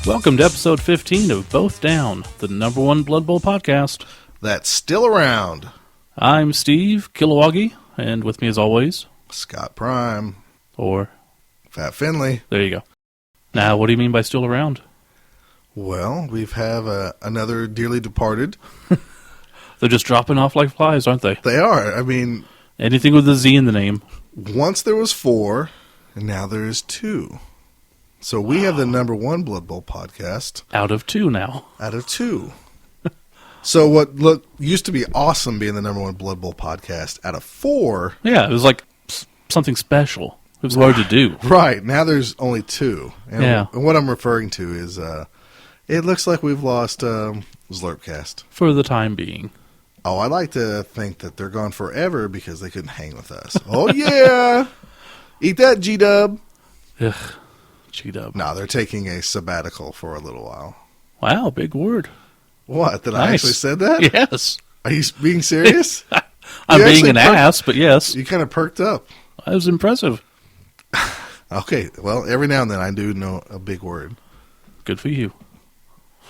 Welcome to episode 15 of Both Down, the number one Blood Bowl podcast. That's still around. I'm Steve Kilowagi, and with me as always, Scott Prime. Or Fat Finley. There you go. Now, what do you mean by still around? Well, we've another dearly departed. They're just dropping off like flies, aren't they? They are. I mean, anything with a Z in the name. Once there was 4, and now there is 2. So we have the number one Blood Bowl podcast. Out of 2 now. Out of 2. So what used to be awesome being the number one Blood Bowl podcast out of 4. Yeah, it was like something special. It was hard to do. Right. Now there's only 2. And yeah. And what I'm referring to is it looks like we've lost Slurpcast. For the time being. Oh, I like to think that they're gone forever because they couldn't hang with us. Oh, yeah. Eat that, G-Dub. Ugh. G-Dub. No, they're taking a sabbatical for a little while. Wow, big word. What? Did Nice. I actually said that? Yes. Are you being serious? I'm being an ass, but yes. You kind of perked up. That was impressive. Okay, well, every now and then I do know a big word. Good for you.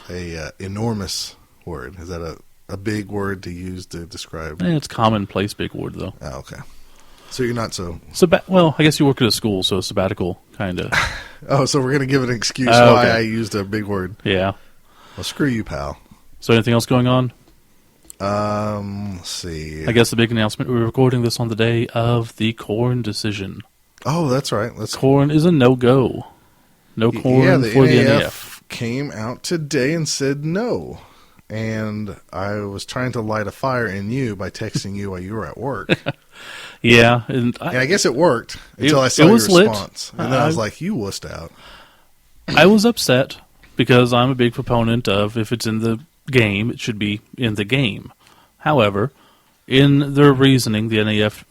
A enormous word. Is that a big word to use to describe? It's commonplace big word, though. Oh, okay. So you're not so... Well, I guess you work at a school, so sabbatical, kind of. Oh, so we're going to give an excuse why I used a big word. Yeah. Well, screw you, pal. So anything else going on? Let's see. I guess the big announcement, we're recording this on the day of the corn decision. Oh, that's right. Corn is a no-go. No corn the for the NAF NAF. Came out today and said no. And I was trying to light a fire in you by texting you while you were at work. Yeah. And I guess it worked until I saw your response. And then I was like, you wussed out. I was upset because I'm a big proponent of if it's in the game, it should be in the game. However, in their reasoning, the NAF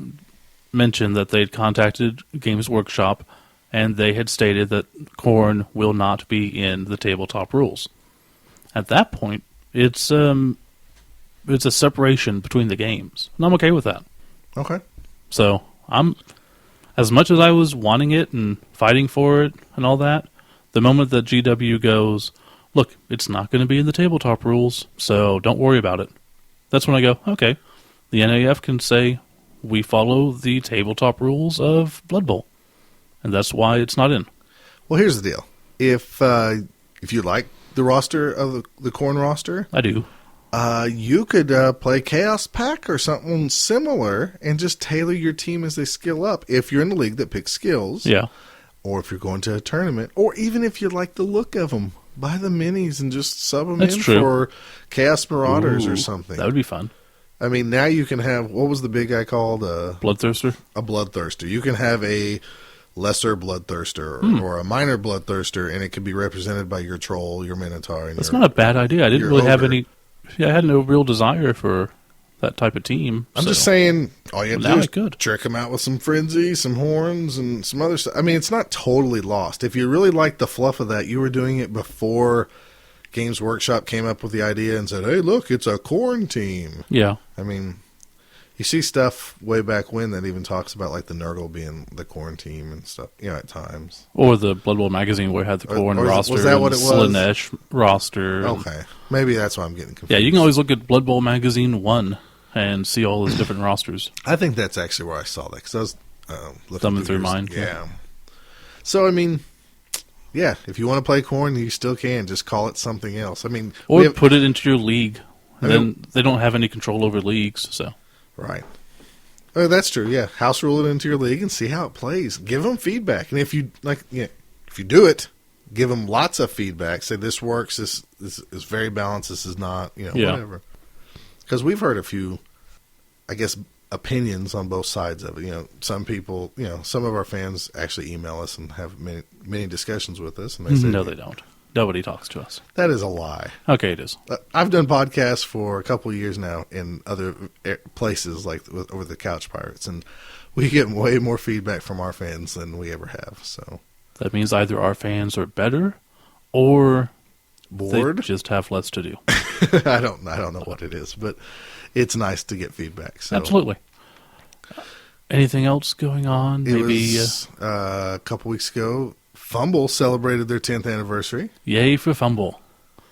mentioned that they'd contacted Games Workshop and they had stated that corn will not be in the tabletop rules. At that point, it's a separation between the games, and I'm okay with that. Okay. So I'm, as much as I was wanting it and fighting for it and all that, the moment that GW goes, look, it's not going to be in the tabletop rules, so don't worry about it. That's when I go, okay, the NAF can say we follow the tabletop rules of Blood Bowl, and that's why it's not in. Well, here's the deal: if you like the roster of the corn roster, I do. You could play Chaos Pack or something similar and just tailor your team as they skill up. If you're in the league that picks skills, yeah, or if you're going to a tournament, or even if you like the look of them, buy the minis and just sub them for Chaos Marauders or something. That would be fun. I mean, now you can have, what was the big guy called? Bloodthirster? A Bloodthirster. You can have a lesser Bloodthirster or a minor Bloodthirster, and it can be represented by your Troll, your Minotaur. And That's not a bad idea. I didn't really have Ogre. I had no real desire for that type of team. I'm just saying, all you have to do is good. trick them out with some Frenzy, some Horns, and some other stuff. I mean, it's not totally lost. If you really like the fluff of that, you were doing it before Games Workshop came up with the idea and said, hey, look, it's a corn team. Yeah. I mean, you see stuff way back when that even talks about like the Nurgle being the corn team and stuff, at times. Or the Blood Bowl magazine where it had the corn roster. Was that what it was? Slaanesh roster. Okay. Maybe that's why I'm getting confused. Yeah, you can always look at Blood Bowl magazine 1 and see all those different rosters. I think that's actually where I saw that because I was looking thumbing through mine. Yeah. So, I mean, yeah, if you want to play corn, you still can. Just call it something else. I mean, or put it into your league. And then they don't have any control over leagues, so. Right. Oh, that's true. Yeah, house rule it into your league and see how it plays. Give them feedback, and if you if you do it, give them lots of feedback. Say this works. This is very balanced. This is not. Whatever. Because we've heard a few, I guess, opinions on both sides of it. Some people, some of our fans actually email us and have many discussions with us, and they say, no, they don't. Nobody talks to us. That is a lie. Okay, it is. I've done podcasts for a couple of years now in other places, like over the Couch Pirates, and we get way more feedback from our fans than we ever have. So that means either our fans are better, or bored. They just have less to do. I don't know what it is, but it's nice to get feedback. So. Absolutely. Anything else going on? It was a couple weeks ago. Fumble celebrated their 10th anniversary. Yay for Fumble.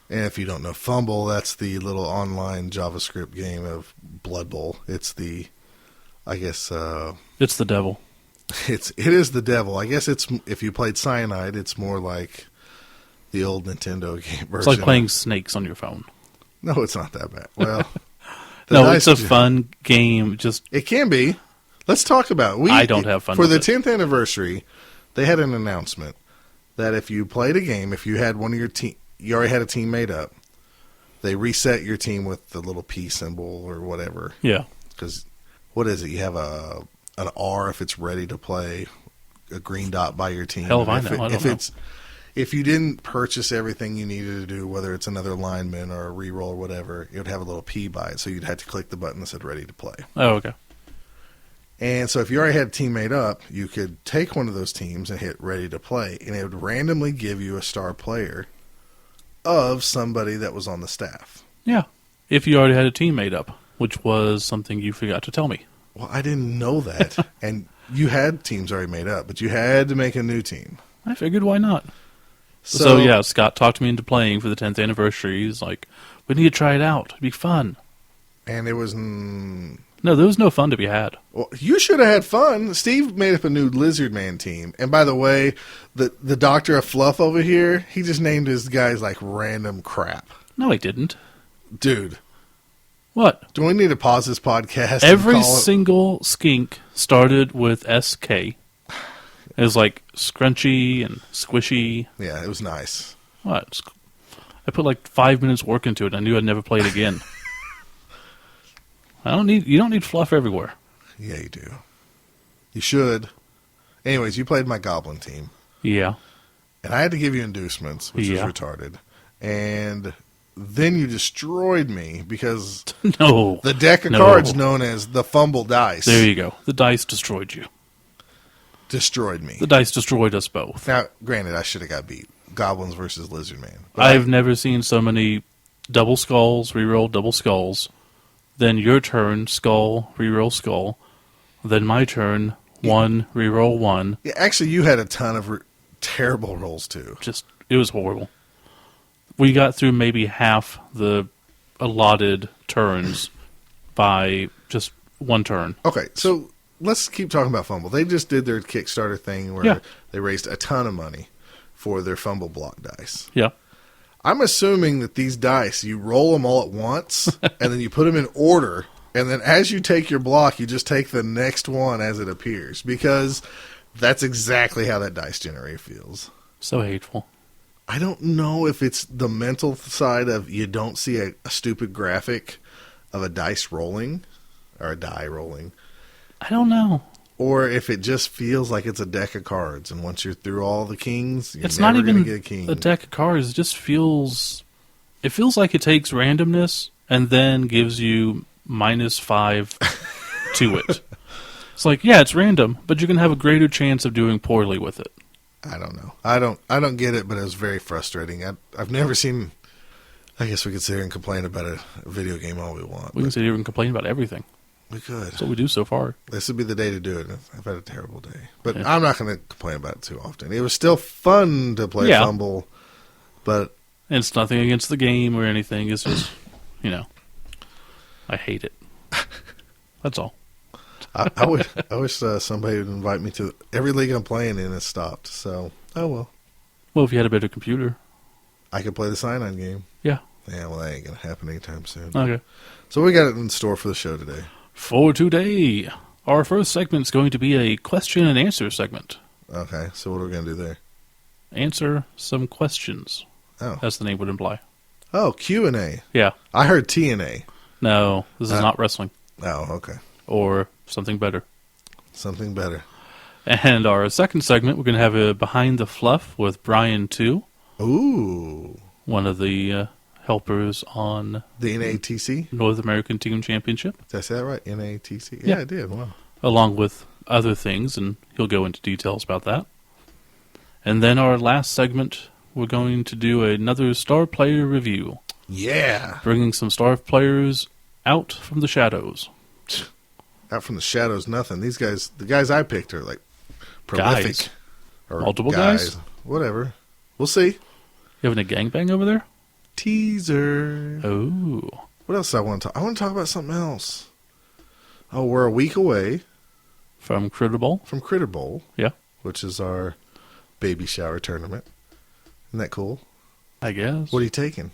And if you don't know Fumble, that's the little online JavaScript game of Blood Bowl. It's the, I guess... it's the devil. It is the devil. I guess it's if you played Cyanide, it's more like the old Nintendo game version. It's like playing snakes on your phone. No, it's not that bad. Well, no, it's a fun game. Just it can be. Let's talk about it. I don't have fun for with the it. 10th anniversary. They had an announcement that if you played a game, if you had one of your team, you already had a team made up. They reset your team with the little P symbol or whatever. Yeah. Because what is it? You have an R if it's ready to play, a green dot by your team. Hell if I know. I don't know. If you didn't purchase everything you needed to do, whether it's another lineman or a reroll or whatever, it would have a little P by it. So you'd have to click the button that said ready to play. Oh, okay. And so if you already had a team made up, you could take one of those teams and hit ready to play, and it would randomly give you a star player of somebody that was on the staff. Yeah. If you already had a team made up, which was something you forgot to tell me. Well, I didn't know that. And you had teams already made up, but you had to make a new team. I figured, why not? So yeah, Scott talked me into playing for the 10th anniversary. He's like, we need to try it out. It'd be fun. And it was... No, there was no fun to be had. Well, you should have had fun. Steve made up a new Lizard Man team. And by the way, the doctor of Fluff over here, he just named his guys like random crap. No, he didn't. Dude. What? Do we need to pause this podcast? Every single skink started with SK. It was like scrunchy and squishy. Yeah, it was nice. What? I put like 5 minutes work into it. I knew I'd never play it again. You don't need fluff everywhere. Yeah, you do. You should. Anyways, you played my Goblin team. Yeah. And I had to give you inducements, which was retarded. And then you destroyed me because no, the deck of cards known as the Fumble Dice. There you go. The dice destroyed you. Destroyed me. The dice destroyed us both. Now, granted, I should have got beat. Goblins versus Lizard Man. I've never seen so many double skulls, reroll double skulls. Then your turn, skull, reroll skull. Then my turn, one, reroll one. Yeah, actually, you had a ton of terrible rolls, too. It was horrible. We got through maybe half the allotted turns by just one turn. Okay, so let's keep talking about Fumble. They just did their Kickstarter thing where they raised a ton of money for their Fumble block dice. Yeah. I'm assuming that these dice, you roll them all at once, and then you put them in order, and then as you take your block, you just take the next one as it appears, because that's exactly how that dice generator feels. So hateful. I don't know if it's the mental side of you don't see a stupid graphic of a dice rolling, or a die rolling. I don't know. Or if it just feels like it's a deck of cards, and once you're through all the kings, you're it's never not even going to get a king. A deck of cards. It just feels... It feels like it takes randomness and then gives you -5 to it. It's like, yeah, it's random, but you can have a greater chance of doing poorly with it. I don't know. I don't get it, but it was very frustrating. I've never seen... I guess we could sit here and complain about a video game all we want. We can sit here and complain about everything. We could. That's what we do so far. This would be the day to do it. I've had a terrible day. But I'm not going to complain about it too often. It was still fun to play Fumble, but... And it's nothing against the game or anything. It's just, I hate it. That's all. I wish somebody would invite me to... Every league I'm playing in has stopped, so... Oh, well. Well, if you had a better computer. I could play the Cyanide game. Yeah. Yeah, well, that ain't going to happen anytime soon. Okay. So we got it in store for the show today. For today, our first segment is going to be a question and answer segment. Okay, so what are we going to do there? Answer some questions. Oh. As the name would imply. Oh, Q&A. Yeah. I heard T&A. No, this is not wrestling. Oh, okay. Or something better. Something better. And our second segment, we're going to have a Behind the Fluff with Bryan Tew. Ooh. One of the helpers on the NATC? North American Team Championship. Did I say that right? NATC? Yeah, I did. Wow. Along with other things, and he'll go into details about that. And then our last segment, we're going to do another Star Player review. Yeah. Bringing some Star Players out from the shadows. Out from the shadows, nothing. These guys, the guys I picked are like prolific. Guys. Multiple guys? whatever. We'll see. You having a gangbang over there? Teaser. Oh. What else do I want to talk? I want to talk about something else. Oh, we're a week away From Critter Bowl? from Critter Bowl. Yeah. Which is our baby shower tournament. Isn't that cool? I guess. What are you taking?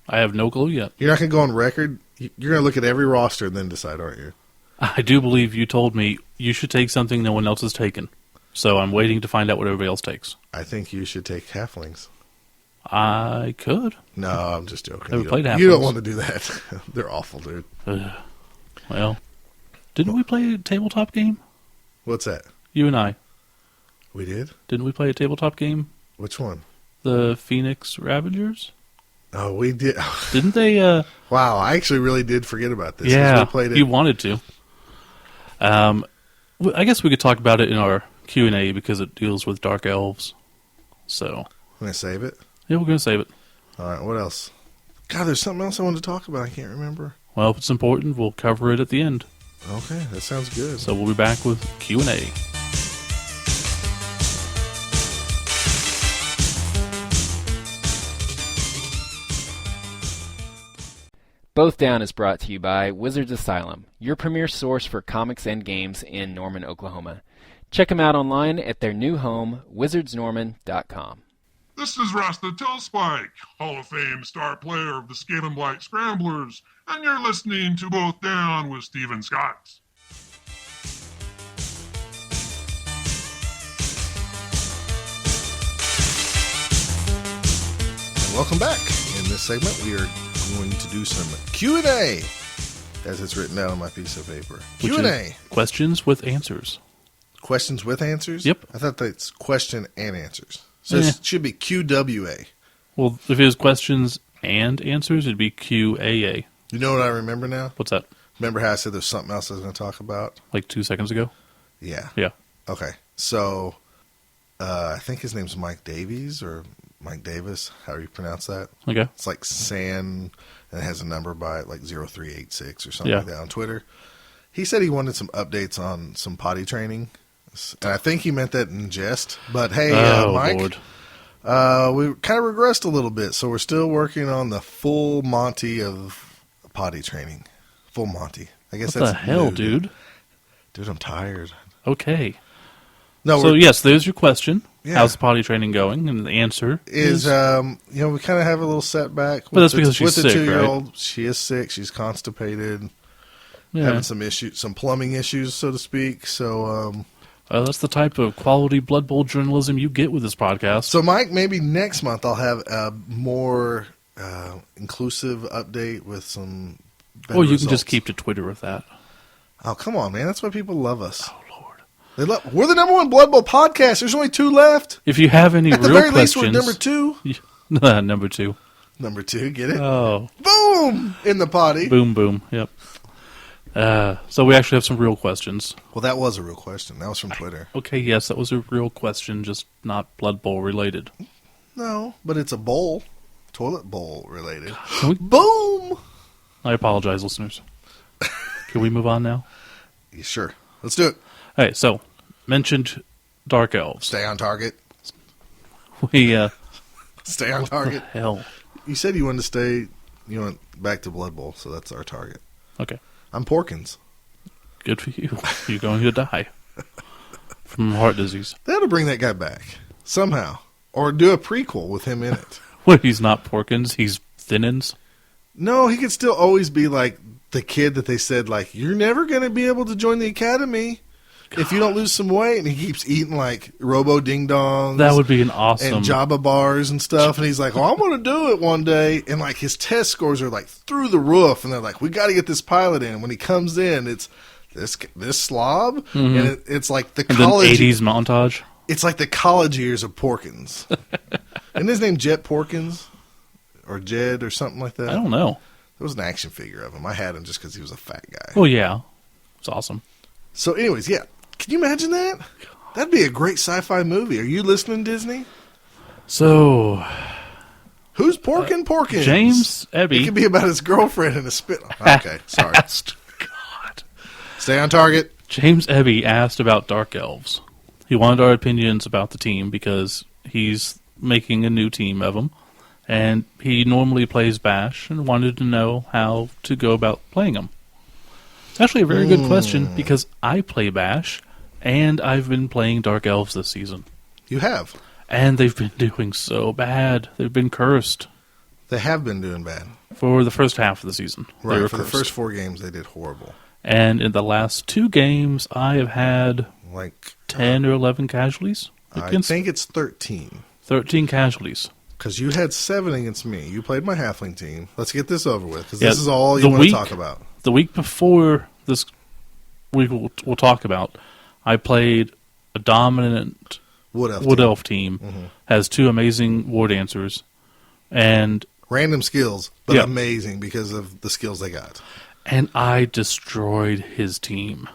I have no clue yet. You're not going to go on record? You're going to look at every roster and then decide, aren't you? I do believe you told me you should take something no one else has taken. So I'm waiting to find out what everybody else takes. I think you should take halflings. I could. No, I'm just joking. Never played halflings. You don't want to do that. They're awful, dude. Well, didn't we play a tabletop game? What's that? You and I. We did? Didn't we play a tabletop game? Which one? The Phoenix Ravagers? Oh, we did. Didn't they? Wow, I actually really did forget about this. Yeah, we played it. you wanted to. I guess we could talk about it in our Q&A because it deals with dark elves. So, I'm going to save it. yeah, we're going to save it. All right, what else? God, there's something else I wanted to talk about. I can't remember. Well, if it's important, we'll cover it at the end. Okay, that sounds good. So we'll be back with Q&A. Both Down is brought to you by Wizards Asylum, your premier source for comics and games in Norman, Oklahoma. Check them out online at their new home, wizardsnorman.com. This is Rasta Tellspike, Hall of Fame star player of the Scale and Blight Scramblers, and you're listening to Both Down with Stephen Scott. And welcome back. In this segment, we are going to do some Q&A, as it's written down on my piece of paper. Which Q&A. is questions with answers. Questions with answers? Yep. I thought that's question and answers. So it should be QWA. Well, if it was questions and answers, it'd be QAA. You know what I remember now? What's that? Remember how I said there's something else I was going to talk about? Like 2 seconds ago? Yeah. Yeah. Okay. So I think his name's Mike Davies or Mike Davis, however you pronounce that. Okay. It's like San, and it has a number by it, like 0386 or something Yeah. like that on Twitter. He said he wanted some updates on some potty training. And I think he meant that in jest. But hey, Mike, Lord. we kind of regressed a little bit, so we're still working on the full Monty of potty training. Full Monty. I guess What that's the hell, new, dude? Dude, I'm tired. Okay. No, So, yes, there's your question. Yeah. How's the potty training going? And the answer is we kind of have a little setback. But that's because she's with the sick, 2-year-old. She is sick. She's constipated, yeah. having some issues, some plumbing issues, so to speak. So, That's the type of quality Blood Bowl journalism you get with this podcast. so Mike, maybe next month I'll have a more inclusive update with some. Better Or you can results. just keep to Twitter with that. Oh, come on, man! That's why people love us. Oh, Lord. We're the #1 Blood Bowl podcast. There's only 2 left. If you have any At the real very least, questions... we're number 2. Number 2. Number 2, get it? Oh. Boom! In the potty. Boom, boom. Yep. So we actually have some real questions. Well, that was a real question. That was from Twitter. Okay, yes, that was a real question, just not Blood Bowl related. No, but it's a bowl. Toilet bowl related. Can we, Boom! I apologize, listeners. Can we move on now? Yeah, sure. Let's do it. All right, so, mentioned Dark Elves. Stay on target. We, Stay on target. hell. You said you wanted to stay, you went back to Blood Bowl, so that's our target. Okay, I'm Porkins. good for you. You're going to die from heart disease. They ought to bring that guy back somehow. Or do a prequel with him in it. Well, he's not Porkins, he's Thinins. No, he could still always be like the kid that they said, like, you're never going to be able to join the academy if you don't lose some weight. And he keeps eating, like, Robo Ding Dongs. That would be an awesome... And Jabba bars and stuff. And he's like, well, I'm going to do it one day. And, like, his test scores are, like, through the roof. And they're like, we got to get this pilot in. And when he comes in, it's this slob. Mm-hmm. And it's like the and college... then 80s montage. It's like the college years of Porkins. Isn't his name Jet Porkins? Or Jed or something like that? I don't know. There was an action figure of him. I had him just because he was a fat guy. Oh, yeah. It's awesome. So anyways, yeah. Can you imagine that? That'd be a great sci-fi movie. Are you listening, Disney? So, Who's Porkins? James Ebby... It could be about his girlfriend and a spit. Okay, sorry. God. Stay on target. James Ebby asked about Dark Elves. He wanted our opinions about the team because he's making a new team of them, and he normally plays Bash and wanted to know how to go about playing them. It's actually a very good question because I play Bash, and I've been playing Dark Elves this season. You have. And they've been doing so bad. They've been cursed. They have been doing bad. For the first half of the season. Right, they were for cursed. the first 4 games, they did horrible. And in the last 2 games, I have had Like 10 or 11 casualties. I Against think it's 13. 13 casualties. Because you had 7 against me. You played my halfling team. Let's get this over with, because Yeah, this is all you the want to week- talk about. The week before this week we'll talk about, I played a dominant Wood Elf Wood team. Elf team. Has 2 amazing war dancers. And Random skills, but Yeah. amazing because of the skills they got. I destroyed his team.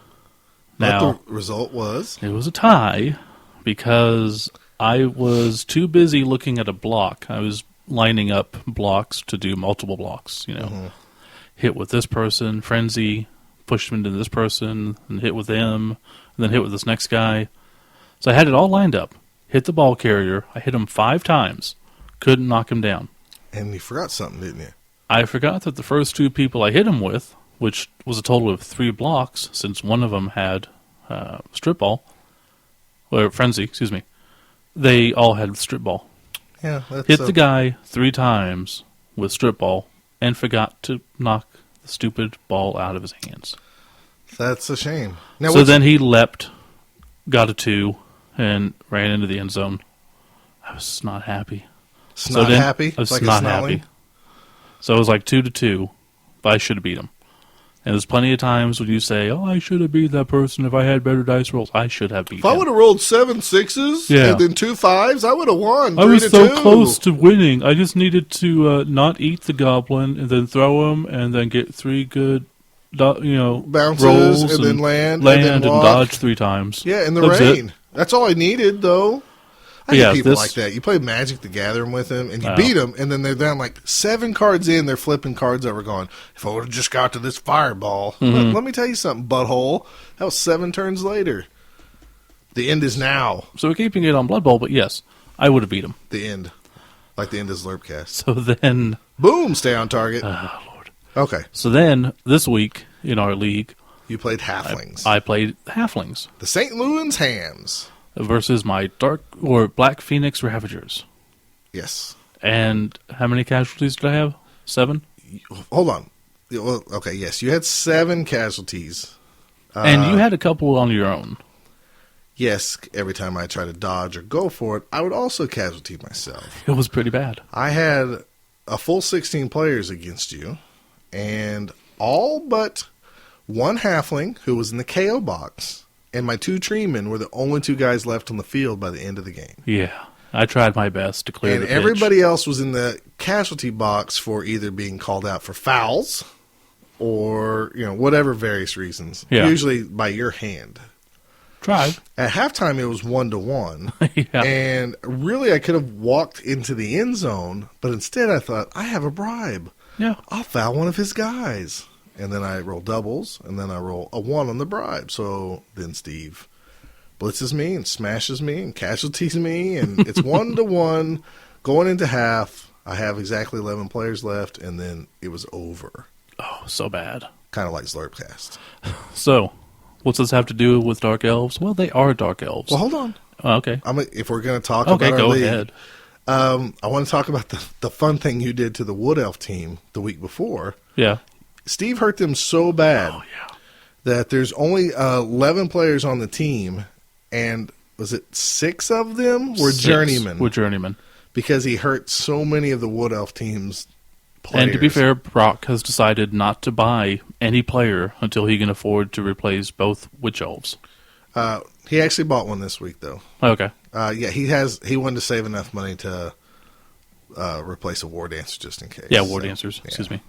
But Now, the result was... it was a tie because I was too busy looking at a block. I was lining up blocks to do multiple blocks, Hit with this person, frenzy, push him into this person, and hit with them, and then hit with this next guy. So I had it all lined up. Hit the ball carrier. I hit him 5 times. Couldn't knock him down. And you forgot something, didn't you? I forgot that the first 2 people I hit him with, which was a total of 3 blocks, since one of them had strip ball, or frenzy, excuse me, they all had strip ball. Yeah, that's... Hit the guy 3 times with strip ball, and forgot to knock the stupid ball out of his hands. That's a shame. Now, So then he leapt, got a 2, and ran into the end zone. I was not happy. Snot then, happy? I was Like a not snotling? happy. So it was like 2-2, but I should have beat him. And there's plenty of times when you say, "Oh, I should have beat that person if I had better dice rolls." I should have beat If I him. would have rolled 7 6s Yeah. and then 2 5s, I would have won. I was 3-2. so close to winning. I just needed to not eat the goblin and then throw him and then get 3 good, Bounces rolls and then land and walk. dodge 3 times. Yeah, in the That's rain. it. That's all I needed, though. I Yeah, hate people this- like that. You play Magic the Gathering with them, and you Oh. beat them, and then they're down like 7 cards in. They're flipping cards over, going, "If I would have just got to this fireball." Mm-hmm. Let me tell you something, butthole. That was 7 turns later. The end is now. So we're keeping it on Blood Bowl, but yes, I would have beat him. The end. Like the end is Slurpcast. So then, Boom, stay on target. oh Lord. Okay, So then this week in our league, you played Halflings. I played Halflings The St. Louis Hams. versus my Dark or Black Phoenix Ravagers. Yes. And how many casualties did I have? 7? Hold on. Well, okay, yes, you had 7 casualties. And you had a couple on your own. Yes, every time I try to dodge or go for it, I would also casualty myself. It was pretty bad. I had a full 16 players against you, and all but 1 halfling who was in the KO box, and my 2 treemen were the only 2 guys left on the field by the end of the game. Yeah. I tried my best to clear And the pitch. everybody else was in the casualty box for either being called out for fouls or, whatever various reasons. Yeah. Usually by your hand. Tried. At halftime, it was 1-1. Yeah. And really, I could have walked into the end zone, but instead I thought, I have a bribe. Yeah. I'll foul one of his guys. And then I roll doubles, and then I roll a 1 on the bribe. So then Steve blitzes me and smashes me and casualties me, and it's 1-1 going into half. I have exactly 11 players left, and then it was over. Oh, so bad. Kind of like Slurpcast. So, what's this have to do with Dark Elves? Well, they are Dark Elves. Well, hold on. Oh, okay. If we're going to talk Okay, about our go league, ahead. I want to talk about the fun thing you did to the Wood Elf team the week before. Yeah. Steve hurt them so bad Oh, yeah. that there's only 11 players on the team, and was it 6 of them were 6 journeymen? Were journeymen. Because he hurt so many of the Wood Elf team's players. And to be fair, Brock has decided not to buy any player until he can afford to replace both Witch Elves. He actually bought one this week, though. Okay. Yeah, he wanted to save enough money to replace a War Dancer just in case. Yeah, War So, Dancers. yeah. Excuse me.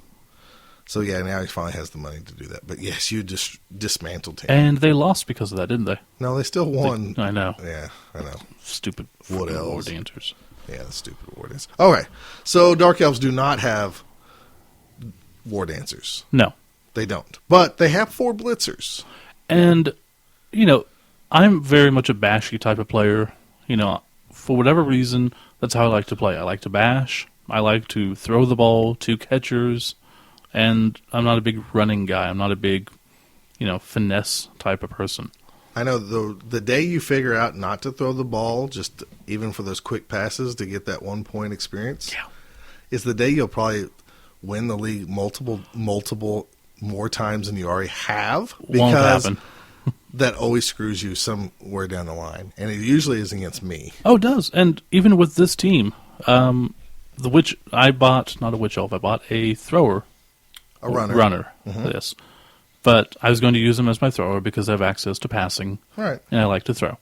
So, yeah, now he finally has the money to do that. But, yes, you just dismantled him. And they lost because of that, didn't they? No, they still won. I know. Yeah, I know. Stupid Wood freaking War Elves. Dancers. Yeah, the stupid War Dancers. All right. So, Dark Elves do not have War Dancers. No. They don't. But they have 4 Blitzers. And, I'm very much a bashy type of player. for whatever reason, that's how I like to play. I like to bash. I like to throw the ball to catchers, and I'm not a big running guy. I'm not a big, finesse type of person. I know the day you figure out not to throw the ball, just even for those quick passes to get that 1 point experience, is the day you'll probably win the league multiple more times than you already have. Won't happen. That always screws you somewhere down the line, and it usually is against me. Oh, it does. And even with this team, the witch I bought, not a witch elf, I bought a thrower. A runner. Mm-hmm. Yes. But I was going to use him as my thrower because I have access to passing. Right. And I like to throw.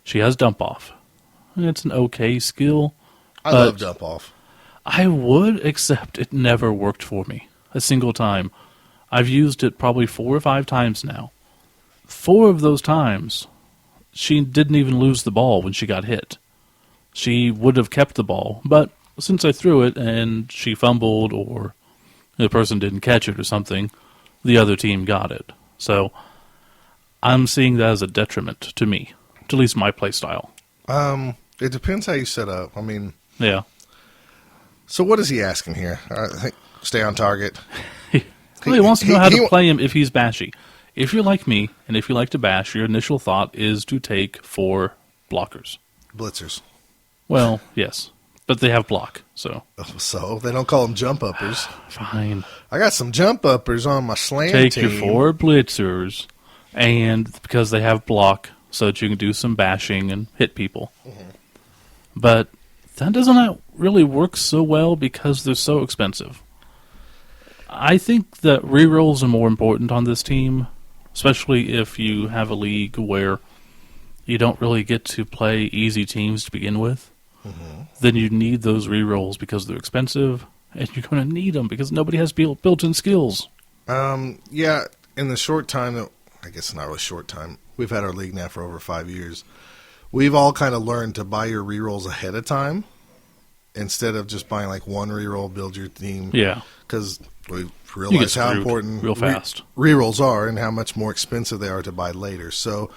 She has dump off. It's an okay skill. I love dump off. I would, except it never worked for me a single time. I've used it probably 4 or 5 times now. 4 of those times, she didn't even lose the ball when she got hit. She would have kept the ball, but since I threw it and she fumbled or the person didn't catch it or something, the other team got it. So I'm seeing that as a detriment to me, to at least my play style. It depends how you set up. I mean, yeah. So what is he asking here? I think stay on target. He wants to know how to play him if he's bashy. If you're like me, and if you like to bash, your initial thought is to take 4 blockers. Blitzers. Well, yes. But they have block, so. So they don't call them jump uppers. Fine. I got some jump uppers on my slam team. Take your 4 blitzers, and because they have block, so that you can do some bashing and hit people. Mm-hmm. But that doesn't really work so well because they're so expensive. I think that rerolls are more important on this team, especially if you have a league where you don't really get to play easy teams to begin with. Mm-hmm. Then you need those rerolls because they're expensive, and you're going to need them because nobody has built-in skills. Yeah, in the short time, I guess not really short time, we've had our league now for over 5 years. We've all kind of learned to buy your rerolls ahead of time instead of just buying like one reroll, build your team. Yeah. Because we realize how important real fast rerolls are and how much more expensive they are to buy later. So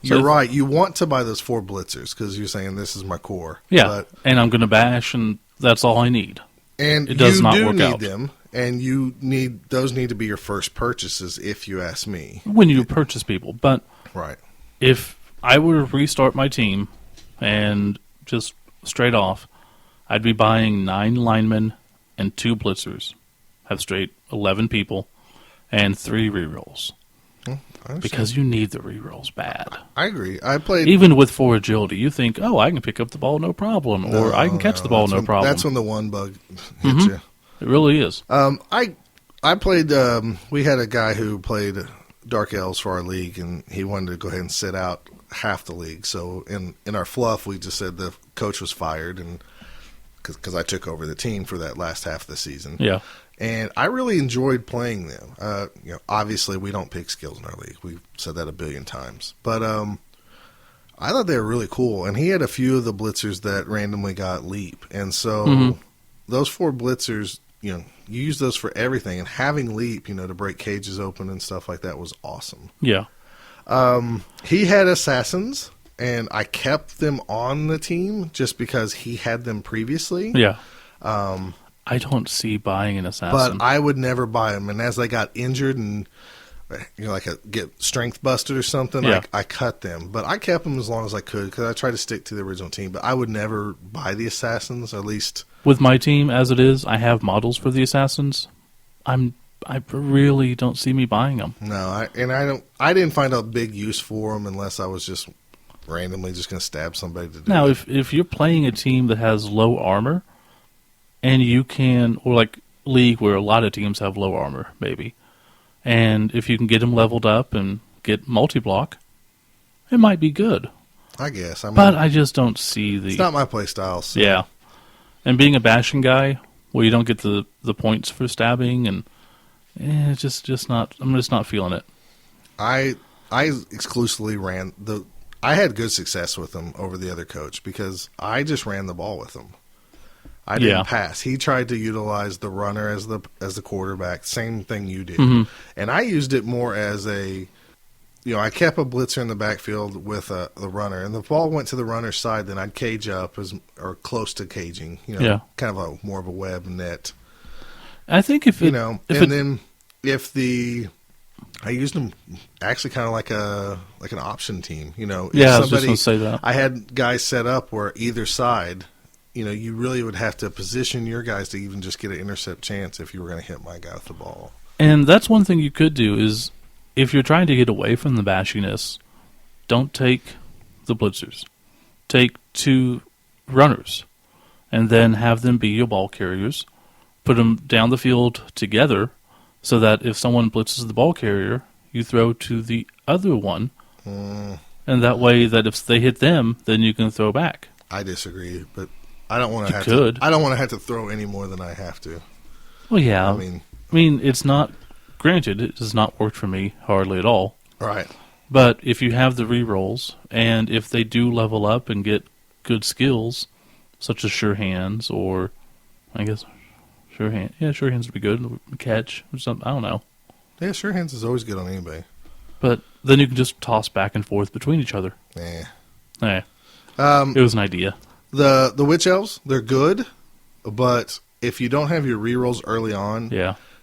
you're right. You want to buy those 4 blitzers because you're saying this is my core. Yeah, and I'm going to bash, and that's all I need. And it does not work need out. Them, and those need to be your first purchases, if you ask me. When you purchase people, but right. If I were to restart my team and just straight off, I'd be buying 9 linemen and 2 blitzers, have straight 11 people, and 3 rerolls. Because you need the rerolls bad. I agree. I played even with 4 agility. You think, I can pick up the ball no problem, or I can catch the ball no problem. That's when the one bug hits you. It really is. I played. We had a guy who played Dark Elves for our league, and he wanted to go ahead and sit out half the league. So in our fluff, we just said the coach was fired, and because I took over the team for that last half of the season. Yeah. And I really enjoyed playing them. Obviously, we don't pick skills in our league. We've said that a billion times. But I thought they were really cool. And he had a few of the blitzers that randomly got leap. And so those 4 blitzers, you use those for everything. And having leap, to break cages open and stuff like that was awesome. Yeah. He had assassins, and I kept them on the team just because he had them previously. Yeah. I don't see buying an assassin. But I would never buy them. And as they got injured and, get strength busted or something, I cut them. But I kept them as long as I could because I tried to stick to the original team. But I would never buy the assassins, at least. With my team as it is, I have models for the assassins. I really don't see me buying them. No, I didn't find a big use for them unless I was just randomly just going to stab somebody to do Now, it. if you're playing a team that has low armor, and you can, or like League where a lot of teams have low armor, maybe. And if you can get them leveled up and get multi-block, it might be good. I guess. But I just don't see the... It's not my play style. So. Yeah. And being a bashing guy, where you don't get the points for stabbing, and it's just not... I'm just not feeling it. I exclusively ran... I had good success with him over the other coach because I just ran the ball with him. I didn't pass. He tried to utilize the runner as the quarterback. Same thing you did. Mm-hmm. And I used it more as I kept a blitzer in the backfield with the runner, and the ball went to the runner's side, then I'd cage up or close to caging, kind of more of a web net. I think if I used them actually kind of like an option team, I was just going to say that. I had guys set up where either side, you really would have to position your guys to even just get an intercept chance if you were going to hit my guy with the ball. And that's one thing you could do is, if you're trying to get away from the bashiness, don't take the blitzers. Take 2 runners, and then have them be your ball carriers. Put them down the field together, so that if someone blitzes the ball carrier, you throw to the other one, and that way that if they hit them, then you can throw back. I disagree, but I don't want to I don't want to have to throw any more than I have to. Well, yeah. I mean, it's not. Granted, it has not worked for me hardly at all. Right. But if you have the re-rolls, and if they do level up and get good skills, such as sure hands, or I guess sure hands would be good. Catch or something. I don't know. Yeah, sure hands is always good on anybody. But then you can just toss back and forth between each other. Yeah. It was an idea. The witch elves, they're good, but if you don't have your re-rolls early on,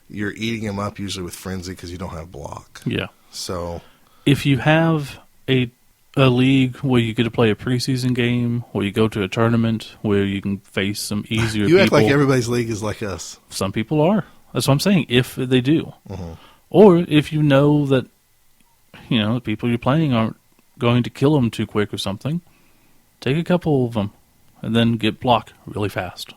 you're eating them up usually with frenzy because you don't have block. Yeah. So if you have a league where you get to play a preseason game, or you go to a tournament where you can face some easier you people. act like everybody's league is like us. Some people are. That's what I'm saying, if they do. Mm-hmm. Or if you know that, the people you're playing aren't going to kill them too quick or something, take a couple of them and then get blocked really fast.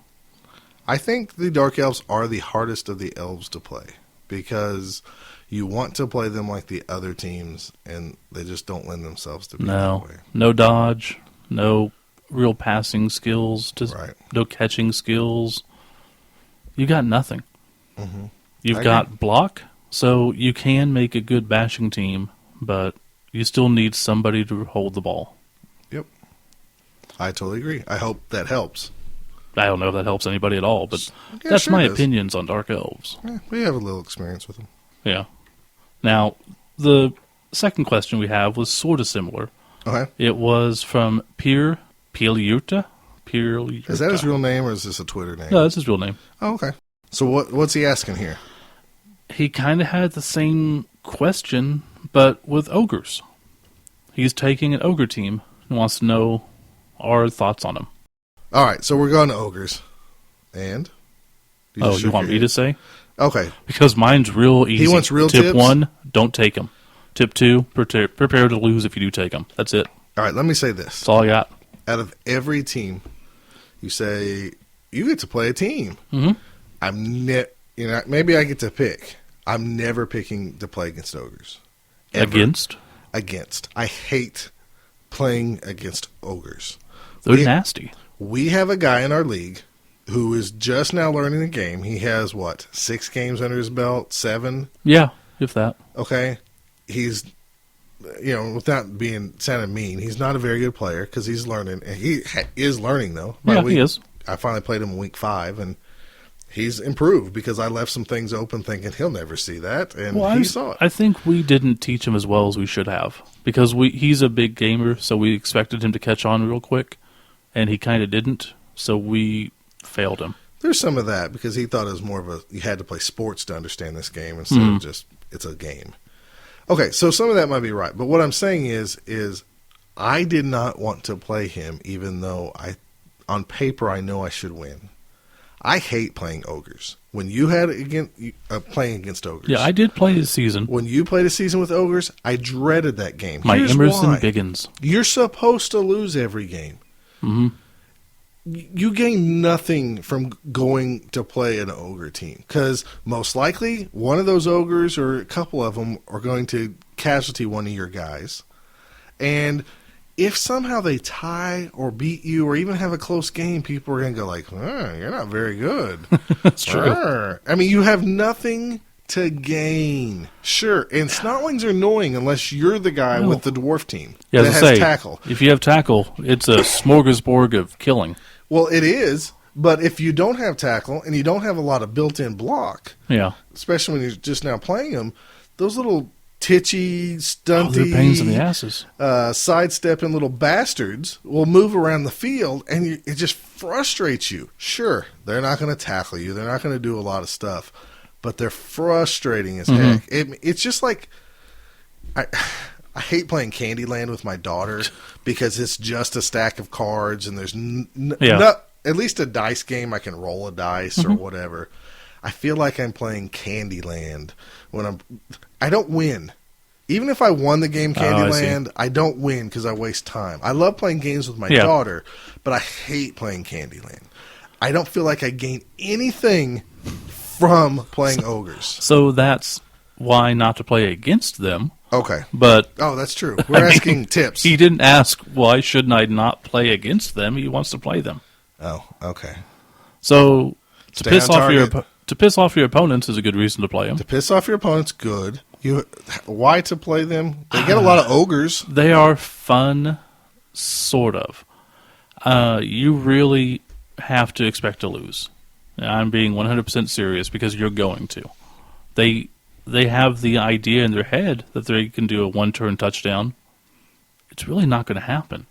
I think the Dark Elves are the hardest of the elves to play because you want to play them like the other teams, and they just don't lend themselves to be that way. No dodge, no real passing skills, no catching skills. You got nothing. Mm-hmm. You've got block, so you can make a good bashing team, but you still need somebody to hold the ball. Yep. I totally agree. I hope that helps. I don't know if that helps anybody at all, but that's my opinions on Dark Elves. Yeah, we have a little experience with them. Yeah. Now, the second question we have was sort of similar. Okay. It was from Pierre Pieliurta. Is that his real name, or is this a Twitter name? No, that's his real name. Oh, okay. So what's he asking here? He kind of had the same question, but with ogres. He's taking an ogre team and wants to know our thoughts on them. All right, so we're going to ogres. And? You want me to say? Okay. Because mine's real easy. He wants real Tip tips? 1, don't take them. Tip 2, prepare to lose if you do take them. That's it. All right, let me say this. That's all I got. Out of every team, you say, you get to play a team. Mm-hmm. Maybe I get to pick. I'm never picking to play against ogres. Ever. Against. I hate playing against ogres. They're nasty. We have a guy in our league who is just now learning the game. He has, 6 games under his belt? 7? Yeah, if that. Okay. He's, without sounding mean, he's not a very good player because he's learning. He is learning, though. He is. I finally played him in week 5, and he's improved because I left some things open thinking he'll never see that, and he saw it. I think we didn't teach him as well as we should have because he's a big gamer, so we expected him to catch on real quick. And he kind of didn't, so we failed him. There's some of that because he thought it was more of you had to play sports to understand this game instead of just, it's a game. Okay, so some of that might be right. But what I'm saying is I did not want to play him even though on paper I know I should win. I hate playing ogres. When you had playing against ogres. Yeah, I did play this season. When you played a season with ogres, I dreaded that game. Here's Emerson Biggins. You're supposed to lose every game. Mm-hmm. You gain nothing from going to play an ogre team because most likely one of those ogres or a couple of them are going to casualty one of your guys. And if somehow they tie or beat you or even have a close game, people are going to go like, you're not very good. That's true. I mean, you have nothing to gain. Sure, and Snotlings are annoying unless you're the guy with the dwarf team that has tackle. If you have tackle, it's a smorgasbord of killing. Well, it is, but if you don't have tackle and you don't have a lot of built-in block, especially when you're just now playing them, those little titchy, stunty, they're pains in the asses. sidestepping little bastards will move around the field, and it just frustrates you. Sure, they're not going to tackle you. They're not going to do a lot of stuff, but they're frustrating as heck. It's just like I hate playing Candyland with my daughter because it's just a stack of cards, and there's at least a dice game. I can roll a dice or whatever. I feel like I'm playing Candyland when I don't win. Even if I won the game Candyland, I don't win because I waste time. I love playing games with my daughter, but I hate playing Candyland. I don't feel like I gain anything from playing ogres. So that's why not to play against them. Okay. But that's true. We're asking tips. He didn't ask, why shouldn't I not play against them? He wants to play them. Oh, okay. So to Stay piss on off your target. to piss off your opponents is a good reason to play them. To piss off your opponents, good. Why to play them? They get a lot of ogres. They are fun, sort of. You really have to expect to lose. I'm being 100% serious because you're going to. They have the idea in their head that they can do a one-turn touchdown. It's really not going to happen.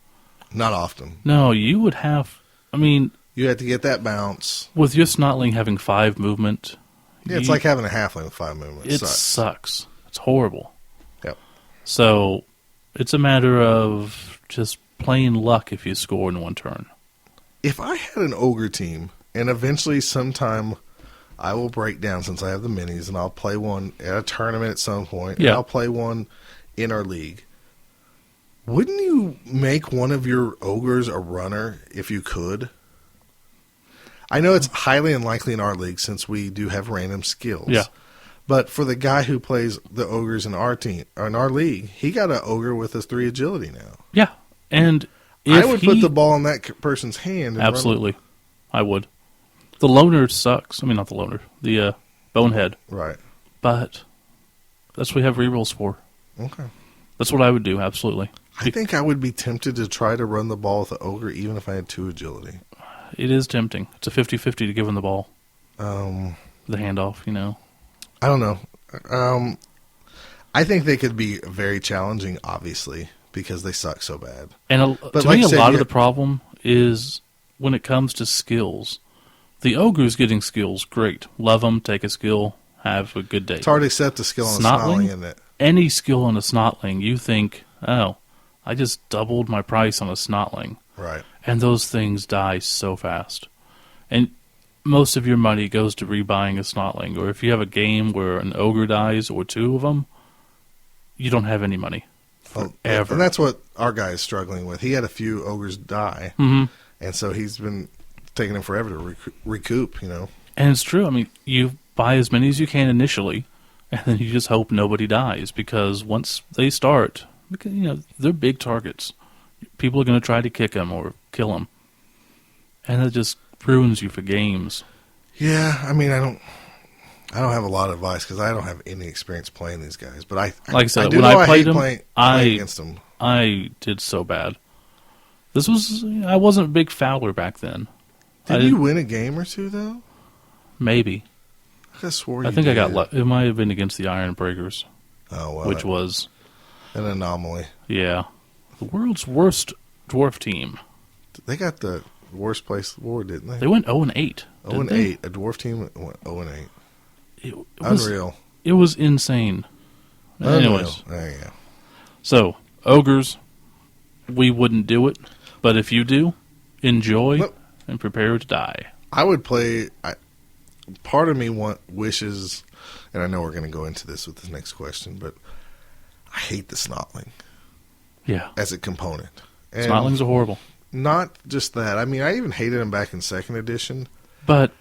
Not often. No, you would have... I mean... You have to get that bounce. With your Snotling having 5 movement... Yeah, it's like having a halfling with 5 movement. It sucks. It's horrible. Yep. So, it's a matter of just plain luck if you score in one turn. If I had an ogre team, and eventually sometime I will break down since I have the minis, and I'll play one at a tournament at some point, and I'll play one in our league. Wouldn't you make one of your ogres a runner if you could? I know it's highly unlikely in our league since we do have random skills. Yeah. But for the guy who plays the ogres in our team or in our league, he got an ogre with a 3 agility now. Yeah. And I would put the ball in that person's hand. And absolutely. I would. The loner sucks. I mean, not the loner. The bonehead. Right. But that's what we have rerolls for. Okay. That's what I would do, absolutely. I think I would be tempted to try to run the ball with the ogre even if I had 2 agility. It is tempting. It's a 50-50 to give him the ball. The handoff, you know. I don't know. I think they could be very challenging, obviously, because they suck so bad. And to me, a lot of the problem is when it comes to skills. The ogre's getting skills, great. Love them, take a skill, have a good day. It's hard to accept a skill on a Snotling, isn't it? Any skill on a Snotling, you think, oh, I just doubled my price on a Snotling. Right. And those things die so fast. And most of your money goes to rebuying a Snotling. Or if you have a game where an ogre dies or 2 of them, you don't have any money. Forever. And that's what our guy is struggling with. He had a few ogres die. Mm-hmm. And so he's been taking him forever to recoup, you know. And it's true. I mean, you buy as many as you can initially, and then you just hope nobody dies. Because once they start, you know, they're big targets. People are going to try to kick them or kill them. And it just ruins you for games. Yeah, I mean, I don't have a lot of advice because I don't have any experience playing these guys. But like I said, do when know I played them, playing against them. I did so bad. I wasn't a big Fowler back then. Did you win a game or 2 though? Maybe. I could have swore you I think did. I got. It might have been against the Iron Breakers. Oh well, which was an anomaly. Yeah, the world's worst dwarf team. They got the worst place award, didn't they? They went 0-8. 0-8. A dwarf team went 0-8. It was, unreal. It was insane. Unreal. Anyways, there you go. So ogres, we wouldn't do it, but if you do, enjoy and prepare to die. I would play. Part of me wishes, and I know we're going to go into this with this next question, but I hate the Snotling. Yeah, as a component. And Snotlings are horrible. Not just that. I mean, I even hated them back in 2nd edition. But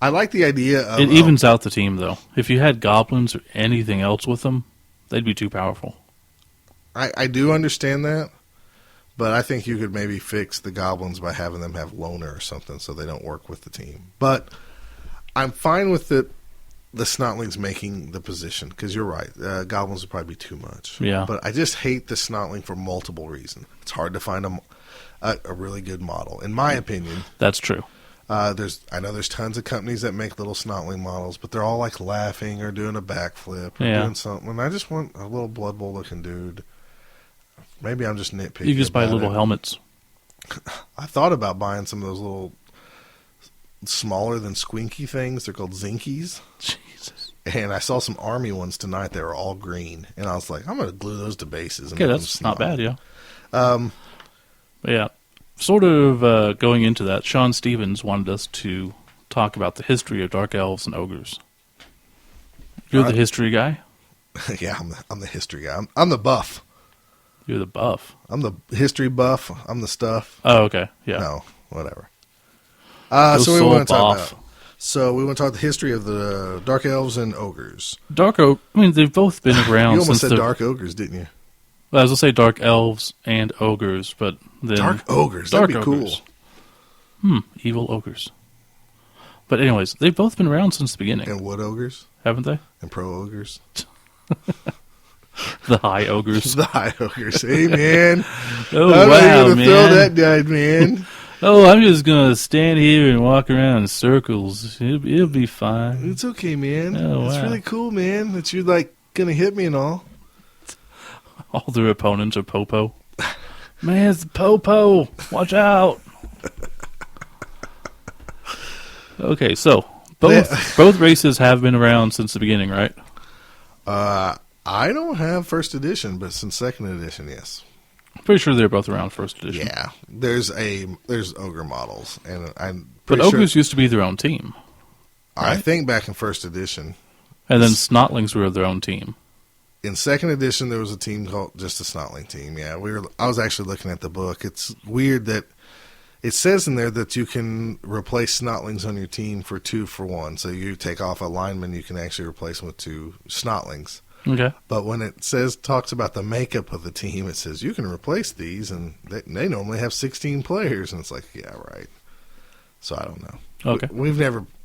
I like the idea of... It evens out the team, though. If you had goblins or anything else with them, they'd be too powerful. I do understand that, but I think you could maybe fix the goblins by having them have loner or something so they don't work with the team. But I'm fine with the Snotlings making the position, because you're right. Goblins would probably be too much. Yeah. But I just hate the Snotling for multiple reasons. It's hard to find a really good model, in my opinion. That's true. I know there's tons of companies that make little snotling models, but they're all like laughing or doing a backflip or doing something. And I just want a little Blood Bowl looking dude. Maybe I'm just nitpicking. You just buy little helmets. I thought about buying some of those little smaller than squinky things. They're called Zinkies. Jesus. And I saw some Army ones tonight. They were all green. And I was like, I'm going to glue those to bases. And Okay, make that's them not bad, yeah. But Yeah. Sort of going into that, Sean Stevens wanted us to talk about the history of dark elves and ogres. You're the history guy? yeah, I'm the history guy. I'm the buff. You're the buff. I'm the history buff. I'm the stuff. Oh, okay. Yeah. No, whatever. Go So we soul want to talk buff. about. So we want to talk the history of the dark elves and ogres. They've both been around You almost since said dark ogres, didn't you? Well, I was going to say dark elves and ogres, but then... Dark ogres. Dark That'd be ogres. cool. Evil ogres. But anyways, they've both been around since the beginning, And wood ogres. haven't they? And pro ogres. The high ogres. The high ogres. Hey, man. Oh, How wow, are you going to throw man. that guy, man? Oh, I'm just going to stand here and walk around in circles. It'll be fine. It's okay, man. Oh, It's wow. really cool, man, that you're, like, going to hit me and all. All their opponents are Popo. Man, it's the Popo. Watch out. Okay, so both races have been around since the beginning, right? I don't have first edition, but since second edition, yes. Pretty sure they're both around first edition. Yeah. There's ogre models, and I'm But pretty ogres sure, used to be their own team. I right? think back in first edition. And then Snotlings were their own team. In second edition, there was a team called just a Snotling team. Yeah, I was actually looking at the book. It's weird that it says in there that you can replace Snotlings on your team for 2 for 1. So you take off a lineman, you can actually replace them with 2 Snotlings. Okay. But when it talks about the makeup of the team, it says you can replace these, and they normally have 16 players, and it's like, yeah, right. So I don't know. Okay.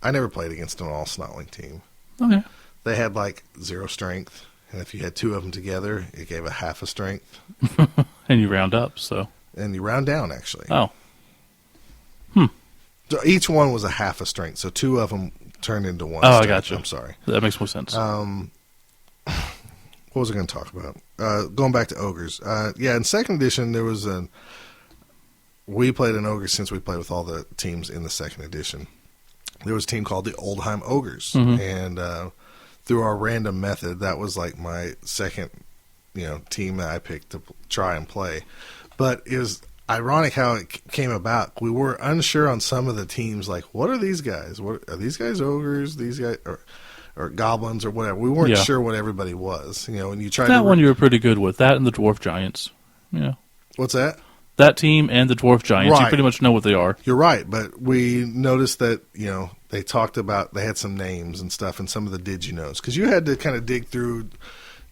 I never played against an all Snotling team. Okay. They had like 0 strength, and if you had 2 of them together, it gave a half a strength, And you round up, so. and you round down actually. Oh. So each one was a half a strength, so 2 of them turned into 1. Oh, I strength. gotcha. I'm sorry. That makes more sense. What was I going to talk about? Going back to ogres. In second edition, there was we played an ogre since we played with all the teams in the second edition. There was a team called the Oldheim Ogres, and through our random method, that was like my second, team that I picked to try and play. But it was ironic how it came about. We were unsure on some of the teams, like, what are these guys? What are these guys ogres? These guys or goblins or whatever. We weren't sure what everybody was. When you tried that one you were pretty good with. That and the Dwarf Giants. Yeah. What's that? That team and the Dwarf Giants, you Right. pretty much know what they are. You're right, but we noticed that, they talked about, they had some names and stuff and some of the did you knows. Because you had to kind of dig through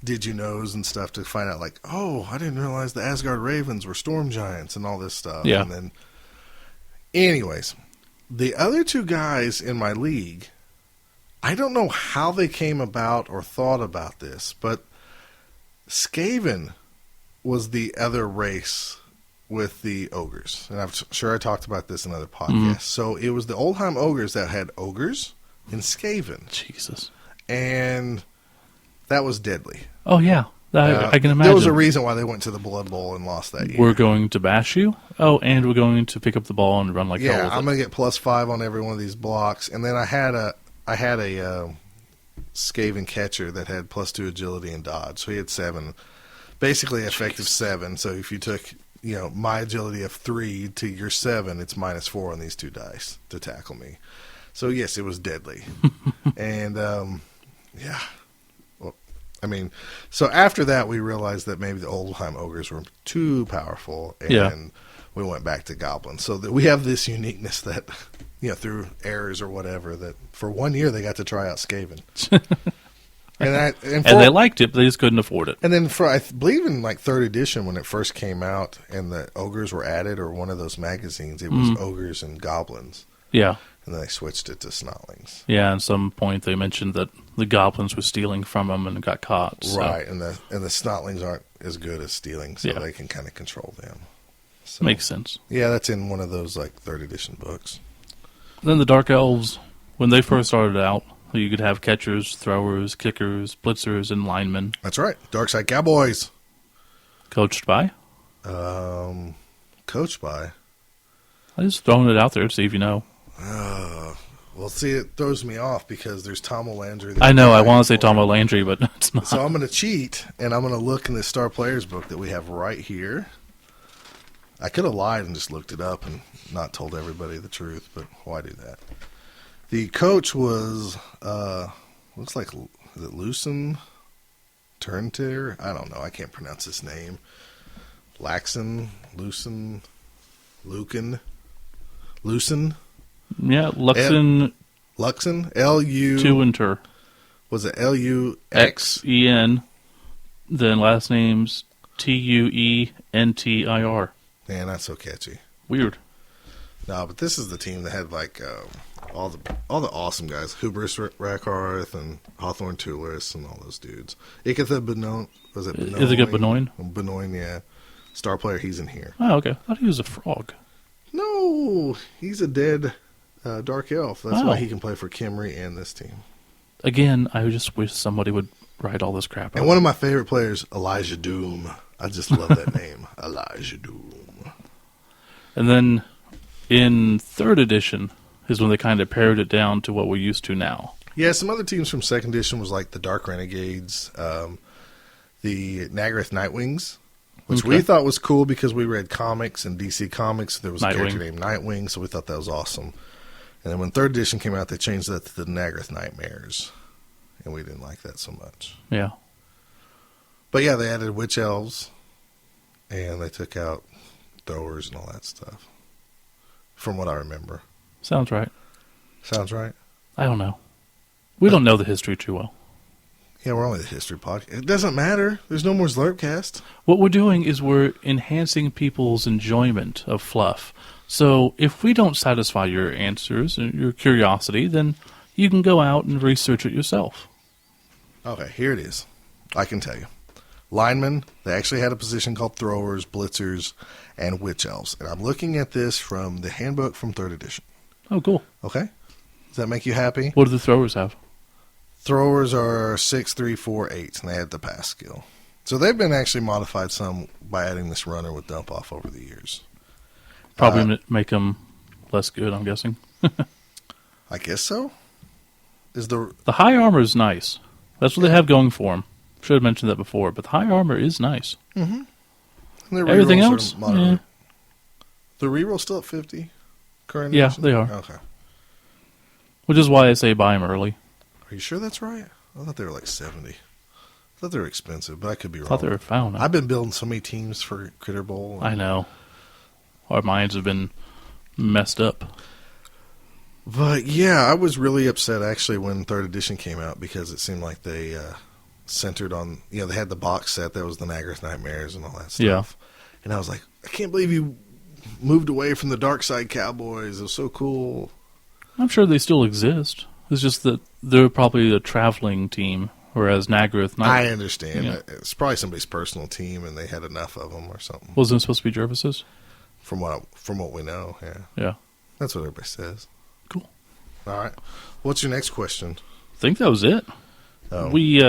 did you knows and stuff to find out, like, oh, I didn't realize the Asgard Ravens were storm giants and all this stuff. Yeah. And then, anyways, the other 2 guys in my league, I don't know how they came about or thought about this, but Skaven was the other race with the ogres. And I'm sure I talked about this in other podcasts. So it was the Oldheim Ogres that had ogres and Skaven. Jesus. And that was deadly. Oh, yeah. I can imagine. There was a reason why they went to the Blood Bowl and lost that year. We're going to bash you. Oh, and we're going to pick up the ball and run like hell with I'm it. going to get +5 on every one of these blocks. And then I had a Skaven catcher that had +2 agility and dodge. So he had 7. Basically effective 7. So if you took, my agility of 3 to your 7, it's -4 on these 2 dice to tackle me. So yes, it was deadly. And yeah. Well, so after that we realized that maybe the Oldheim Ogres were too powerful, and we went back to goblins. So that we have this uniqueness that, through errors or whatever, that for 1 year they got to try out Skaven. and they liked it, but they just couldn't afford it. And then I believe in like 3rd edition when it first came out and the ogres were added, or one of those magazines, it was ogres and goblins. Yeah. And then they switched it to Snotlings. Yeah, at some point they mentioned that the goblins were stealing from them and got caught. So. Right, and the Snotlings aren't as good as stealing, so Yeah. they can kind of control them. So, Makes sense. yeah, that's in one of those like 3rd edition books. Then the Dark Elves, when they first started out, you could have catchers, throwers, kickers, blitzers, and linemen. That's right. Dark Side Cowboys. Coached by? Coached by. I just throwing it out there to see if you know. Well, see, it throws me off because there's Tom O'Landry. I know, I want to say Tom O'Landry, but it's not. So I'm going to cheat, and I'm going to look in the Star Players book that we have right here. I could have lied and just looked it up and not told everybody the truth, but why do that? The coach was, looks like, is it Lucen Turntier? I don't know. I can't pronounce his name. Lucen? Yeah, Luxen. Luxen? L-U... Tuenter. Was it L-U-X? X-E-N. Then last name's Tuentir. Man, that's so catchy. Weird. No, but this is the team that had like all the awesome guys. Hubris Rackharth and Hawthorne Tulis and all those dudes. Ikitha Benoin. Was it Benoin? Ithaca Benoin? Benoin, yeah. Star Player, he's in here. Oh, okay. I thought he was a frog. No, he's a dead Dark Elf. That's Oh. why he can play for Kimry and this team. Again, I just wish somebody would write all this crap out. And one of my favorite players, Elijah Doom. I just love that name. Elijah Doom. And then in 3rd edition is when they kind of pared it down to what we're used to now. Yeah, some other teams from 2nd edition was like the Dark Renegades, the Nagaroth Nightwings, which we thought was cool because we read comics and DC Comics. There was a character named Nightwing, so we thought that was awesome. And then when 3rd edition came out, they changed that to the Nagaroth Nightmares, and we didn't like that so much. Yeah. But yeah, they added Witch Elves, and they took out throwers and all that stuff, from what I remember. Sounds right. Sounds right. I don't know. We don't know the history too well. Yeah, we're only the history podcast. It doesn't matter. There's no more Slurpcast. What we're doing is we're enhancing people's enjoyment of fluff. So if we don't satisfy your answers and your curiosity, then you can go out and research it yourself. Okay, here it is. I can tell you. Linemen, they actually had a position called throwers, blitzers, and witch elves. And I'm looking at this from the handbook from 3rd edition. Oh, cool. Okay? Does that make you happy? What do the throwers have? Throwers are 6, 3, 4, 8, and they had the pass skill. So they've been actually modified some by adding this runner with dump off over the years. Probably make them less good, I'm guessing. I guess so. The high armor is nice. That's what they have going for them. Should have mentioned that before, but the high armor is nice. Mm-hmm. Everything else? Yeah. The reroll still at 50? Current yeah, edition? they are. Okay. Which is why I say buy them early. Are you sure that's right? I thought they were like 70. I thought they were expensive, but I could be wrong. I thought they were found. I've been building so many teams for Critter Bowl. I know. Our minds have been messed up. But yeah, I was really upset actually when 3rd edition came out because it seemed like they centered on, they had the box set that was the Nagaroth Nightmares and all that stuff. Yeah. And I was like, I can't believe you moved away from the Dark Side Cowboys. It was so cool. I'm sure they still exist. It's just that they're probably a traveling team, whereas Nagaroth... I understand. Yeah. It's probably somebody's personal team, and they had enough of them or something. Wasn't it supposed to be Jervis's? From what we know, yeah. Yeah. That's what everybody says. Cool. All right. What's your next question? I think that was it. Oh. We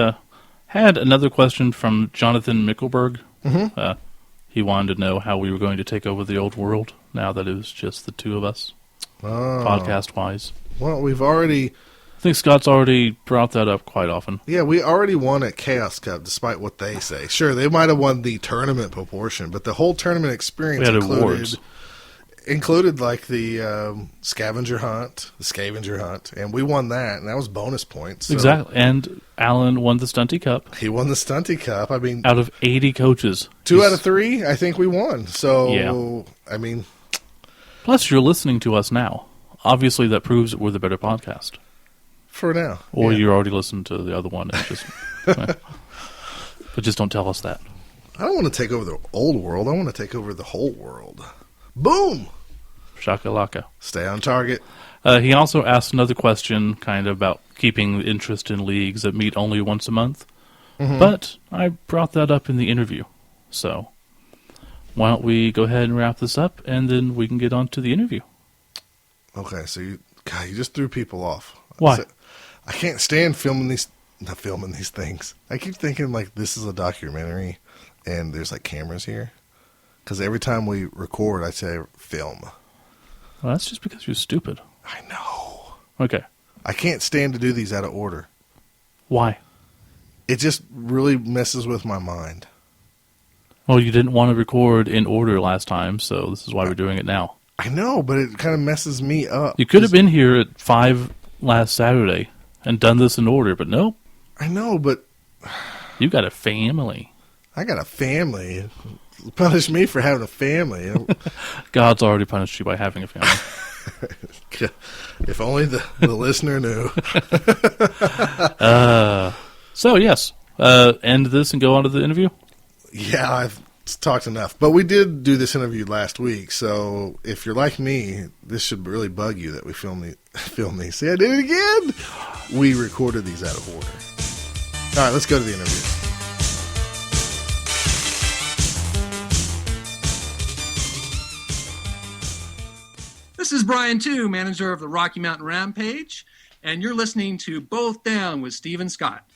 had another question from Jonathan Mickelberg. Mm-hmm. He wanted to know how we were going to take over the old world now that it was just the two of us, podcast-wise. Well, we've already... I think Scott's already brought that up quite often. Yeah, we already won at Chaos Cup, despite what they say. Sure, they might have won the tournament proportion, but the whole tournament experience included like the scavenger hunt, and we won that, and that was bonus points. So exactly, and Alan won the Stunty Cup. He won the Stunty Cup. I mean, out of 80 coaches, 2 out of 3, I think we won. So, yeah. I mean, plus you're listening to us now. Obviously, that proves that we're the better podcast. For now. Or you're already listening to the other one. And just, but just don't tell us that. I don't want to take over the old world. I want to take over the whole world. Boom! Shakalaka. Stay on target. He also asked another question kind of about keeping interest in leagues that meet only once a month. Mm-hmm. But I brought that up in the interview. So why don't we go ahead and wrap this up, and then we can get on to the interview. Okay, so God, you just threw people off. Why? I can't stand not filming these things. I keep thinking like this is a documentary and there's like cameras here. Because every time we record, I say film. Well, that's just because you're stupid. I know. Okay. I can't stand to do these out of order. Why? It just really messes with my mind. Well, you didn't want to record in order last time, so this is why we're doing it now. I know, but it kind of messes me up. You could have been here at 5 last Saturday and done this in order, but nope. I know, but You got a family. I got a family. Punish me for having a family. God's already punished you by having a family. If only the listener knew. So, yes. End this and go on to the interview? Yeah, I've talked enough. But we did do this interview last week, so if you're like me, this should really bug you that we film these. See, I did it again! We recorded these out of order. All right, let's go to the interview. This is Bryan Tew, manager of the Rocky Mountain Rampage, and you're listening to Both Down with Stephen Scott.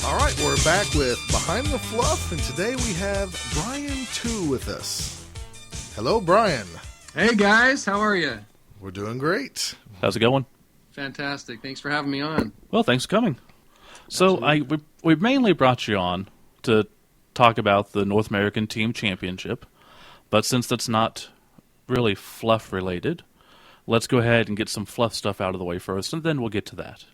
All right, we're back with Behind the Fluff, and today we have Bryan Tew with us. Hello, Bryan. Hey guys, how are you? We're doing great. How's it going? Fantastic. Thanks for having me on. Well, thanks for coming. So we mainly brought you on to talk about the North American Team Championship, but since that's not really fluff related, let's go ahead and get some fluff stuff out of the way first, and then we'll get to that.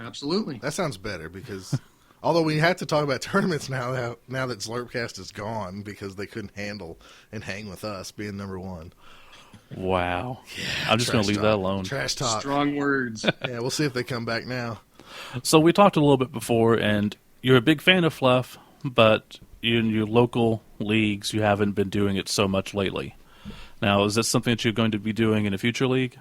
Absolutely. That sounds better because although we have to talk about tournaments now that Slurpcast is gone because they couldn't handle and hang with us being number one. Wow. Yeah, I'm just going to leave that alone. Trash talk. Strong words. Yeah, we'll see if they come back now. So we talked a little bit before, and you're a big fan of fluff, but in your local leagues, you haven't been doing it so much lately. Now, is this something that you're going to be doing in a future league?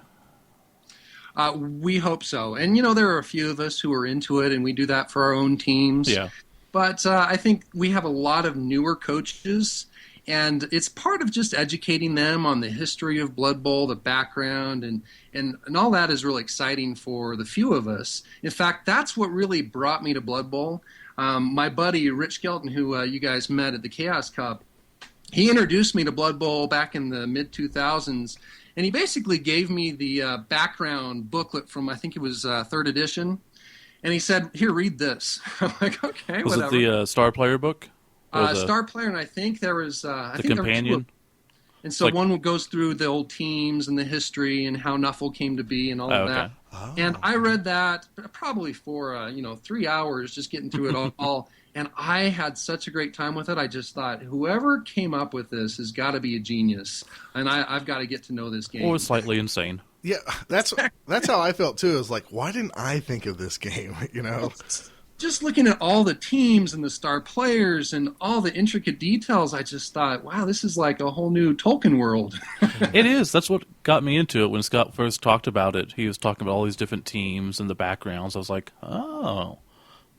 We hope so. And, there are a few of us who are into it, and we do that for our own teams. Yeah. But I think we have a lot of newer coaches, and it's part of just educating them on the history of Blood Bowl, the background, and all that is really exciting for the few of us. In fact, that's what really brought me to Blood Bowl. My buddy, Rich Skelton, who you guys met at the Chaos Cup, he introduced me to Blood Bowl back in the mid-2000s, and he basically gave me the background booklet from, I think it was 3rd edition, and he said, "Here, read this." I'm like, okay, was whatever. Was it the Star Player book? Star Player, and I think there was... the companion? And so one goes through the old teams and the history and how Nuffle came to be and all of that. Oh. And I read that probably for 3 hours, just getting through it all. And I had such a great time with it. I just thought, whoever came up with this has got to be a genius, and I've got to get to know this game. Or slightly insane. Yeah, that's how I felt too. It was like, why didn't I think of this game? Just looking at all the teams and the star players and all the intricate details, I just thought, wow, this is like a whole new Tolkien world. It is. That's what got me into it. When Scott first talked about it, he was talking about all these different teams and the backgrounds. I was like, oh,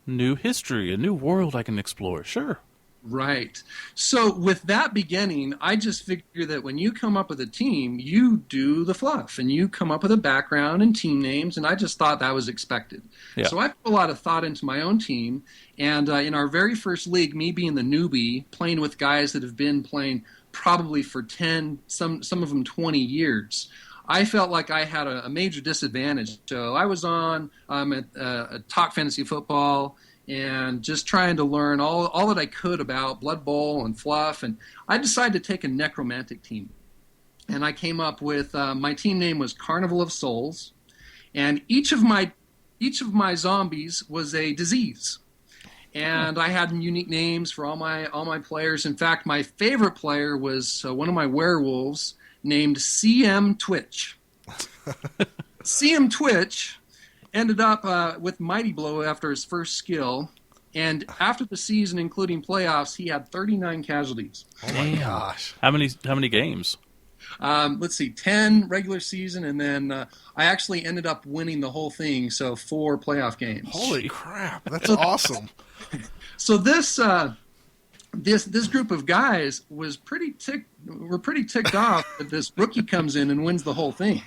new history, a new world I can explore. Sure. Right. So with that beginning, I just figure that when you come up with a team, you do the fluff, and you come up with a background and team names, and I just thought that was expected. Yeah. So I put a lot of thought into my own team, and in our very first league, me being the newbie, playing with guys that have been playing probably for 10, some of them 20 years, I felt like I had a major disadvantage. So I was on at Talk Fantasy Football, and just trying to learn all that I could about Blood Bowl and fluff, and I decided to take a necromantic team. And I came up with my team name was Carnival of Souls, and each of my zombies was a disease. And I had unique names for all my players. In fact, my favorite player was one of my werewolves named CM Twitch. CM Twitch ended up with Mighty Blow after his first skill, and after the season, including playoffs, he had 39 casualties. Oh my gosh! How many games? Let's see, 10 regular season, and then I actually ended up winning the whole thing, so 4 playoff games. Holy crap! That's awesome. So this this group of guys were pretty ticked off that this rookie comes in and wins the whole thing.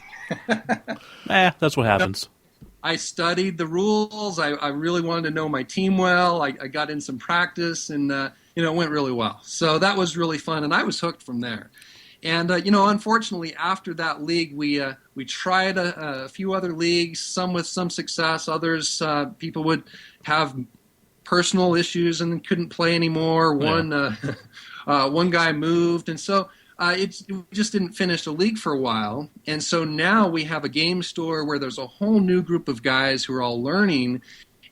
That's what happens. I studied the rules. I really wanted to know my team well. I got in some practice, and it went really well. So that was really fun, and I was hooked from there. And unfortunately, after that league, we tried a few other leagues, some with some success. Others, people would have personal issues and couldn't play anymore. One guy moved, and so we just didn't finish the league for a while. And so now we have a game store where there's a whole new group of guys who are all learning,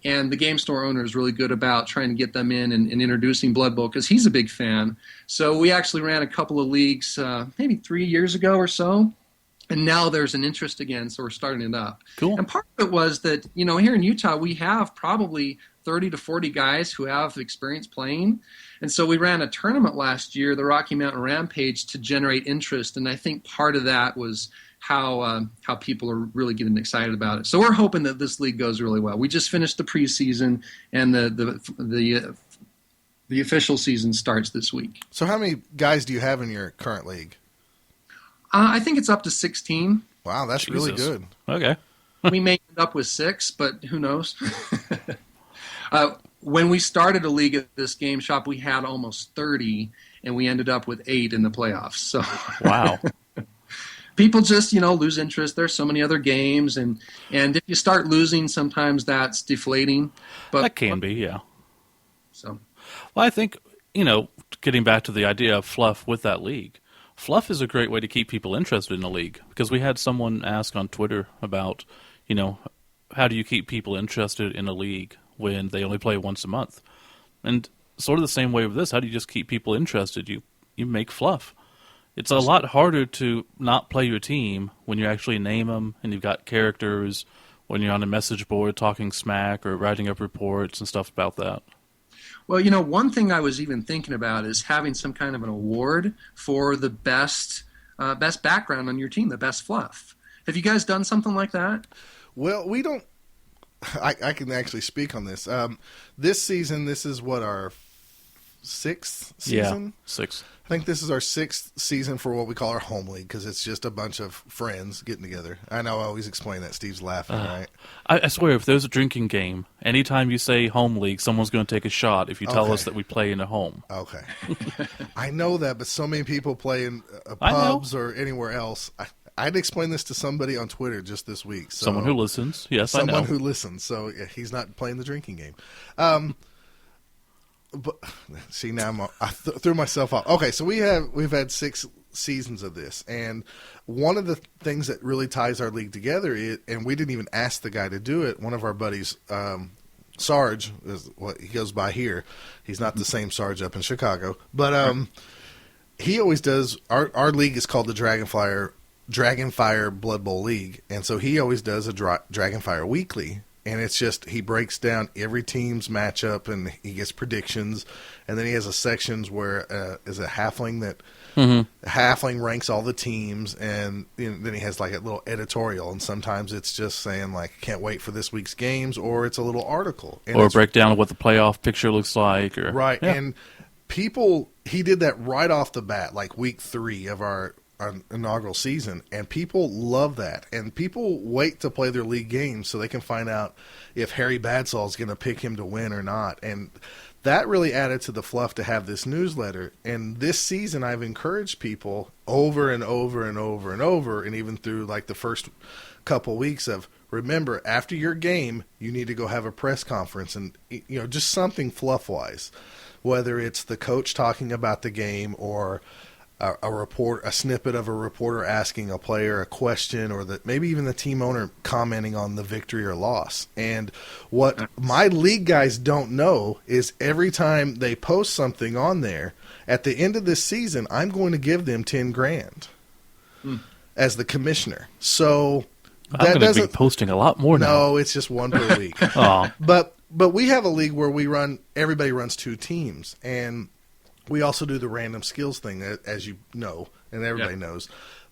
and the game store owner is really good about trying to get them in and introducing Blood Bowl because he's a big fan. So we actually ran a couple of leagues maybe 3 years ago or so. And now there's an interest again, so we're starting it up. Cool. And part of it was that, here in Utah, we have probably 30 to 40 guys who have experience playing. And so we ran a tournament last year, the Rocky Mountain Rampage, to generate interest. And I think part of that was how people are really getting excited about it. So we're hoping that this league goes really well. We just finished the preseason, and the official season starts this week. So how many guys do you have in your current league? I think it's up to 16. Wow, that's Jesus. really good. Okay. We may end up with 6, but who knows? When we started a league at this game shop, we had almost 30, and we ended up with 8 in the playoffs. So Wow. people just, lose interest. There's so many other games, and if you start losing, sometimes that's deflating. But That can be, yeah. So, Well, I think, getting back to the idea of Fluff with that league, Fluff is a great way to keep people interested in a league, because we had someone ask on Twitter about, how do you keep people interested in a league when they only play once a month? And sort of the same way with this, how do you just keep people interested? You make Fluff. It's a lot harder to not play your team when you actually name them and you've got characters, when you're on a message board talking smack or writing up reports and stuff about that. well, one thing I was even thinking about is having some kind of an award for the best background on your team, the best fluff. Have you guys done something like that? Well, we don't. I can actually speak on this. This season, this is what, our 6th season? Yeah, 6. I think this is our 6th season for what we call our home league, because it's just a bunch of friends getting together. I know I always explain that. Steve's laughing, right? I swear, if there's a drinking game, anytime you say home league, someone's going to take a shot if you tell us that we play in a home. Okay. I know that, but so many people play in pubs or anywhere else. I'd explain this to somebody on Twitter just this week. So Someone who listens. Yes, I know. Someone who listens. So yeah, he's not playing the drinking game. But see, now I threw myself off. Okay, so we've had 6 seasons of this, and one of the things that really ties our league together is, and we didn't even ask the guy to do it. One of our buddies, Sarge, is what he goes by here. He's not the same Sarge up in Chicago, but he always does. Our league is called the Dragonfire Blood Bowl League, and so he always does a Dragonfire Weekly. And it's just, he breaks down every team's matchup, and he gets predictions. And then he has a sections where is a halfling that halfling ranks all the teams, and then he has like a little editorial. And sometimes it's just saying like, can't wait for this week's games, or it's a little article, and or a breakdown of what the playoff picture looks like, or right. Yeah. And he did that right off the bat, like week 3 of our inaugural season, and people love that, and people wait to play their league games so they can find out if Harry Badsall is going to pick him to win or not. And that really added to the fluff to have this newsletter. And this season I've encouraged people over and over and over and over, and even through like the first couple weeks of, remember, after your game you need to go have a press conference, and just something fluff wise, whether it's the coach talking about the game, or a snippet of a reporter asking a player a question, or maybe even the team owner commenting on the victory or loss. And what my league guys don't know is every time they post something on there, at the end of this season, I'm going to give them $10,000 as the commissioner. So I'm going to be posting a lot more now. No, it's just one per week. But we have a league where everybody runs 2 teams, and we also do the random skills thing, as you know, and everybody knows.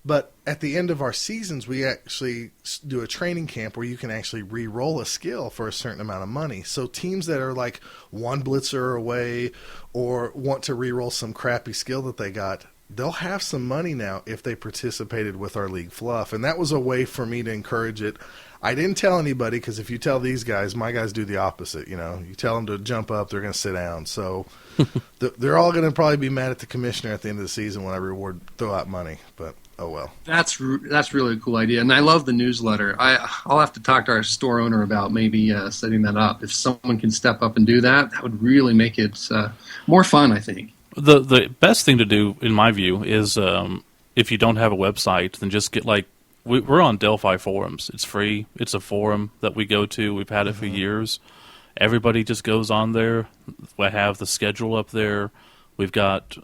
But at the end of our seasons, we actually do a training camp where you can actually re-roll a skill for a certain amount of money. So teams that are like one blitzer away or want to re-roll some crappy skill that they got, they'll have some money now if they participated with our league fluff. And that was a way for me to encourage it. I didn't tell anybody, because if you tell these guys, my guys do the opposite. You know, you tell them to jump up, they're going to sit down. So they're all going to probably be mad at the commissioner at the end of the season when I throw out money. But oh well. That's really a cool idea, and I love the newsletter. I'll have to talk to our store owner about maybe setting that up. If someone can step up and do that, that would really make it more fun, I think. The best thing to do, in my view, is if you don't have a website, then just get we're on Delphi forums. It's free. It's a forum that we go to. We've had it for years. Everybody just goes on there. We have the schedule up there. We've got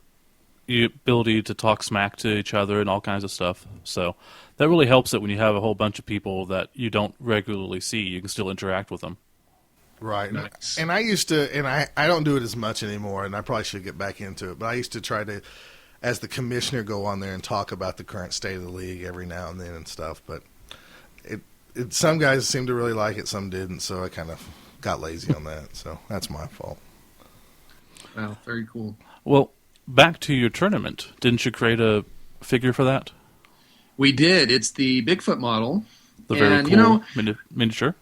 the ability to talk smack to each other and all kinds of stuff. So that really helps it when you have a whole bunch of people that you don't regularly see. You can still interact with them. Right. Nice. And I used to, and I don't do it as much anymore, and I probably should get back into it, but I used to try to, as the commissioner, go on there and talk about the current state of the league every now and then and stuff. But some guys seemed to really like it, some didn't, so I kind of got lazy on that. So that's my fault. Wow, very cool. Well, back to your tournament. Didn't you create a figure for that? We did. It's the Bigfoot model. The very cool miniature?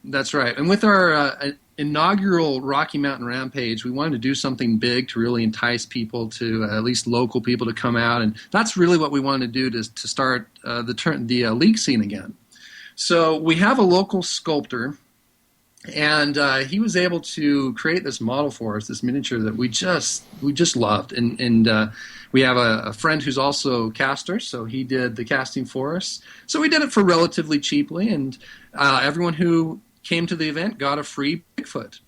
That's right. And with our inaugural Rocky Mountain Rampage, we wanted to do something big to really entice people, to at least local people, to come out. And that's really what we wanted to do to start the league scene again. So we have a local sculptor, and he was able to create this model for us, this miniature that we just loved. And we have a friend who's also a caster, so he did the casting for us. So we did it for relatively cheaply, and everyone who came to the event got a free Bigfoot.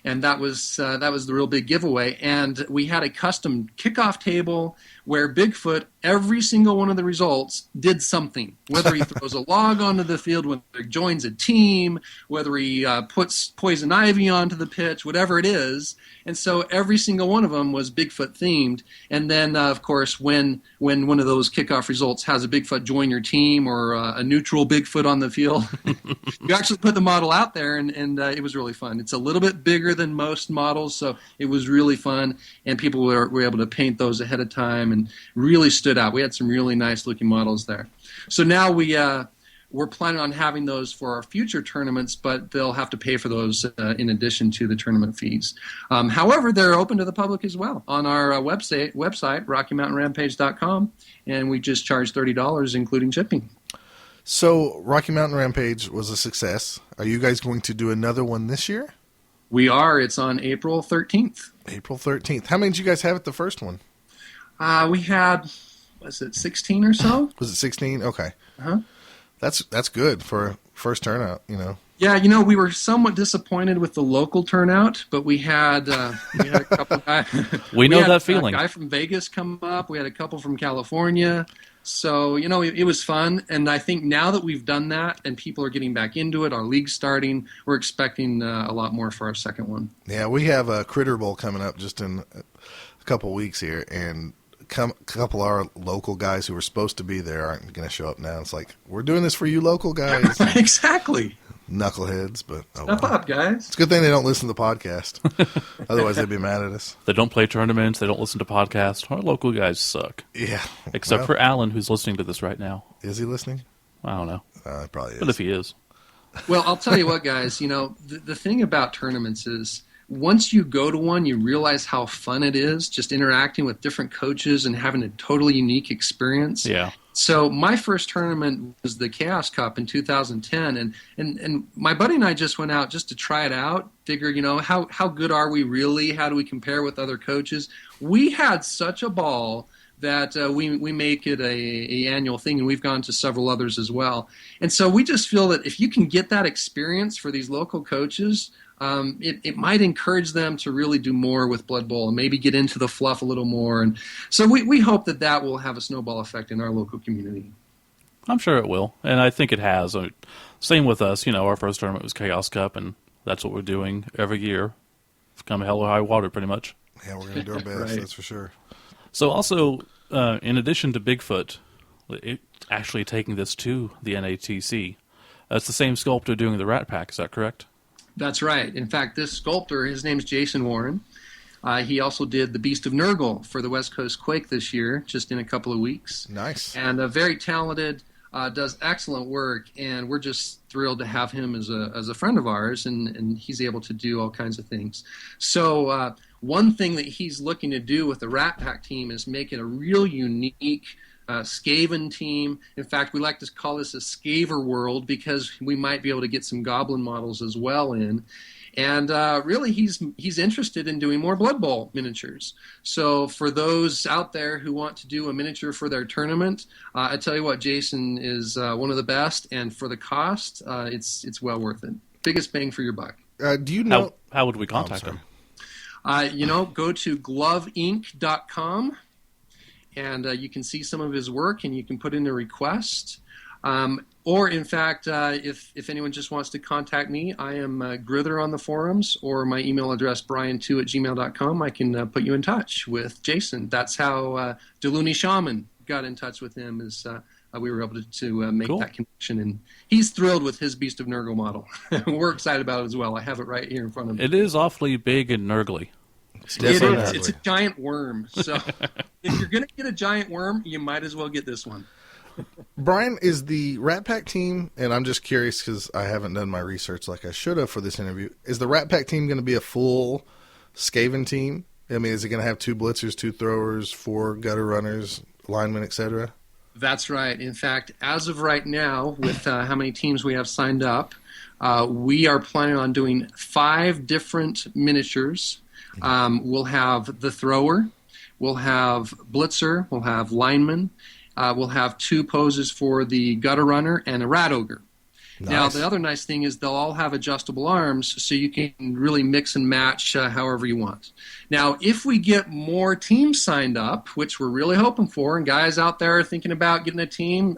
And that was the real big giveaway. And we had a custom kickoff table where Bigfoot, every single one of the results, did something. Whether he throws a log onto the field, whether he joins a team, whether he puts poison ivy onto the pitch, whatever it is. And so every single one of them was Bigfoot themed. And then, of course, when one of those kickoff results has a Bigfoot join your team, or a neutral Bigfoot on the field, you actually put the model out there, and it was really fun. It's a little bit bigger than most models, so it was really fun. And people were able to paint those ahead of time and really stood out. We had some really nice looking models there. So now we're planning on having those for our future tournaments, but they'll have to pay for those in addition to the tournament fees. However, they're open to the public as well on our website, RockyMountainRampage.com, and we just charge $30, including shipping. So Rocky Mountain Rampage was a success. Are you guys going to do another one this year? We are. It's on April 13th. April 13th. How many did you guys have at the first one? We had, was it 16 or so? Was it 16? Okay. Uh-huh. That's good for a first turnout, you know. Yeah, we were somewhat disappointed with the local turnout, but we had a couple guys. We know that feeling. A guy from Vegas come up. We had a couple from California. So, it was fun. And I think now that we've done that and people are getting back into it, our league's starting, we're expecting a lot more for our second one. Yeah, we have a Critter Bowl coming up just in a couple weeks here, and a couple of our local guys who were supposed to be there aren't going to show up now. It's like, we're doing this for you local guys. Exactly. Knuckleheads, but Step up, guys. It's a good thing they don't listen to the podcast. Otherwise, they'd be mad at us. They don't play tournaments. They don't listen to podcasts. Our local guys suck. Yeah. Except for Alan, who's listening to this right now. Is he listening? I don't know. Probably is. But if he is. Well, I'll tell you what, guys. The thing about tournaments is, once you go to one, you realize how fun it is just interacting with different coaches and having a totally unique experience. Yeah. So my first tournament was the Chaos Cup in 2010, and my buddy and I just went out just to try it out, figure, how good are we really? How do we compare with other coaches? We had such a ball that we make it a annual thing, and we've gone to several others as well. And so we just feel that if you can get that experience for these local coaches, it might encourage them to really do more with Blood Bowl and maybe get into the fluff a little more. And so we hope that will have a snowball effect in our local community. I'm sure it will, and I think it has. Same with us. Our first tournament was Chaos Cup, and that's what we're doing every year. Come hell or high water, pretty much. Yeah, we're going to do our best, Right. That's for sure. So also, in addition to Bigfoot, actually taking this to the NATC, it's the same sculptor doing the Rat Pack. Is that correct? That's right. In fact, this sculptor, his name's Jason Warren. He also did the Beast of Nurgle for the West Coast Quake this year, just in a couple of weeks. Nice. And very talented, does excellent work, and we're just thrilled to have him as a friend of ours, and he's able to do all kinds of things. So one thing that he's looking to do with the Rat Pack team is make it a real unique Skaven team. In fact, we like to call this a Skaver world because we might be able to get some Goblin models as well in. And really, he's interested in doing more Blood Bowl miniatures. So for those out there who want to do a miniature for their tournament, I tell you what, Jason is one of the best, and for the cost, it's well worth it. Biggest bang for your buck. Do you know how would we contact him? Go to gloveinc.com, and you can see some of his work, and you can put in a request. Or, in fact, if anyone just wants to contact me, I am Grither on the forums, or my email address, bryantew@gmail.com. I can put you in touch with Jason. That's how Deluni Shaman got in touch with him, is we were able to make that connection. And he's thrilled with his Beast of Nurgle model. We're excited about it as well. I have it right here in front of me. It is awfully big and nurgly. It's a giant worm. So if you're going to get a giant worm, you might as well get this one. Bryan, is the Rat Pack team, and I'm just curious because I haven't done my research like I should have for this interview, is the Rat Pack team going to be a full Skaven team? I mean, is it going to have 2 blitzers, 2 throwers, 4 gutter runners, linemen, etc.? That's right. In fact, as of right now, with how many teams we have signed up, we are planning on doing 5 different miniatures. We'll have the thrower, we'll have blitzer, we'll have lineman, we'll have 2 poses for the gutter runner and a rat ogre. Nice. Now, the other nice thing is they'll all have adjustable arms, so you can really mix and match however you want. Now, if we get more teams signed up, which we're really hoping for, and guys out there are thinking about getting a team,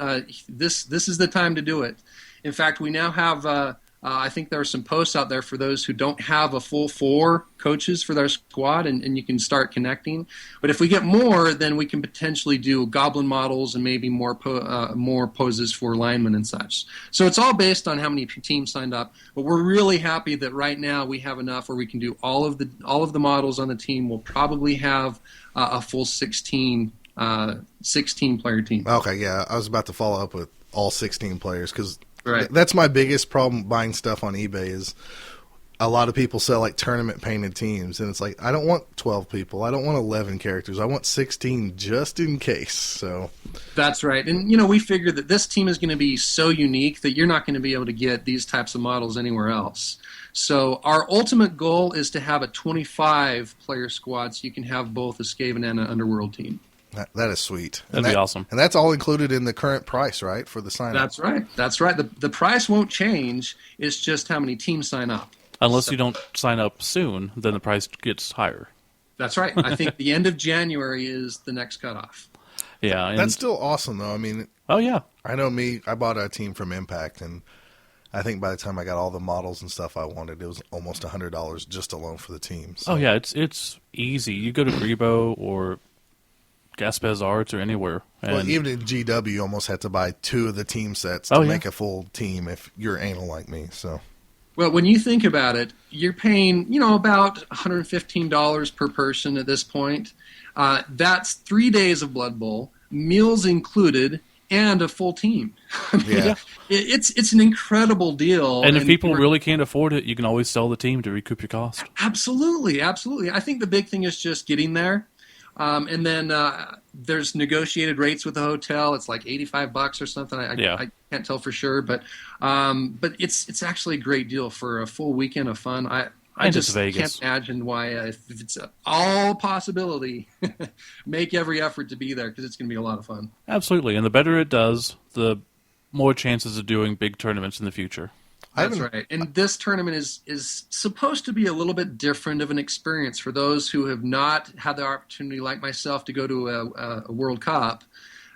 this is the time to do it. In fact, we now have... I think there are some posts out there for those who don't have a full 4 coaches for their squad, and you can start connecting. But if we get more, then we can potentially do goblin models and maybe more poses for linemen and such. So it's all based on how many teams signed up. But we're really happy that right now we have enough where we can do all of the models on the team. We'll probably have a full 16 player team. Okay, yeah, I was about to follow up with all 16 players because. Right. That's my biggest problem buying stuff on eBay is a lot of people sell like tournament painted teams, and it's like, I don't want 12 people. I don't want 11 characters. I want 16 just in case. So that's right. And, we figure that this team is going to be so unique that you're not going to be able to get these types of models anywhere else. So our ultimate goal is to have a 25-player squad so you can have both a Skaven and an Underworld team. That is sweet. That'd be awesome. And that's all included in the current price, right, for the sign-up? That's right. The price won't change. It's just how many teams sign up. Unless you don't sign up soon, then the price gets higher. That's right. I think the end of January is the next cutoff. Yeah. That's still awesome, though. I mean, oh, yeah. I know I bought a team from Impact, and I think by the time I got all the models and stuff I wanted, it was almost $100 just alone for the team. So. Oh, yeah. It's easy. You go to Grebo or Gaspez Arts or anywhere. Well, even in GW, you almost had to buy 2 of the team sets to make a full team if you're anal like me. So, well, when you think about it, you're paying, about $115 per person at this point. That's 3 days of Blood Bowl, meals included, and a full team. Yeah. It's an incredible deal. And if people really can't afford it, you can always sell the team to recoup your cost. Absolutely. I think the big thing is just getting there. And then there's negotiated rates with the hotel. It's like $85 or something. I can't tell for sure, but it's actually a great deal for a full weekend of fun. I just can't imagine why, if it's all possibility, make every effort to be there because it's going to be a lot of fun. Absolutely, and the better it does, the more chances of doing big tournaments in the future. That's right. And this tournament is supposed to be a little bit different of an experience for those who have not had the opportunity, like myself, to go to a World Cup.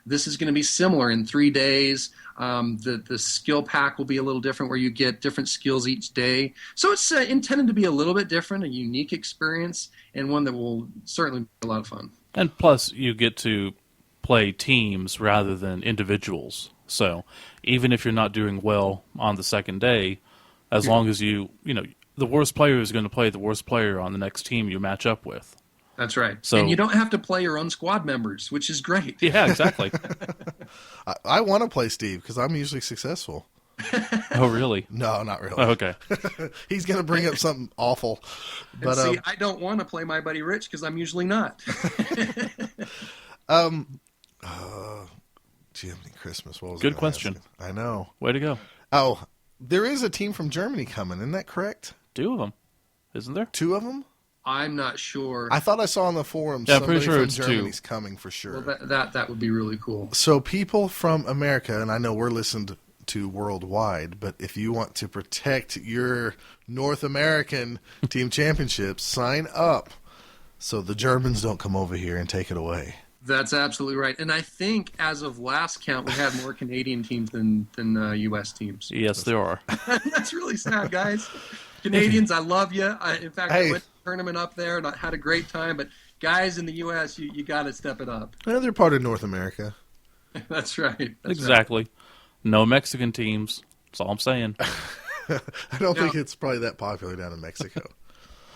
This is going to be similar in 3 days. The skill pack will be a little different where you get different skills each day. So it's intended to be a little bit different, a unique experience, and one that will certainly be a lot of fun. And plus, you get to play teams rather than individuals. So even if you're not doing well on the second day, as long as the worst player is going to play the worst player on the next team you match up with. That's right. So, and you don't have to play your own squad members, which is great. Yeah, exactly. I want to play Steve because I'm usually successful. Oh, really? No, not really. Oh, okay. He's going to bring up something awful. But and see, I don't want to play my buddy Rich because I'm usually not. Jiminy Christmas. What was Good I question. asking? I know. Way to go. Oh, there is a team from Germany coming. Isn't that correct? 2 of them, isn't there? 2 of them? I'm not sure. I thought I saw on the forums Yeah, I'm somebody pretty sure from it's 2. Germany's coming for sure. Well, that would be really cool. So people from America, and I know we're listened to worldwide, but if you want to protect your North American team championships, sign up so the Germans don't come over here and take it away. That's absolutely right. And I think as of last count, we have more Canadian teams than U.S. teams. Yes, there are. That's really sad, guys. Canadians, I love you. In fact, Hey. I went to a tournament up there and I had a great time. But guys in the U.S., you got to step it up. Well, they're part of North America. That's right. That's Exactly. No Mexican teams. That's all I'm saying. I don't think it's probably that popular down in Mexico.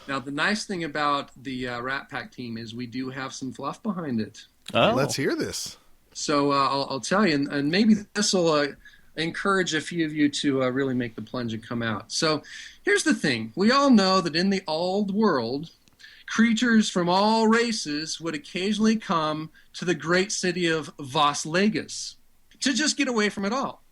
Now, the nice thing about the Rat Pack team is we do have some fluff behind it. Oh, Let's hear this. So I'll tell you, and maybe this will encourage a few of you to really make the plunge and come out. So here's the thing. We all know that in the old world, creatures from all races would occasionally come to the great city of Vas Vegas to just get away from it all.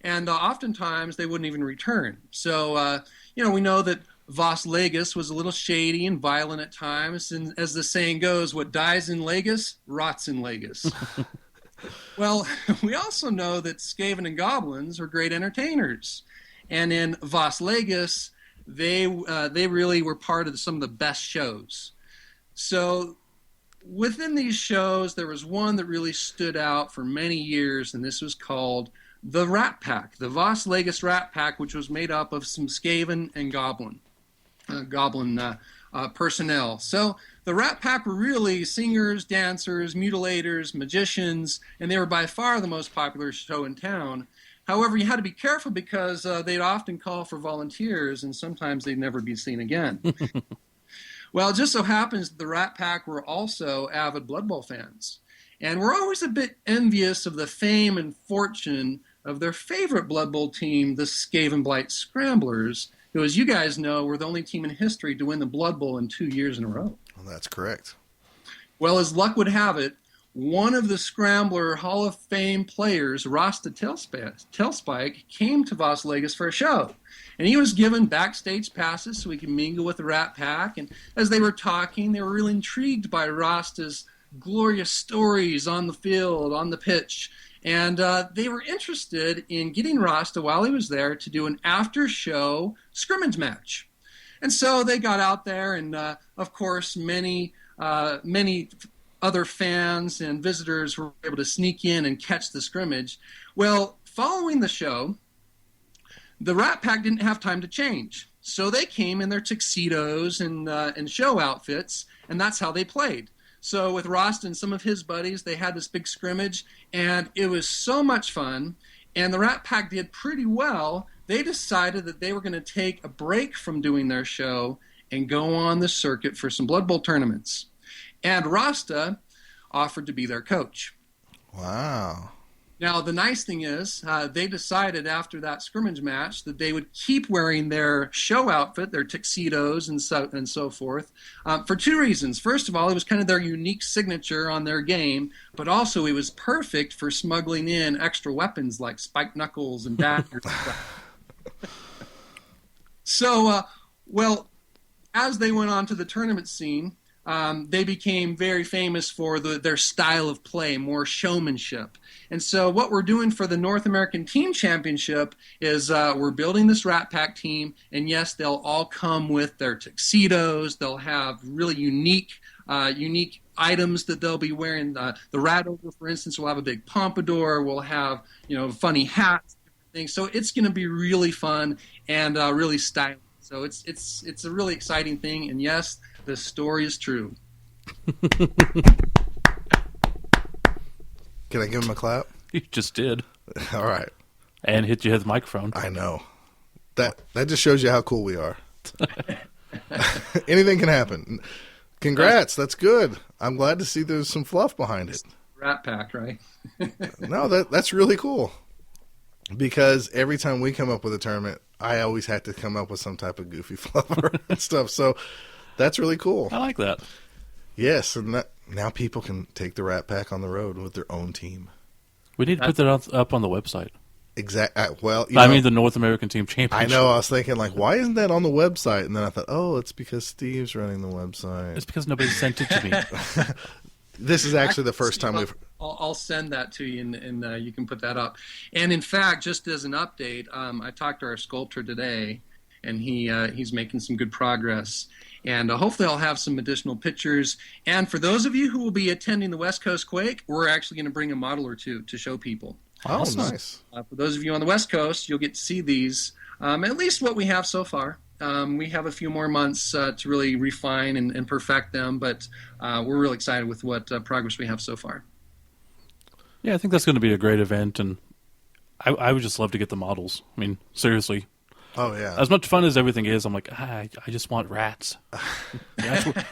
And oftentimes they wouldn't even return. So, we know that Vas Vegas was a little shady and violent at times. And as the saying goes, what dies in Vegas rots in Vegas. Well, we also know that Skaven and Goblins are great entertainers. And in Vas Vegas, they really were part of some of the best shows. So within these shows, there was one that really stood out for many years, and this was called the Rat Pack, the Vas Vegas Rat Pack, which was made up of some Skaven and Goblin personnel. So the Rat Pack were really singers, dancers, mutilators, magicians, and they were by far the most popular show in town. However, you had to be careful because they'd often call for volunteers, and sometimes they'd never be seen again. Well, it just so happens that the Rat Pack were also avid Blood Bowl fans. And we're always a bit envious of the fame and fortune of their favorite Blood Bowl team, the Skaven Blight Scramblers, who, as you guys know, were the only team in history to win the Blood Bowl in 2 years in a row. Well, that's correct. Well, as luck would have it, one of the Scrambler Hall of Fame players, Rasta Tailspike, came to Vas Vegas for a show. And he was given backstage passes so he could mingle with the Rat Pack. And as they were talking, they were really intrigued by Rasta's glorious stories on the field, on the pitch. And they were interested in getting Rasta, while he was there, to do an after-show scrimmage match. And so they got out there, and of course, many other fans and visitors were able to sneak in and catch the scrimmage. Well, following the show, the Rat Pack didn't have time to change. So they came in their tuxedos and show outfits, and that's how they played. So with Rost and some of his buddies, they had this big scrimmage, and it was so much fun. And the Rat Pack did pretty well. They decided that they were going to take a break from doing their show and go on the circuit for some Blood Bowl tournaments. And Rasta offered to be their coach. Wow. Now, the nice thing is they decided after that scrimmage match that they would keep wearing their show outfit, their tuxedos and so forth, for 2 reasons. First of all, it was kind of their unique signature on their game, but also it was perfect for smuggling in extra weapons like spiked knuckles and daggers. So, as they went on to the tournament scene, they became very famous for their style of play, more showmanship. And so what we're doing for the North American Team Championship is we're building this Rat Pack team, and yes, they'll all come with their tuxedos. They'll have really unique items that they'll be wearing. The Rat Ogre, for instance, will have a big pompadour. We'll have, funny hats, different things. So it's going to be really fun and really stylish. So it's a really exciting thing, and yes, the story is true. Can I give him a clap? You just did. All right. And hit you with the microphone. I know. That just shows you how cool we are. Anything can happen. Congrats. That's good. I'm glad to see there's some fluff behind it. Rat Pack, right? No, that's really cool. Because every time we come up with a tournament, I always have to come up with some type of goofy fluffer and stuff. So that's really cool. I like that. Yes, and now people can take the Rat Pack on the road with their own team. We need to put that up on the website. Well, I mean the North American Team Championship. I know. I was thinking, like, why isn't that on the website? And then I thought, oh, it's because Steve's running the website. It's because nobody sent it to me. This is actually the first time we've... I'll send that to you, and you can put that up. And in fact, just as an update, I talked to our sculptor today, and he's making some good progress. And hopefully I'll have some additional pictures. And for those of you who will be attending the West Coast Quake, we're actually going to bring a model or two to show people. Oh, nice. For those of you on the West Coast, you'll get to see these, at least what we have so far. We have a few more months to really refine and perfect them, but we're really excited with what progress we have so far. Yeah, I think that's going to be a great event, and I would just love to get the models. I mean, seriously. Oh, yeah. As much fun as everything is, I'm like, I just want rats.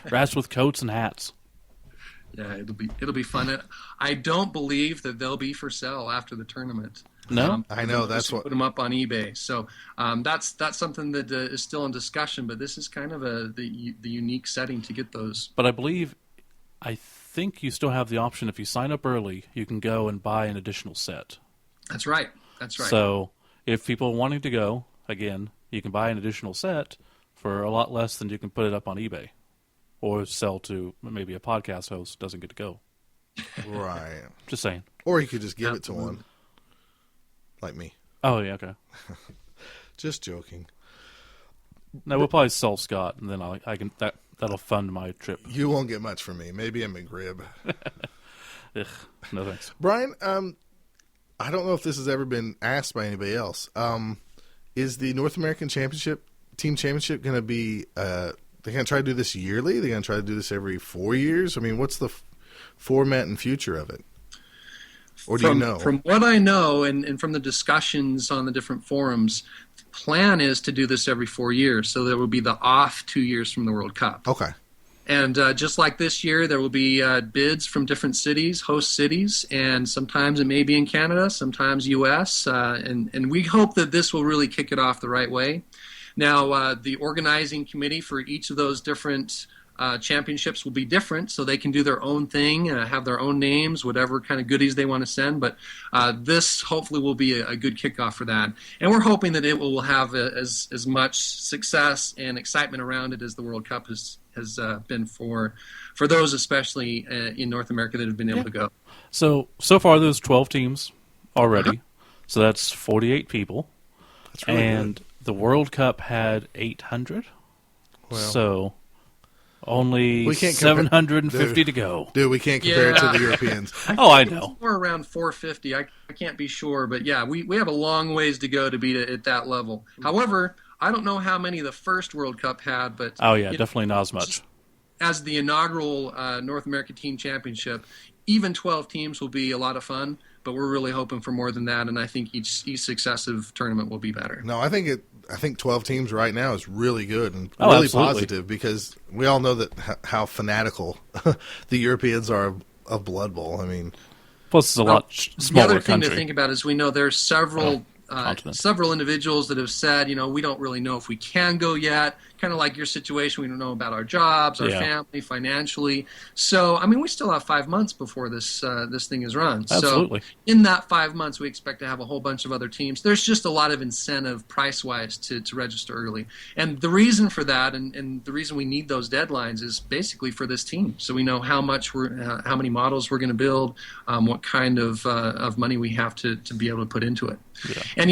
Rats with coats and hats. Yeah, it'll be fun. I don't believe that they'll be for sale after the tournament. No, I know that's what put them up on eBay. So that's something that is still in discussion. But this is kind of the unique setting to get those. But I think you still have the option if you sign up early, you can go and buy an additional set. That's right. So if people are wanting to go again, you can buy an additional set for a lot less than you can put it up on eBay. Or sell to maybe a podcast host doesn't get to go. Right. Just saying. Or you could just give it to one. Like me. Oh, yeah, okay. Just joking. No, we'll probably sell Scott, and then I can that'll fund my trip. You won't get much from me. Maybe a McRib. Ugh, no thanks. Bryan, I don't know if this has ever been asked by anybody else. Is the North American Team Championship going to be... They're going to try to do this yearly? They're going to try to do this every 4 years? I mean, what's the format and future of it? Or do you know? From what I know and from the discussions on the different forums, the plan is to do this every 4 years. So there will be the off 2 years from the World Cup. Okay. And just like this year, there will be bids from different cities, host cities, and sometimes it may be in Canada, sometimes U.S. And we hope that this will really kick it off the right way. Now, the organizing committee for each of those different championships will be different, so they can do their own thing, have their own names, whatever kind of goodies they want to send. But this hopefully will be a good kickoff for that. And we're hoping that it will have as much success and excitement around it as the World Cup has been for those, especially in North America, that have been able to go. So far there's 12 teams already. So that's 48 people. That's really good. The World Cup had 800. Well, so only we can't 750 to go. Dude, we can't compare it to the Europeans. I know. We're around 450. I can't be sure, but yeah, we have a long ways to go to be at that level. However, I don't know how many the first World Cup had, but Oh yeah, definitely not as much. As the inaugural North American Team Championship, even 12 teams will be a lot of fun, but we're really hoping for more than that, and I think each successive tournament will be better. No, I think 12 teams right now is really good and Oh, really absolutely. positive, because we all know that how fanatical the Europeans are of Blood Bowl. I mean, Plus it's a lot smaller The other thing country. to think about is we know there's several individuals that have said, we don't really know if we can go yet. Kind of like your situation, we don't know about our jobs, our family, financially. So, I mean, we still have 5 months before this thing is run. Absolutely. So, in that 5 months, we expect to have a whole bunch of other teams. There's just a lot of incentive price-wise to register early. And the reason for that, and the reason we need those deadlines, is basically for this team. So we know how many models we're going to build, what kind of money we have to be able to put into it. Yeah. And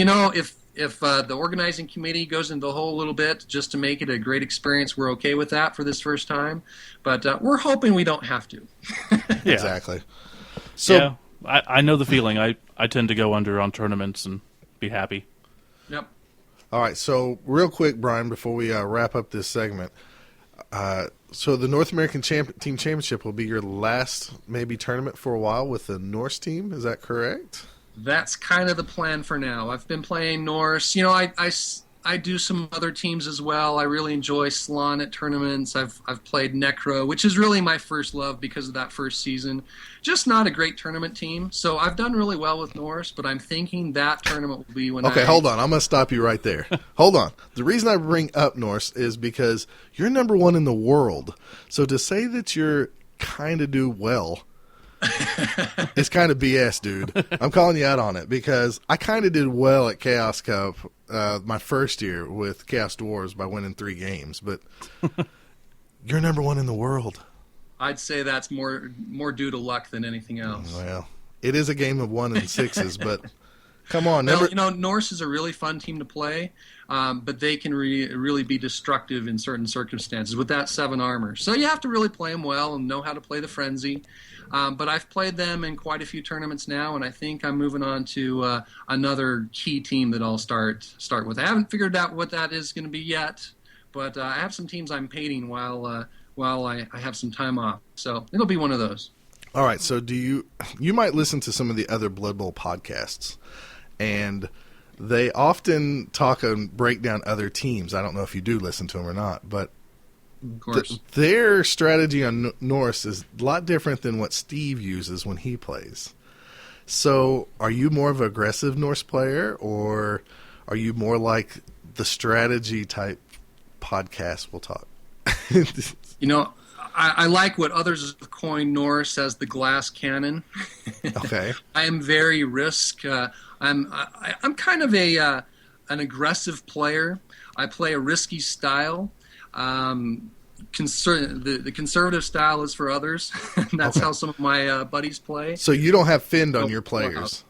if the organizing committee goes into the hole a little bit just to make it a great experience, we're okay with that for this first time. But we're hoping we don't have to. Yeah. exactly. So, I know the feeling. I tend to go under on tournaments and be happy. Yep. all right. So, real quick, Bryan, before we wrap up this segment, So the North American Team Championship will be your last maybe tournament for a while with the Norse team. Is that correct? That's kind of the plan for now. I've been playing Norse. I do some other teams as well. I really enjoy Slan at tournaments. I've played Necro, which is really my first love because of that first season. Just not a great tournament team. So I've done really well with Norse, but I'm thinking that tournament will be when Okay, hold on. I'm going to stop you right there. Hold on. The reason I bring up Norse is because you're number 1 in the world. So to say that you're kind of do well, it's kind of BS, dude. I'm calling you out on it because I kind of did well at Chaos Cup my first year with Chaos Dwarves by winning 3 games, but you're number 1 in the world. I'd say that's more due to luck than anything else. Well, it is a game of 1 and 6s, but come on. Well, Norse is a really fun team to play, but they can really be destructive in certain circumstances with that 7 armor. So you have to really play them well and know how to play the frenzy. But I've played them in quite a few tournaments now, and I think I'm moving on to another key team that I'll start with. I haven't figured out what that is going to be yet, but I have some teams I'm painting while I have some time off. So it'll be one of those. All right, so you might listen to some of the other Blood Bowl podcasts, and they often talk and break down other teams. I don't know if you do listen to them or not, but Of course. their strategy on Norse is a lot different than what Steve uses when he plays. So are you more of an aggressive Norse player, or are you more like the strategy type podcast we'll talk? I like what others have coined Norse as the glass cannon. Okay. I am very risk. I'm kind of an aggressive player. I play a risky style. The conservative style is for others. And that's how some of my buddies play. So you don't have Finned on your players.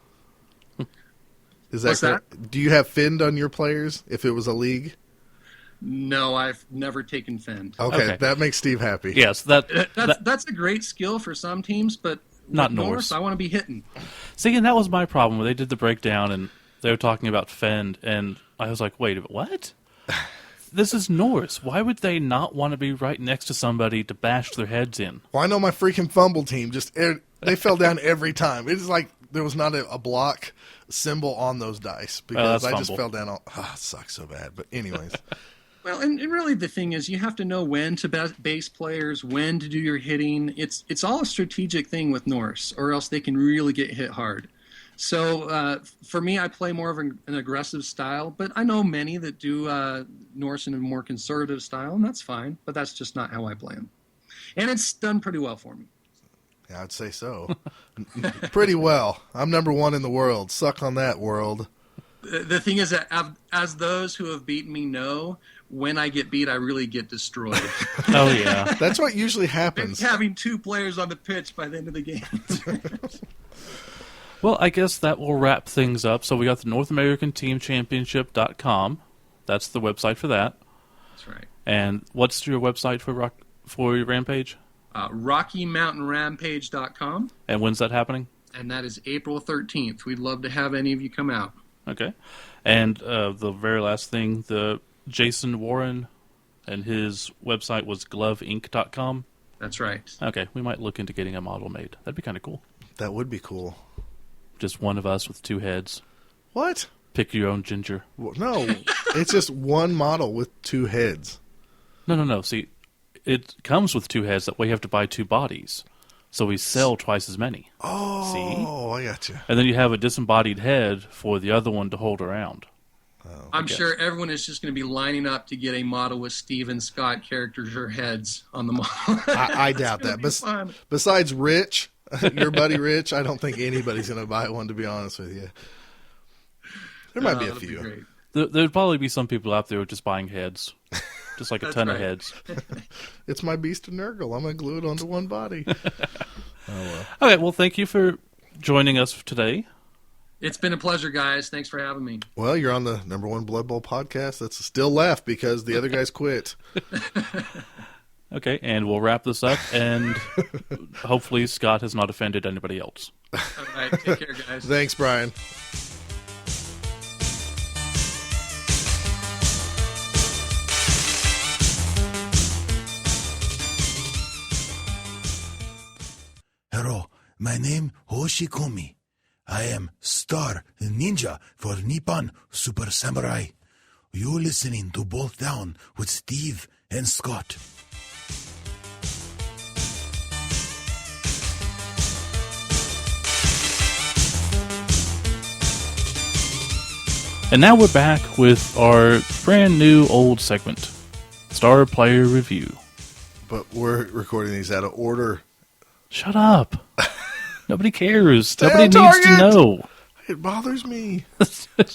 Is that What's correct? that? Do you have Finned on your players if it was a league? No, I've never taken Fend. Okay, that makes Steve happy. Yes, That's a great skill for some teams, but Not with Norse. I want to be hitting. See, and that was my problem when they did the breakdown and they were talking about Fend, and I was like, wait a minute, what? This is Norse. Why would they not want to be right next to somebody to bash their heads in? Well, I know my freaking fumble team they fell down every time. It's like there was not a block symbol on those dice because I just fell down. It sucks so bad. But anyways. Well, and really the thing is you have to know when to base players, when to do your hitting. It's all a strategic thing with Norse, or else they can really get hit hard. So for me, I play more of an aggressive style, but I know many that do Norse in a more conservative style, and that's fine, but that's just not how I play them. And it's done pretty well for me. Yeah, I'd say so. Pretty well. I'm number 1 in the world. Suck on that, world. The thing is that as those who have beaten me know, when I get beat, I really get destroyed. Oh, yeah. That's what usually happens. Having 2 players on the pitch by the end of the game. Well, I guess that will wrap things up. So we got the North American Team Championship.com. That's the website for that. That's right. And what's your website for your Rampage? RockyMountainRampage.com. And when's that happening? And that is April 13th. We'd love to have any of you come out. Okay. And the very last thing, the Jason Warren and his website was gloveinc.com. That's right. Okay, we might look into getting a model made. That'd be kind of cool. That would be cool. Just one of us with 2 heads. What? Pick your own ginger. Well, no, it's just one model with 2 heads. No. See, it comes with 2 heads. That way you have to buy 2 bodies. So we sell twice as many. Oh, see? I got you. And then you have a disembodied head for the other one to hold around. Oh, I'm sure everyone is just going to be lining up to get a model with Steve and Scott characters or heads on the model. I doubt that. Besides Rich, your buddy Rich, I don't think anybody's going to buy one, to be honest with you. There might be a few. There'd probably be some people out there who are just buying heads. Just like a ton of heads. It's my beast of Nurgle. I'm going to glue it onto one body. Well. Okay, well, thank you for joining us today. It's been a pleasure, guys. Thanks for having me. Well, you're on the number 1 Blood Bowl podcast that's still left because the other guys quit. Okay, and we'll wrap this up, and hopefully Scott has not offended anybody else. All right, take care, guys. Thanks, Bryan. My name Hoshikomi. I am Star Ninja for Nippon Super Samurai. You're listening to Bolt Down with Steve and Scott. And now we're back with our brand new old segment, Star Player Review. But we're recording these out of order. Shut up. Nobody cares. Stay Nobody on needs to target. know. It bothers me.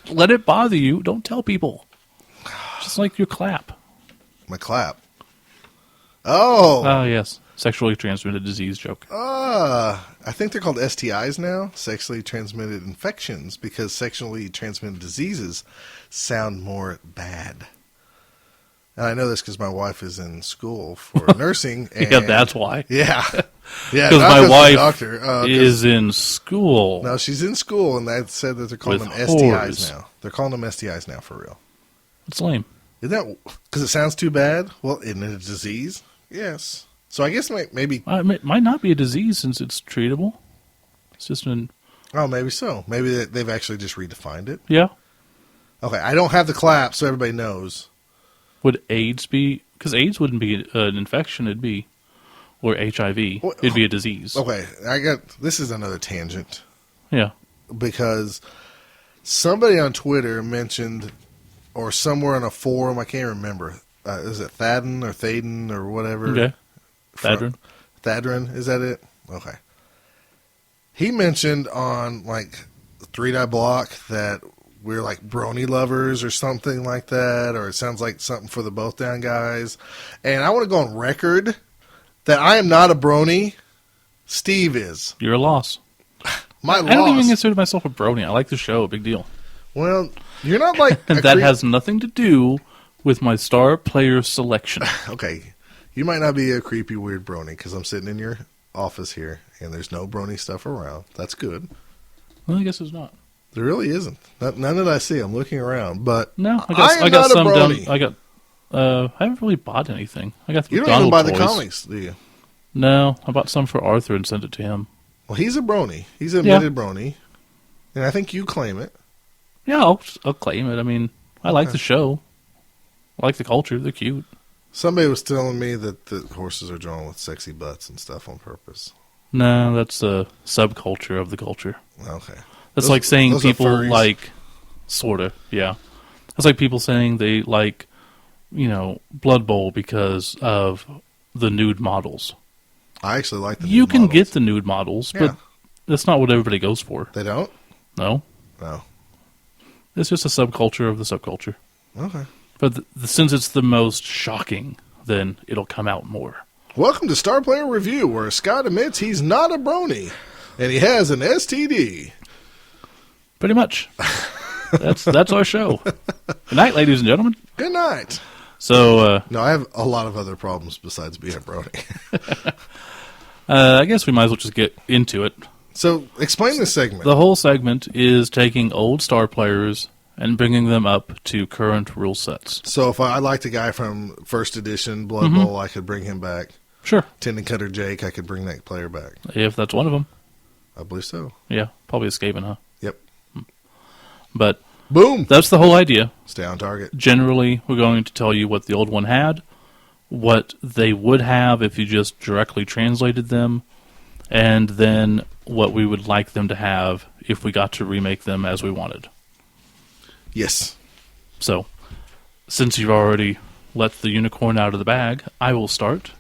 Let it bother you. Don't tell people. Just like your clap. My clap. Oh. Oh, yes. Sexually transmitted disease joke. I think they're called STIs now, sexually transmitted infections, because sexually transmitted diseases sound more bad. And I know this because my wife is in school for nursing. And Yeah, that's why. Yeah. Yeah, Because my wife doctor, is in school. No, she's in school, and they said that they're calling With them STIs whores. now. They're calling them STIs now for real. It's lame. Isn't that because it sounds too bad? Well, isn't it a disease? Yes. So I guess maybe. It might not be a disease since it's treatable. It's just Oh, maybe so. Maybe they've actually just redefined it. yeah. Okay, I don't have the clap, so everybody knows. Would AIDS be? Because AIDS wouldn't be an infection. It'd be, or HIV. Well, It'd be a disease. Okay, this is another tangent Yeah. because somebody on Twitter mentioned, or somewhere on a forum, I can't remember. Is it Thaden or whatever? Okay. Thadron, is that it? Okay. He mentioned on like 3 Block that we're like brony lovers or something like that, or it sounds like something for the Both Down guys. And I want to go on record that I am not a brony. Steve is. You're a loss. My I don't even loss. consider myself a brony. I like the show. Big deal. Well, you're not like And that has nothing to do with my star player selection. Okay. You might not be a creepy, weird brony because I'm sitting in your office here and there's no brony stuff around. That's good. Well, I guess it's not. There really isn't. None that I see. I'm looking around, but No, I I am got not some a done. brony. I haven't really bought anything. I got the You don't even McDonald's buy the toys. comics, do you? No, I bought some for Arthur and sent it to him. Well, he's a brony. He's an admitted brony. And I think you claim it. Yeah, I'll claim it. I mean, I like the show. I like the culture. They're cute. Somebody was telling me that the horses are drawn with sexy butts and stuff on purpose. No, that's a subculture of the culture. Okay. That's like saying those are people furries. like, sort of, yeah. That's like people saying they like, Blood Bowl because of the nude models. I actually like the You nude can models. get the nude models, Yeah. but that's not what everybody goes for. They don't? No. No. It's just a subculture of the subculture. Okay. But since it's the most shocking, then it'll come out more. Welcome to Star Player Review, where Scott admits he's not a brony, and he has an STD. Pretty much. That's our show. Good night, ladies and gentlemen. Good night. So, No, I have a lot of other problems besides being a brony. I guess we might as well just get into it. So, explain this segment. The whole segment is taking old Star players and bringing them up to current rule sets. So, if I liked a guy from first edition Blood Bowl, I could bring him back. Sure. Tendon Cutter Jake, I could bring that player back. If that's one of them. I believe so. Yeah, probably escaping, huh? Yep. But Boom. that's the whole idea. Stay on target. Generally, we're going to tell you what the old one had, what they would have if you just directly translated them, and then what we would like them to have if we got to remake them as we wanted. Yes. So, since you've already let the unicorn out of the bag, I will start.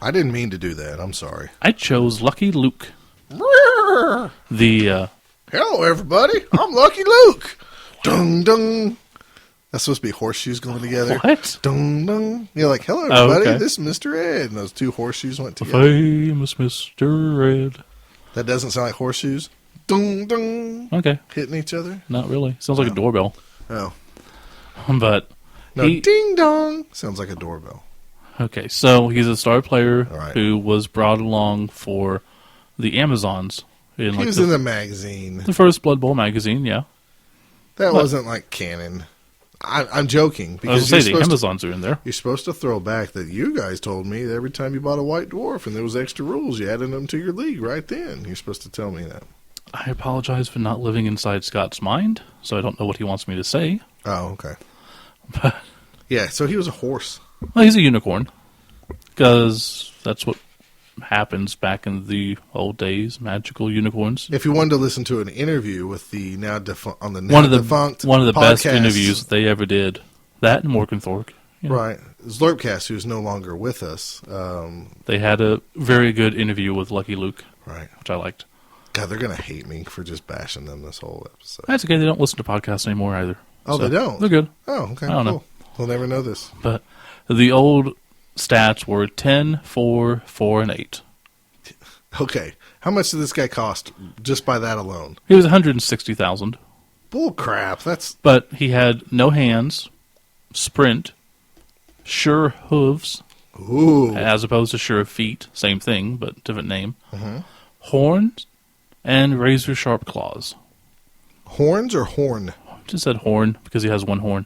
I didn't mean to do that. I'm sorry. I chose Lucky Luke. The Hello, everybody. I'm Lucky Luke. Dung, dung. That's supposed to be horseshoes going together. what? Dung, dung. You're like, hello, everybody. okay. This is Mr. Ed. And those two horseshoes went together. Famous Mr. Ed. That doesn't sound like horseshoes. Dung, dung. Okay, Hitting each other. not really. Sounds like a doorbell. Oh. But No, ding dong. Sounds like a doorbell. okay, so he's a star player All right. who was brought along for the Amazons in He like was in the magazine. the first Blood Bowl magazine. Yeah, That What? wasn't like canon. I'm joking. I was Because going to say, the Amazons are in there. you're supposed to throw back that you guys told me that every time you bought a white dwarf and there was extra rules, you added them to your league right then. You're supposed to tell me that. I apologize for not living inside Scott's mind, so I don't know what he wants me to say. Oh, okay. But, Yeah, so he was a horse. well, he's a unicorn, because that's what happens back in the old days, magical unicorns. If you wanted to listen to an interview with the now defunct One of the best podcast, interviews they ever did. That and Morkenthorpe. You know, right? Zlurpcast, who's no longer with us. They had a very good interview with Lucky Luke, Right. which I liked. God, they're gonna hate me for just bashing them this whole episode. That's okay. They don't listen to podcasts anymore either. Oh, So, they don't? They're good. Oh, okay. I don't cool. know. We'll never know this. But the old stats were 10, 4, 4, and 8. Okay, how much did this guy cost just by that alone? He was 160,000, Bull crap. That's but he had no hands, sprint, sure hooves, ooh. as opposed to sure feet. Same thing, but different name. Horns and razor sharp claws. Horns or horn? Just said horn because he has one horn.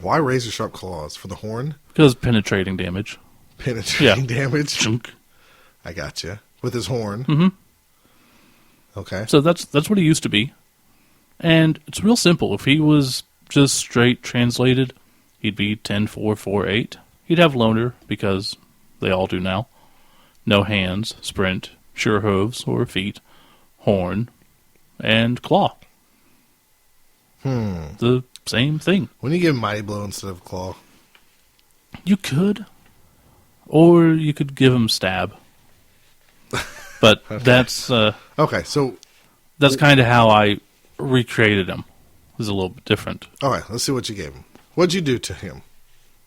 Why razor sharp claws for the horn? Because penetrating damage. Penetrating Yeah. damage. Chunk. I got you with his horn. Mhm. Okay. So that's what he used to be. And it's real simple. If he was just straight translated, he'd be 10, 4, 4, 8. He'd have loner, because they all do now. No hands, sprint, sure hooves or feet, horn, and claw. The same thing. When you give him mighty blow instead of claw, You could. Or you could give him stab. But that's okay. So that's kind of how I recreated him. It was a little bit different. all right, let's see what you gave him. What'd you do to him?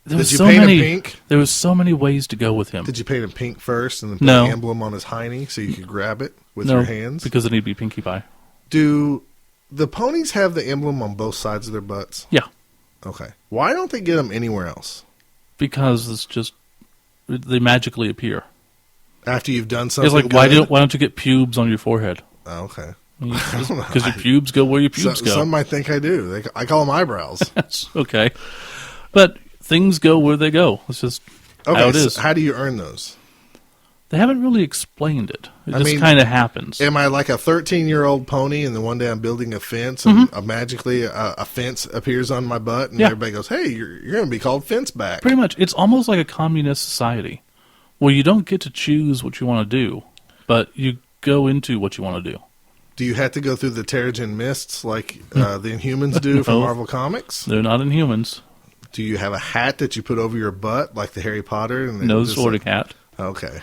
There Did was you so paint many, him pink? There was so many ways to go with him. Did you paint him pink first and then put No. an emblem on his hiney so you could grab it with No, your hands? because it need to be Pinkie Pie. Do the ponies have the emblem on both sides of their butts? Yeah, Okay. Why don't they get them anywhere else? because it's just they magically appear. After you've done something It's like good? why don't you get pubes on your forehead? Oh, okay. Because your pubes go where your pubes go. Some might think I do. I call them eyebrows. That's okay, but things go where they go. It's just Okay, how it so is. how do you earn those? They haven't really explained it. It I just mean, kind of happens. Am I like a 13-year-old pony and then one day I'm building a fence and magically a fence appears on my butt and Yeah. everybody goes, hey, you're going to be called fence back. Pretty much, it's almost like a communist society where you don't get to choose what you want to do, but you go into what you want to do. Do you have to go through the Terrigen mists like the Inhumans do from No. Marvel Comics? They're not Inhumans. Do you have a hat that you put over your butt like the Harry Potter? And No just sorting hat. Okay.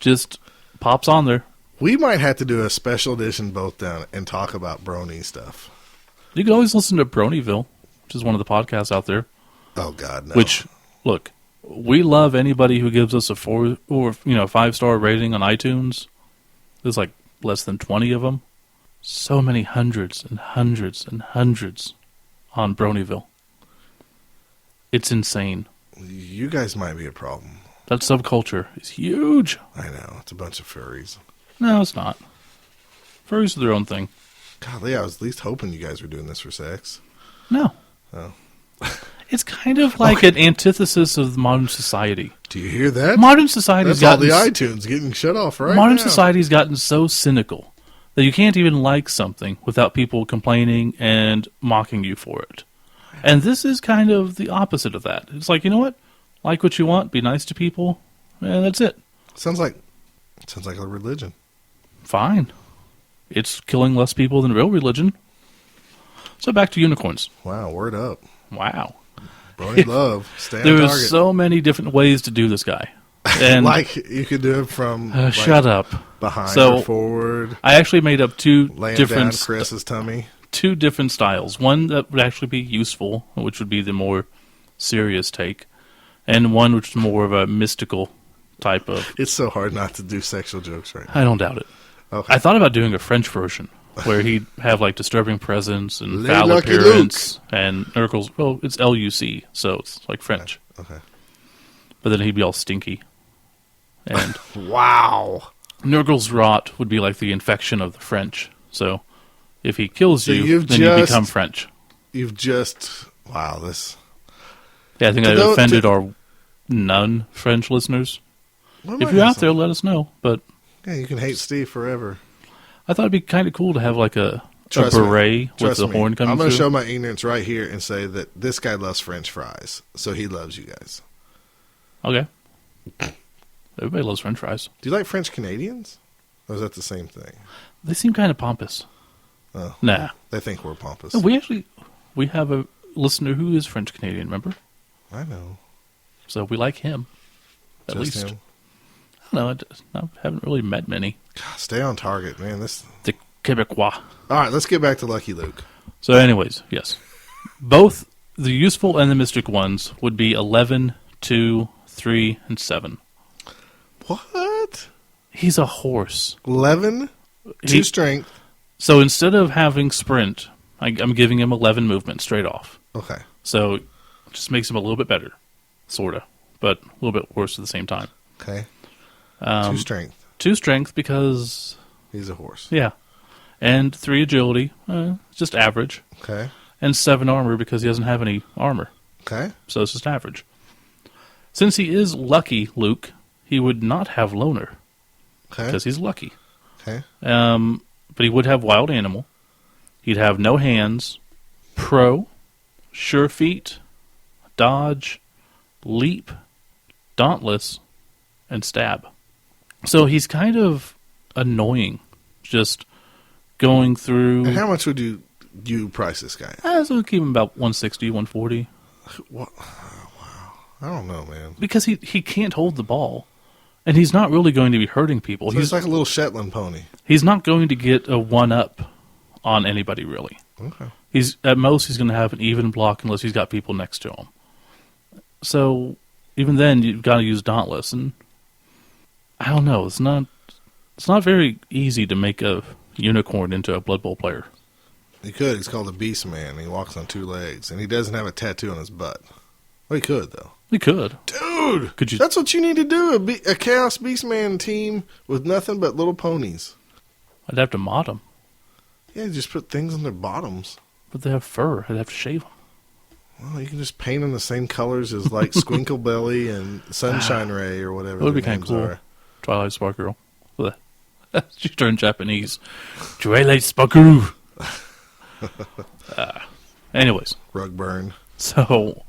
Just pops on there. We might have to do a special edition both down and talk about brony stuff. You can always listen to Bronyville, which is one of the podcasts out there. Oh, God, no. Which, look, we love anybody who gives us a 4 or 5-star rating on iTunes. There's like less than 20 of them. So many hundreds and hundreds and hundreds on Bronyville. It's insane. You guys might be a problem. That subculture is huge. I know. It's a bunch of furries. No, it's not. Furries are their own thing. Golly, I was at least hoping you guys were doing this for sex. No. Oh. It's kind of like an antithesis of modern society. Do you hear that? Modern society's That's all gotten the iTunes getting shut off right modern now. society's gotten so cynical that you can't even like something without people complaining and mocking you for it. And this is kind of the opposite of that. It's like, you know what? Like what you want, be nice to people, and that's it. Sounds like a religion. Fine. It's killing less people than real religion. So back to unicorns. Wow, word up. Wow. Brony love. Stay on There target. was so many different ways to do this guy. And like you could do it from like, shut up. behind So, or forward, I actually made up two laying down different Chris's tummy. two different styles. One that would actually be useful, which would be the more serious take, and one which is more of a mystical type of. It's so hard not to do sexual jokes right now. I don't doubt it. Okay. I thought about doing a French version where he'd have like disturbing presence and Le foul Lucky appearance and Nurkle's. Well, it's LUC, so it's like French. Okay. But then he'd be all stinky. And Wow. Nurgle's rot would be like the infection of the French. So if he kills So you, you've then you just- become French. You've just Wow, this. Yeah, I think I offended our non-French listeners. If you're out there, let us know. But yeah, you can hate Steve forever. I thought it'd be kind of cool to have like a Trust beret me. with the horn coming I'm going to through. show my ignorance right here and say that this guy loves French fries, so he loves you guys. Okay. Everybody loves French fries. Do you like French Canadians? Or is that the same thing? They seem kind of pompous. Oh, Nah. They think we're pompous. No, we have a listener who is French Canadian, remember? I know. So we like him. At Just least. him. I don't know. I haven't really met many. God, stay on target, man. The Quebecois. All right, let's get back to Lucky Luke. So anyways, yes. Both the useful and the mystic ones would be 11, 2, 3, and 7. What? He's a horse. 11, 2 strength. So instead of having sprint, I'm giving him 11 movement straight off. Okay. So it just makes him a little bit better, sort of, but a little bit worse at the same time. Okay. 2 strength. 2 strength because... He's a horse. Yeah. And 3 agility, just average. Okay. And 7 armor because he doesn't have any armor. Okay. So it's just average. Since he is lucky, Luke, he would not have loner. Okay. Because he's lucky. Okay. But he would have wild animal. He'd have no hands, pro, sure feet, dodge, leap, dauntless, and stab. So he's kind of annoying, just going through. And how much would you price this guy? So we'll keep him about 160, 140. What? Oh, wow. I don't know, man. Because he can't hold the ball. And he's not really going to be hurting people. So he's like a little Shetland pony. He's not going to get a 1-up on anybody, really. Okay. At most, he's going to have an even block unless he's got people next to him. So, even then, you've got to use Dauntless. And I don't know. It's not very easy to make a unicorn into a Blood Bowl player. He could. He's called a Beast Man. He walks on 2 legs. And he doesn't have a tattoo on his butt. Well, he could, though. He could. Dude! Could you? That's what you need to do. A Chaos Beastman team with nothing but little ponies. I'd have to mod them. Yeah, just put things on their bottoms. But they have fur. I'd have to shave them. Well, you can just paint them the same colors as like Squinkle Belly and Sunshine Ray or whatever. That would be kind of cool. Twilight Sparkle. She turned Japanese. Twilight Sparkle. Anyways. Rug burn. So,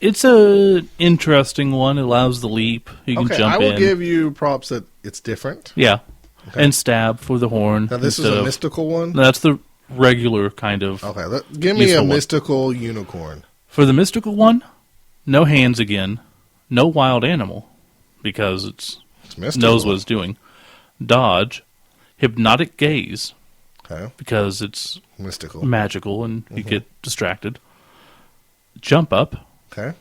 it's a interesting one. It allows the leap. You can jump in. I will give you props that it's different. Yeah. Okay. And stab for the horn. Now, this is a mystical one? That's the regular kind of. Okay, give me a mystical unicorn. For the mystical one, no hands again. No wild animal, because it knows what it's doing. Dodge. Hypnotic gaze. Okay. Because it's mystical, magical, and you get distracted. Jump up. Okay.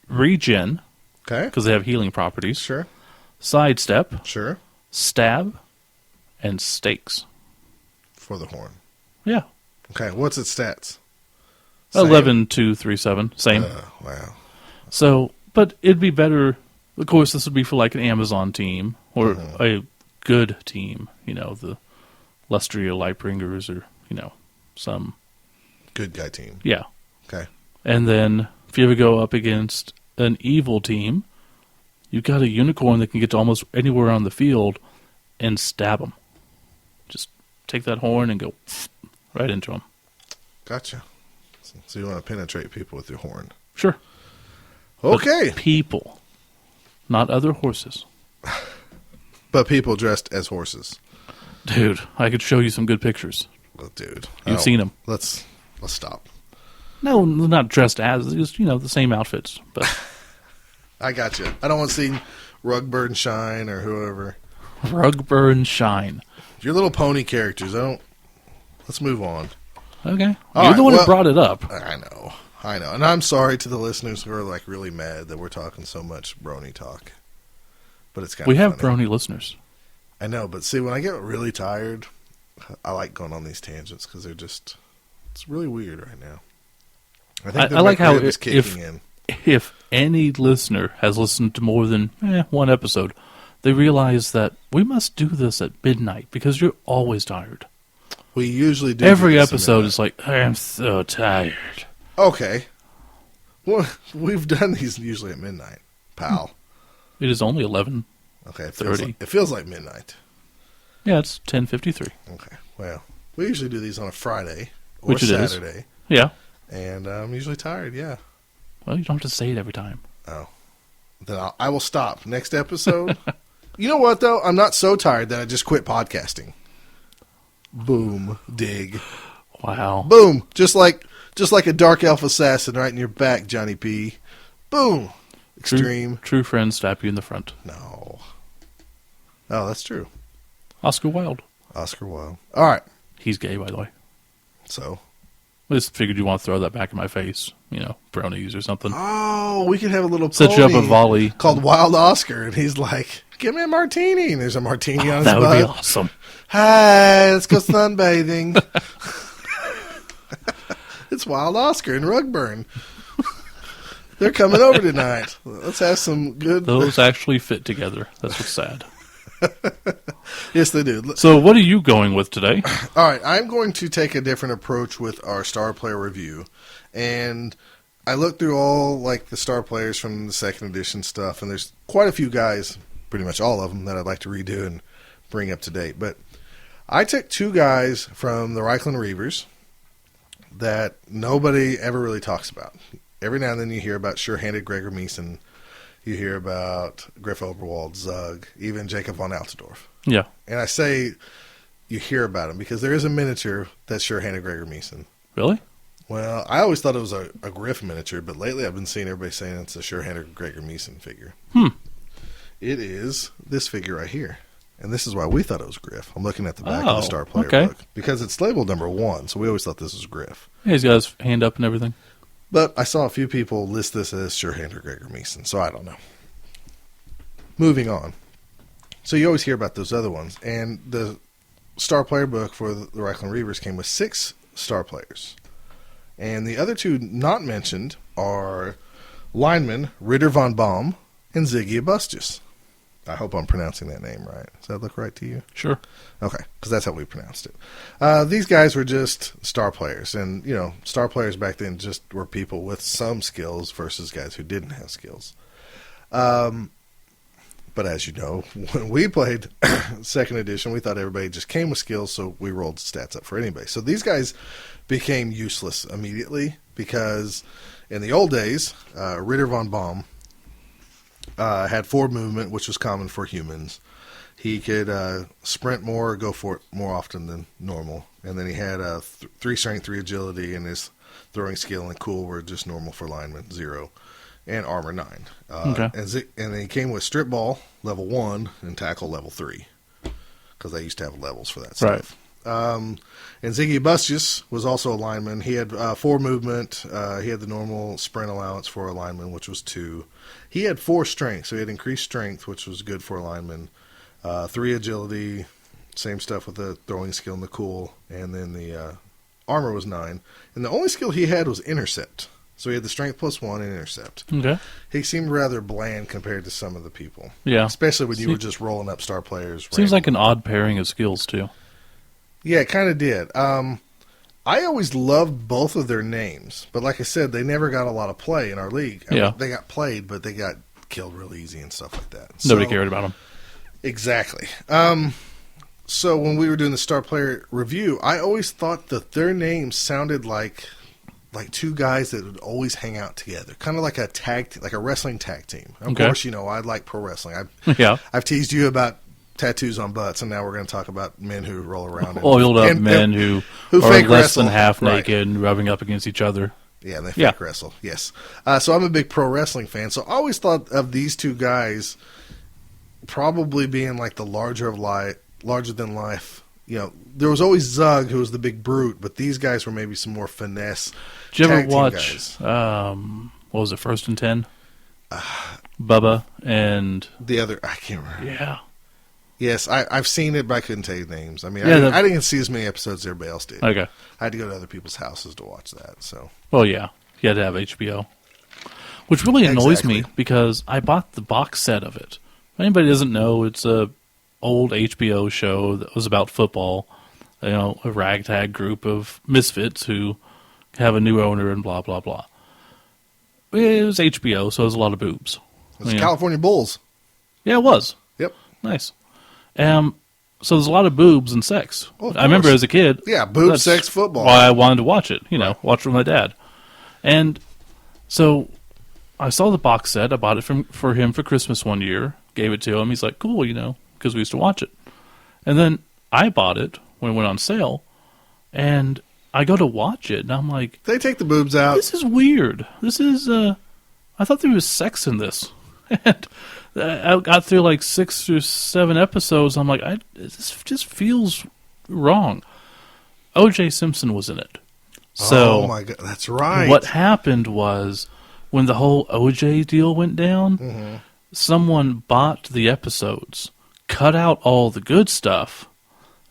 Regen. Okay. Because they have healing properties. Sure. Sidestep. Sure. Stab. And stakes. For the horn. Yeah. Okay. What's its stats? 11, 2, 3, 7. Same. Wow. So, but it'd be better. Of course, this would be for like an Amazon team or a good team. You know, the Lustria Lightbringers or, some good guy team. Yeah. Okay. And then if you ever go up against an evil team, you've got a unicorn that can get to almost anywhere on the field and stab them. Just take that horn and go right into them. Gotcha. So you want to penetrate people with your horn. Sure. Okay. But people, not other horses. But people dressed as horses. Dude, I could show you some good pictures. Well, dude. You've seen them. Let's stop. No, not dressed as, just, the same outfits. But I got you. I don't want to see Rugburn Shine or whoever. Rugburn Shine. Your little pony characters. Let's move on. Okay. You're the one who brought it up. I know. And I'm sorry to the listeners who are like really mad that we're talking so much brony talk. But it's kind of We have funny. brony listeners. I know, but see, when I get really tired, I like going on these tangents because it's really weird right now. I think I like how is kicking in. If any listener has listened to more than one episode, they realize that we must do this at midnight because you're always tired. We usually do Every this at episode midnight. is like, I am so tired. Okay. Well, we've done these usually at midnight, pal. It is only 11. Okay, it 30. feels like midnight. Yeah, it's 10:53. Okay, well, we usually do these on a Friday or Which it is. Saturday, Yeah. and I'm usually tired. Yeah. Well, you don't have to say it every time. Oh, then I will stop next episode. You know what though? I'm not so tired that I just quit podcasting. Boom, dig, Wow. boom, just like a dark elf assassin right in your back, Johnny P. Boom, extreme. True friends stab you in the front. No, that's true. Oscar Wilde. Oscar Wilde. All right, He's gay, by the way. so. I just figured you want to throw that back in my face. Bronies or something. Oh, we could have a little Set you up a pony volley. called Wild Oscar, and he's like, "Give me a martini." And there's a martini on his That would butt. be awesome. Hi, let's go sunbathing. It's Wild Oscar and Rugburn. They're coming over tonight. Let's have some good. Those actually fit together. That's what's sad. Yes, they do. So what are you going with today? All right, I'm going to take a different approach with our Star Player review, and I looked through all like the Star Players from the second edition stuff, and there's quite a few guys, pretty much all of them, that I'd like to redo and bring up to date. But I took two guys from the Reichland Reavers that nobody ever really talks about. Every now and then you hear about Sure-Handed Gregor Meeson, you hear about Griff Oberwald, Zug, even Jacob von Altendorf. Yeah. And I say you hear about him because there is a miniature that's Sure-Handed Gregor Meeson. Really? Well, I always thought it was a Griff miniature, but lately I've been seeing everybody saying it's a Sure-Handed Gregor Meeson figure. It is this figure right here. And this is why we thought it was Griff. I'm looking at the back of the Star Player book. Because it's labeled number 1, so we always thought this was Griff. Yeah, he's got his hand up and everything. But I saw a few people list this as Sure-Handed Gregor Meeson, so I don't know. Moving on. So you always hear about those other ones. And the Star Player book for the Reichland Reavers came with 6 Star Players. And the other two not mentioned are lineman Ritter von Baum and Ziggy Abustus. I hope I'm pronouncing that name right. Does that look right to you? Sure. Okay, because that's how we pronounced it. These guys were just Star Players. And, Star Players back then just were people with some skills versus guys who didn't have skills. But as you know, when we played second edition, we thought everybody just came with skills, so we rolled stats up for anybody. So these guys became useless immediately because in the old days, Ritter von Baum had forward movement, which was common for humans. He could sprint more or go for it more often than normal. And then he had 3 strength, 3 agility, and his throwing skill and cool were just normal for linemen, 0. And armor 9. Okay. And then he came with strip ball, level 1, and tackle level 3. Because they used to have levels for that stuff. Right. And Ziggy Abustus was also a lineman. He had 4 movement. He had the normal sprint allowance for a lineman, which was 2. He had 4 strength, so he had increased strength, which was good for a lineman. 3 agility, same stuff with the throwing skill and the cool. And then the armor was 9. And the only skill he had was intercept. So he had the strength +1 and intercept. Okay. He seemed rather bland compared to some of the people. Yeah. Especially when you were just rolling up Star Players. Seems like an odd pairing of skills, too. Yeah, it kind of did. I always loved both of their names. But like I said, they never got a lot of play in our league. I mean, they got played, but they got killed real easy and stuff like that. Nobody cared about them. Exactly. So when we were doing the Star Player review, I always thought that their names sounded like two guys that would always hang out together, kind of like like a wrestling tag team. Of course, I like pro wrestling. I've teased you about tattoos on butts, and now we're going to talk about men who roll around. Oiled up men who are fake less wrestle. than half naked and rubbing up against each other. Yeah, and they fake wrestle. Yes. So I'm a big pro wrestling fan. So I always thought of these two guys probably being like the larger than life. There was always Zug, who was the big brute, but these guys were maybe some more finesse. Did you ever tag team watch, what was it, First and 10? Bubba and... The other, I can't remember. Yeah. Yes, I've seen it, but I couldn't tell you names. I mean, Yeah, I didn't see as many episodes as everybody else did. Okay. I had to go to other people's houses to watch that. So. Well, yeah. You had to have HBO. Which really annoys me Exactly. because I bought the box set of it. If anybody doesn't know, it's a old HBO show that was about football. a ragtag group of misfits who have a new owner and blah, blah, blah. It was HBO, so it was a lot of boobs. It's California Bulls. Yeah, it was. Yep. Nice. So there's a lot of boobs and sex. Well, I remember as a kid. Yeah, boob, that's sex, football. Why I wanted to watch it, watch it with my dad. And so I saw the box set. I bought it for him for Christmas one year. Gave it to him. He's like, cool, because we used to watch it. And then I bought it when it went on sale. And I go to watch it, and I'm like... They take the boobs out. This is weird. This is... I thought there was sex in this. And I got through like 6 or 7 episodes. I'm like, this just feels wrong. O.J. Simpson was in it. So oh my God, that's right. What happened was when the whole O.J. deal went down, someone bought the episodes, cut out all the good stuff,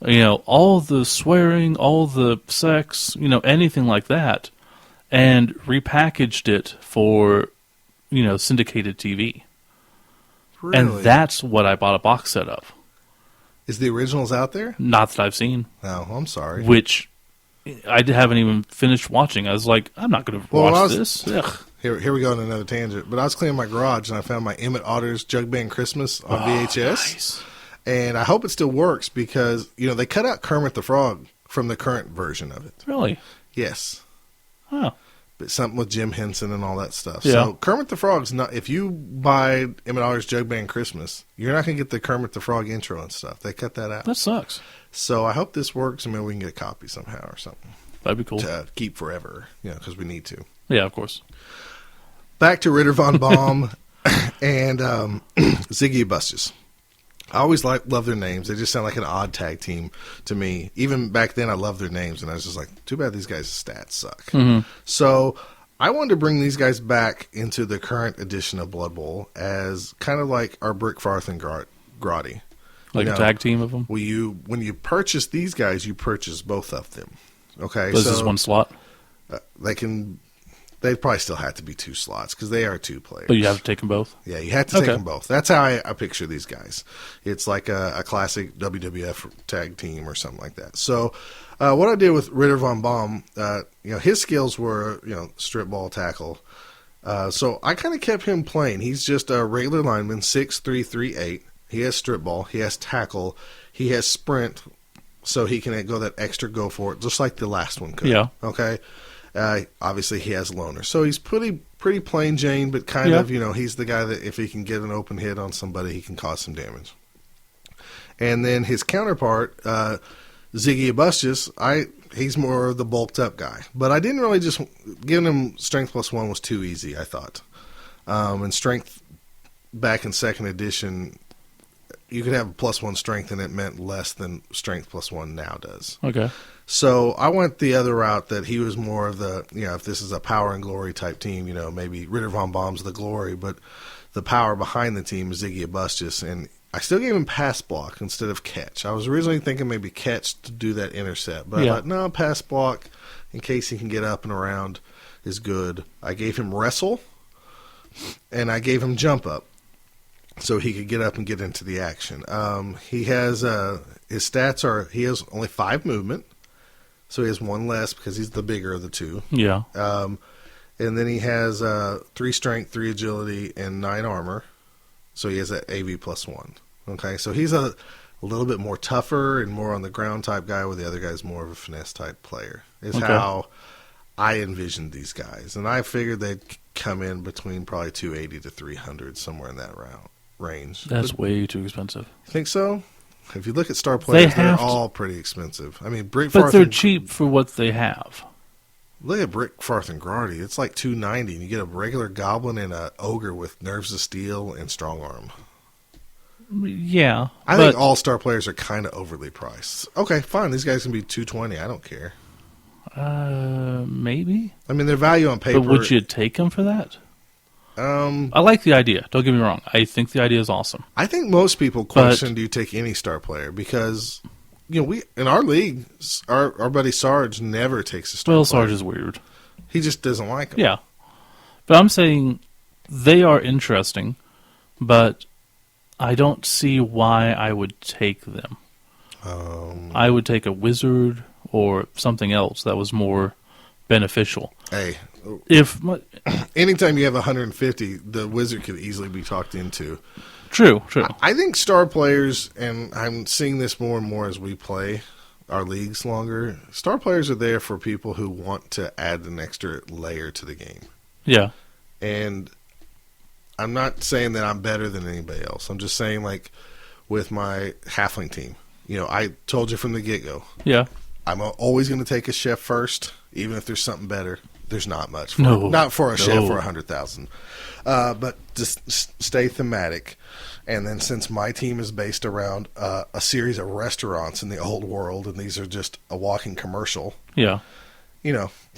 all the swearing, all the sex, anything like that, and repackaged it for, syndicated TV. Really? And that's what I bought a box set of. Is the originals out there? Not that I've seen. No, I'm sorry. Which I haven't even finished watching. I was like, I'm not going to watch this. Ugh. Here we go on another tangent. But I was cleaning my garage, and I found my Emmett Otter's Jug Band Christmas on VHS. Nice. And I hope it still works because, they cut out Kermit the Frog from the current version of it. Really? Yes. Oh. But something with Jim Henson and all that stuff. Yeah. So Kermit the Frog's not... If you buy Emmett Otter's Jug Band Christmas, you're not going to get the Kermit the Frog intro and stuff. They cut that out. That sucks. So I hope this works, and maybe we can get a copy somehow or something. That'd be cool. To keep forever, because we need to. Yeah, of course. Back to Ritter Von Baum and Ziggy Bustus. I always love their names. They just sound like an odd tag team to me. Even back then, I loved their names, and I was just like, too bad these guys' stats suck. Mm-hmm. So I wanted to bring these guys back into the current edition of Blood Bowl as kind of like our Brick Farth and Grotti. Like a tag team of them? When you purchase these guys, you purchase both of them. Okay, This is one slot? They'd probably still have to be 2 slots because they are 2 players. But you have to take them both? Yeah, you have to take them both. That's how I picture these guys. It's like a classic WWF tag team or something like that. So what I did with Ritter Von Baum, his skills were, strip ball, tackle. So I kind of kept him plain. He's just a regular lineman, 6'3", 3'8". He has strip ball. He has tackle. He has sprint, so he can go that extra go for it, just like the last one could. Yeah. Okay. Obviously, he has loner. So he's pretty plain Jane, but kind of, he's the guy that if he can get an open hit on somebody, he can cause some damage. And then his counterpart, Ziggy Abustus, he's more of the bulked up guy. But I didn't really just giving him strength +1 was too easy, I thought. And strength back in second edition, you could have a +1 strength and it meant less than strength +1 now does. Okay. So I went the other route that he was more of the, if this is a power and glory type team, maybe Ritter Von Baum's the glory, but the power behind the team is Ziggy Abustus. And I still gave him pass block instead of catch. I was originally thinking maybe catch to do that intercept, but I thought, no, pass block in case he can get up and around is good. I gave him wrestle, and I gave him jump up so he could get up and get into the action. He has his stats are he has only 5 movement. So he has 1 less because he's the bigger of the 2. Yeah. And then he has 3 strength, 3 agility, and 9 armor. So he has that AV +1. Okay, so he's a little bit more tougher and more on the ground type guy, where the other guy's more of a finesse type player. Is how I envisioned these guys. And I figured they'd come in between probably 280 to 300, somewhere in that range. That's way too expensive. You think so? If you look at star players, they're all pretty expensive. I mean, but they're cheap for what they have. Look at Brick Farth and Grotti. It's like $290, and you get a regular goblin and an ogre with nerves of steel and strong arm. Yeah, I think all star players are kind of overly priced. Okay, fine. These guys can be $220. I don't care. Maybe. I mean, their value on paper. But would you take them for that? I like the idea. Don't get me wrong. I think the idea is awesome. I think most people question, do you take any star player? Because, we in our league, our buddy Sarge never takes a star player. Well, Sarge is weird. He just doesn't like them. Yeah. But I'm saying they are interesting, but I don't see why I would take them. I would take a wizard or something else that was more beneficial. Hey, If anytime you have 150, the wizard could easily be talked into. True. I think star players, and I'm seeing this more and more as we play our leagues longer, star players are there for people who want to add an extra layer to the game. Yeah. And I'm not saying that I'm better than anybody else. I'm just saying, like, with my halfling team, I told you from the get-go. Yeah. I'm always going to take a chef first, even if there's something better. There's not much. Not for a chef for 100,000. But just stay thematic. And then since my team is based around a series of restaurants in the old world, and these are just a walking commercial. Yeah.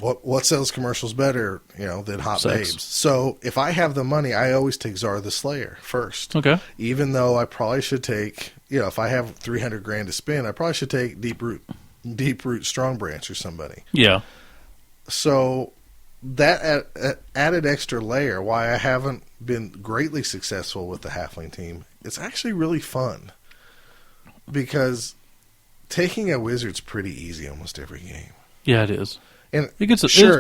What sells commercials better, than Hot Sex. Babes? So if I have the money, I always take Czar the Slayer first. Okay. Even though I probably should take, if I have 300 grand to spend, I probably should take Deep Root Strong Branch or somebody. Yeah. So that added extra layer, why I haven't been greatly successful with the halfling team, it's actually really fun. Because taking a wizard's pretty easy almost every game. Yeah, it is. And it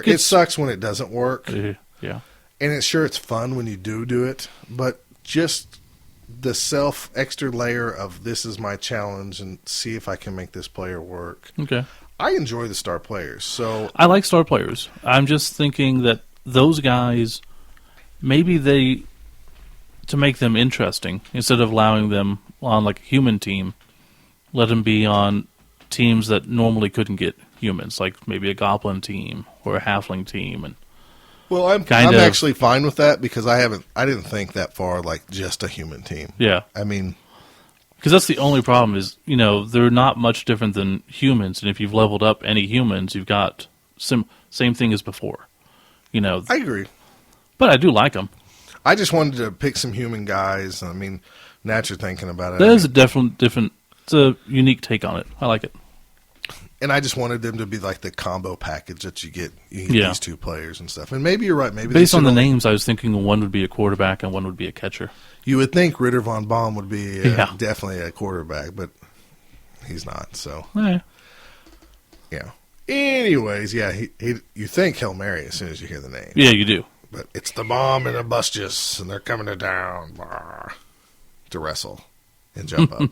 it sucks when it doesn't work. Yeah. And it's fun when you do it. But just the extra layer of this is my challenge and see if I can make this player work. Okay. I enjoy the star players. So I like star players. I'm just thinking that those guys, maybe to make them interesting, instead of allowing them on like a human team, let them be on teams that normally couldn't get humans, like maybe a goblin team or a halfling team. And well, I'm actually fine with that because I didn't think that far, like just a human team. Yeah. I mean, because that's the only problem is, they're not much different than humans. And if you've leveled up any humans, you've got same thing as before. I agree. But I do like them. I just wanted to pick some human guys. I mean, now that you're thinking about it. That is a different, it's a unique take on it. I like it. And I just wanted them to be like the combo package that you get these two players and stuff. And maybe you're right. Maybe based on the names, I was thinking one would be a quarterback and one would be a catcher. You would think Ritter von Baum would be definitely a quarterback, but he's not. So yeah. Anyways, you think Hail Mary as soon as you hear the name. Yeah, you do. But it's the bomb and the bustus, and they're coming to town to wrestle and jump up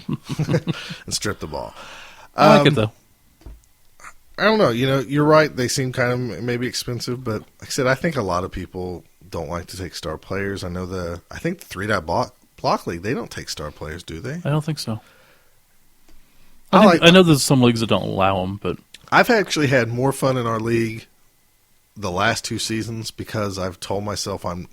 and strip the ball. I like it though. I don't know. You're right. They seem kind of maybe expensive, but like I said, I think a lot of people don't like to take star players. I think the 3-Dot Block League, they don't take star players, do they? I don't think so. I know there's some leagues that don't allow them, but I've actually had more fun in our league the last 2 seasons because I've told myself I'm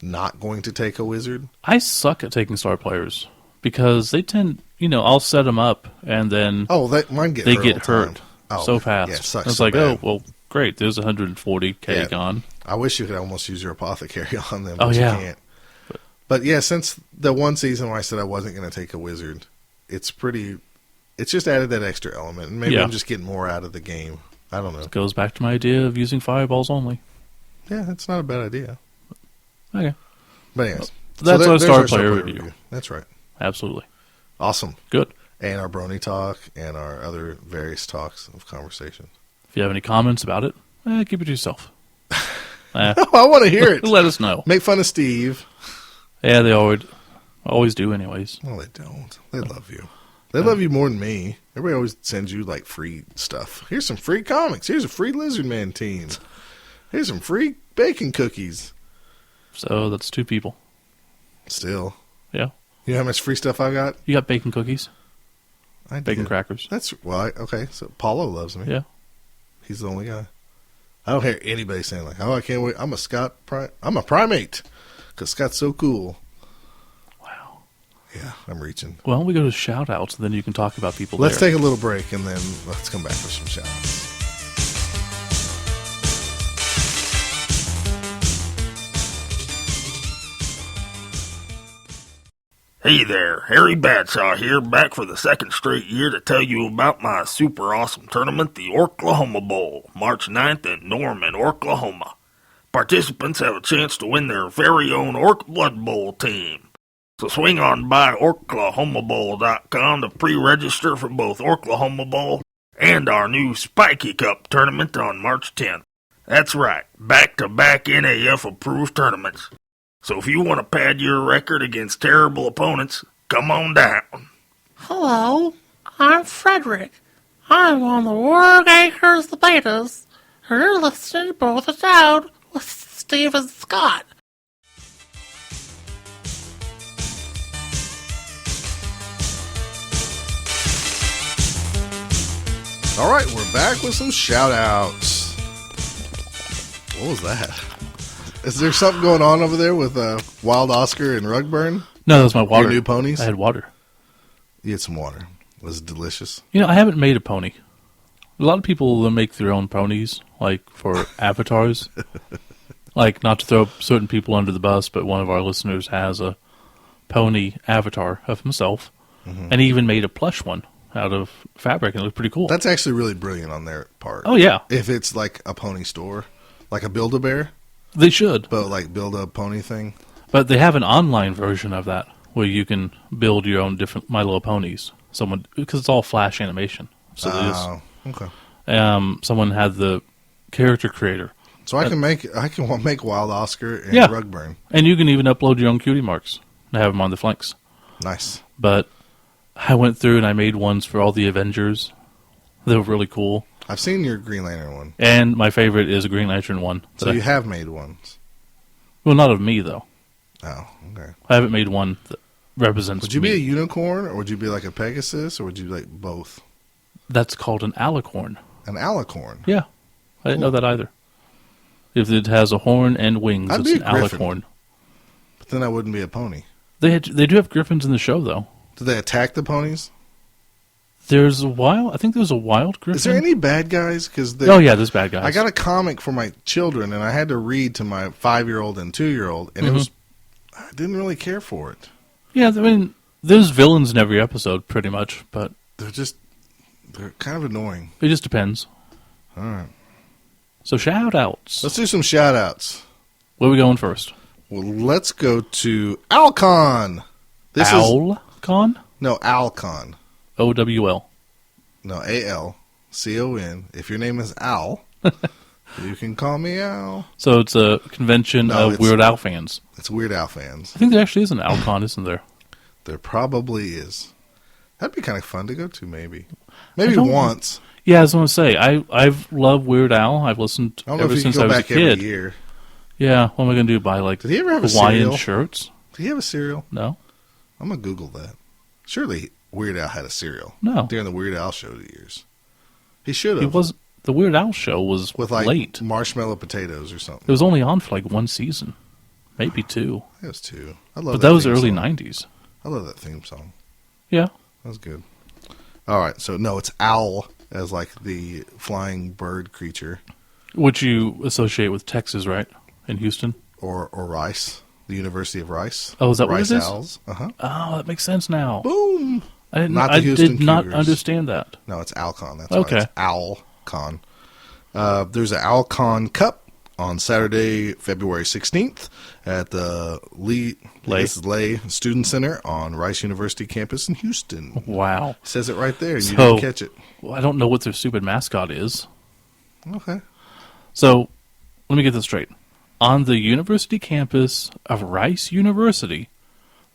not going to take a wizard. I suck at taking star players because they tend, I'll set them up and then mine get hurt so fast. Yeah, it sucks it's so like, bad. oh, well, great. There's 140K gone. I wish you could almost use your apothecary on them, but you can't. But yeah, since the one season where I said I wasn't going to take a wizard, it's just added that extra element. And maybe I'm just getting more out of the game. I don't know. It goes back to my idea of using fireballs only. Yeah, that's not a bad idea. Okay. But anyways. That's our star player review. That's right. Absolutely. Awesome. Good. And our Brony talk and our other various talks of conversation. If you have any comments about it, keep it to yourself. I want to hear it. Let us know. Make fun of Steve. Yeah, they always do anyways. Well, they don't. They love you. They love you more than me. Everybody always sends you like free stuff. Here's some free comics. Here's a free Lizard Man team. Here's some free bacon cookies. So that's 2 people. Still. Yeah. You know how much free stuff I got? You got bacon cookies? Bacon crackers. Okay. So Paulo loves me. Yeah. He's the only guy. I don't hear anybody saying like, "Oh, I can't wait. I'm a primate because Scott's so cool." Wow. Yeah, I'm reaching. Well, we go to shout outs, and then you can talk about people. Let's take a little break and then let's come back for some shout outs. Hey there, Harry Badshaw here, back for the 2nd straight year to tell you about my super awesome tournament, the Orklahoma Bowl, March 9th in Norman, Oklahoma. Participants have a chance to win their very own Ork Blood Bowl team. So swing on by OklahomaBowl.com to pre-register for both Oklahoma Bowl and our new Spiky Cup tournament on March 10th. That's right, back-to-back NAF-approved tournaments. So if you want to pad your record against terrible opponents, come on down. Hello, I'm Frederick. I'm on the Warg Acres the Betas, and you're listening to Both It Down with Steve and Scott. All right, we're back with some shout-outs. What was that? Is there something going on over there with Wild Oscar and Rugburn? No, that was my water. Your new ponies? I had water. You had some water. Was it delicious? You know, I haven't made a pony. A lot of people make their own ponies, like for avatars. Like, not to throw certain people under the bus, but one of our listeners has a pony avatar of himself. Mm-hmm. And he even made a plush one out of fabric, and it looked pretty cool. That's actually really brilliant on their part. Oh, yeah. If it's like a pony store, like a Build-A-Bear. They should. But like build a pony thing. But they have an online version of that where you can build your own different My Little Ponies. Because it's all Flash animation. So okay. Someone had the character creator. So I can make Wild Oscar and Rugburn. And you can even upload your own cutie marks and have them on the flanks. Nice. But I went through and I made ones for all the Avengers. They were really cool. I've seen your Green Lantern one. And my favorite is a Green Lantern one. So you have made ones? Well, not of me, though. Oh, okay. I haven't made one that represents Would you me. be a unicorn, or would you be like a Pegasus, or would you like both? That's called an alicorn. An alicorn? Yeah. I didn't know that either. If it has a horn and wings, I'd it's be an a griffin. alicorn. But then I wouldn't be a pony. They do have griffins in the show, though. Do they attack the ponies? I think there's a wild griffin. Is there any bad guys? Oh, yeah, there's bad guys. I got a comic for my children, and I had to read to my 5-year-old and 2-year-old, and I didn't really care for it. Yeah, I mean, there's villains in every episode, pretty much, but they're kind of annoying. It just depends. All right. So shout-outs. Let's do some shout-outs. Where are we going first? Well, let's go to Alcon. Alcon? No, Alcon. OWL. No, ALCON. If your name is Al, you can call me Al. So it's a convention of Weird Al fans. It's Weird Al fans. I think there actually is an Alcon, isn't there? There probably is. That'd be kind of fun to go to, maybe. Maybe once. Yeah, I was going to say, I've loved Weird Al. I've listened ever since I was a kid. Every year. Yeah, what am I going to do? Buy like Did he ever have Hawaiian a cereal? shirts? Did he have a cereal? No. I'm going to Google that. Surely Weird Al had a cereal. No. During the Weird Al show years. He should have. The Weird Al show was with like late. Marshmallow potatoes or something. It was only on for like one season. Maybe two. It was two. I love but that. That was early song. 90s. I love that theme song. Yeah. That was good. All right. So, no, it's owl as like the flying bird creature. Which you associate with Texas, right? In Houston? Or Rice. The University of Rice. Oh, is that Rice what it is? Owls. Uh-huh. Oh, that makes sense now. Boom. I did not understand that. No, it's Alcon. That's okay. Why it's Owlcon. There's an Owlcon Cup on Saturday, February 16th at the Lay Student Center on Rice University campus in Houston. Wow. It says it right there, and you didn't catch it. Well, I don't know what their stupid mascot is. Okay. So, let me get this straight. On the university campus of Rice University,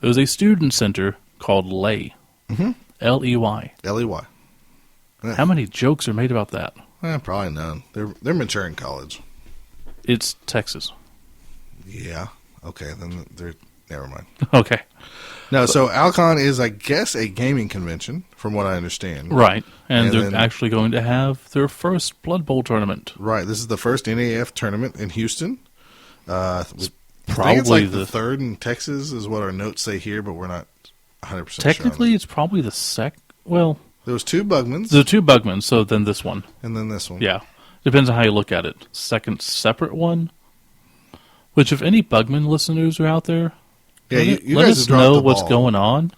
there's a student center called Lay. Mm-hmm. L-E-Y. L-E-Y. Yeah. How many jokes are made about that? Probably none. They're mature in college. It's Texas. Yeah. Okay, then never mind. Okay. No, so Alcon is, I guess, a gaming convention, from what I understand. Right. And they're actually going to have their first Blood Bowl tournament. Right. This is the first NAF tournament in Houston. It's probably the third in Texas is what our notes say here, but we're not 100% sure. Technically, it's probably the second. Well, there was two Bugmans. There were two Bugmans, so then this one. And then this one. Yeah. Depends on how you look at it. Second separate one. Which, if any Bugman listeners are out there, let us know what's going on.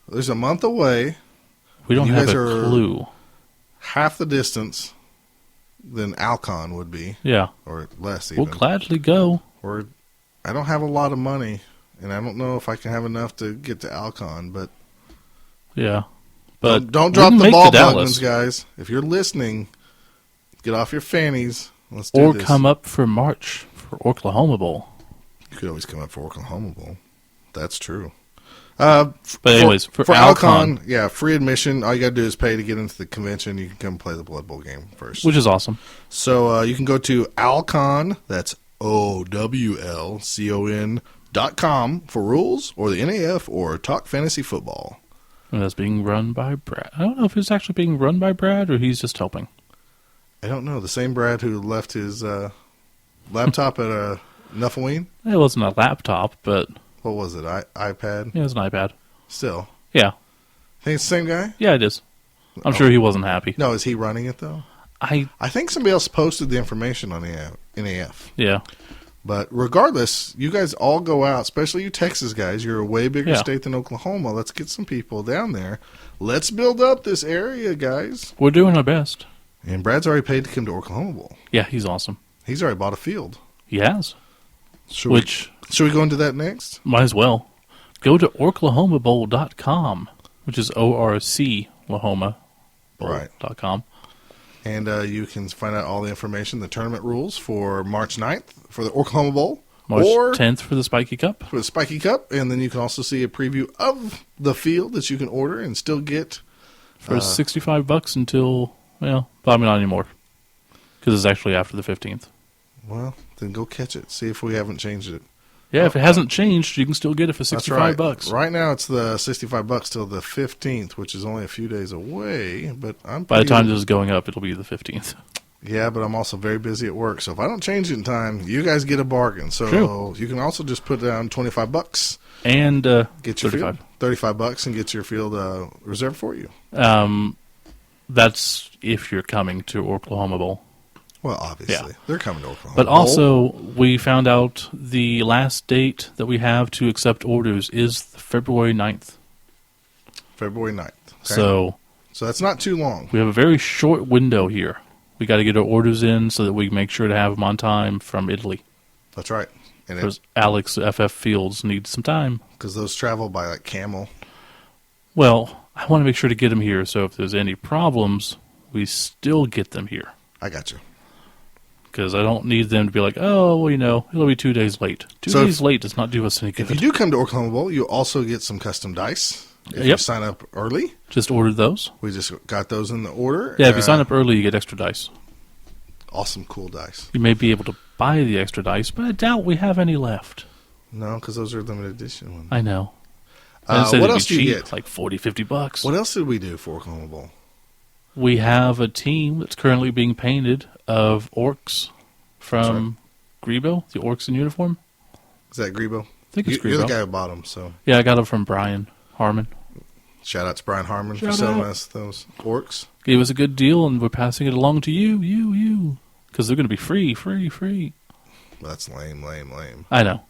There's a month away. We don't have a clue. Half the distance than Alcon would be. Yeah. Or less even. We'll gladly go. Or I don't have a lot of money, and I don't know if I can have enough to get to Alcon, but Yeah. But don't we drop can the make ball, Dallas. Buttons, guys. If you're listening, get off your fannies. Let's do Or this. come up for March for Oklahoma Bowl. You could always come up for Oklahoma Bowl. That's true. But anyways, for Alcon, Alcon, yeah, free admission. All you got to do is pay to get into the convention. You can come play the Blood Bowl game first. which is awesome. So you can go to Alcon, that's OWLCON.com for rules, or the NAF, or Talk Fantasy Football. And that's being run by Brad. I don't know if it's actually being run by Brad or he's just helping. I don't know. The same Brad who left his laptop at a Nuffleween? It wasn't a laptop, but What was it? iPad? it was an iPad. Still. Yeah. Think it's the same guy? Yeah, it is. I'm sure he wasn't happy. No, is he running it, though? I think somebody else posted the information on the NAF. Yeah. But regardless, you guys all go out, especially you Texas guys. You're a way bigger Yeah. state than Oklahoma. Let's get some people down there. Let's build up this area, guys. We're doing our best. And Brad's already paid to come to Oklahoma Bowl. Yeah, he's awesome. He's already bought a field. He has. Should we go into that next? Might as well. Go to orklahomabowl.com, which is ORC Lahoma Bowl.com. And you can find out all the information, the tournament rules for March 9th for the Oklahoma Bowl. March or 10th for the Spiky Cup. For the Spiky Cup. And then you can also see a preview of the field that you can order and still get. For $65 until, well, probably not anymore. Because it's actually after the 15th. Well, then go catch it. See if we haven't changed it. Yeah, if it hasn't changed, you can still get it for $65. That's right. Right now it's the $65 till the 15th, which is only a few days away. But by the time this is going up, it'll be the 15th. Yeah, but I'm also very busy at work, so if I don't change it in time, you guys get a bargain. So True. You can also just put down $25 and get your 35. Field, $35 and get your field reserved for you. That's if you're coming to Oklahoma Bowl. Well, obviously. They're coming to Oklahoma But Bowl. also, we found out the last date that we have to accept orders is February 9th. February 9th. Okay. So that's not too long. We have a very short window here. We got to get our orders in so that we make sure to have them on time from Italy. That's right. And because Alex FF Fields needs some time. Because those travel by like camel. Well, I want to make sure to get them here, so if there's any problems, we still get them here. I got you. Because I don't need them to be like, oh, well, it'll be 2 days late. 2 days late does not do us any good. If you do come to Oklahoma Bowl, you also get some custom dice. If you sign up early. Just ordered those. We just got those in the order. Yeah, if you sign up early, you get extra dice. Awesome, cool dice. You may be able to buy the extra dice, but I doubt we have any left. No, because those are limited edition ones. I know. What else do you get? Like $40, $50. What else did we do for Oklahoma Bowl? We have a team that's currently being painted of orcs from Grebo, the orcs in uniform. Is that Grebo? I think it's Grebo. You're the guy who bought them, so. Yeah, I got them from Brian Harmon. Shout out to Brian Harmon for selling us those orcs. Gave us a good deal, and we're passing it along to you. Because they're going to be free. Well, that's lame. I know.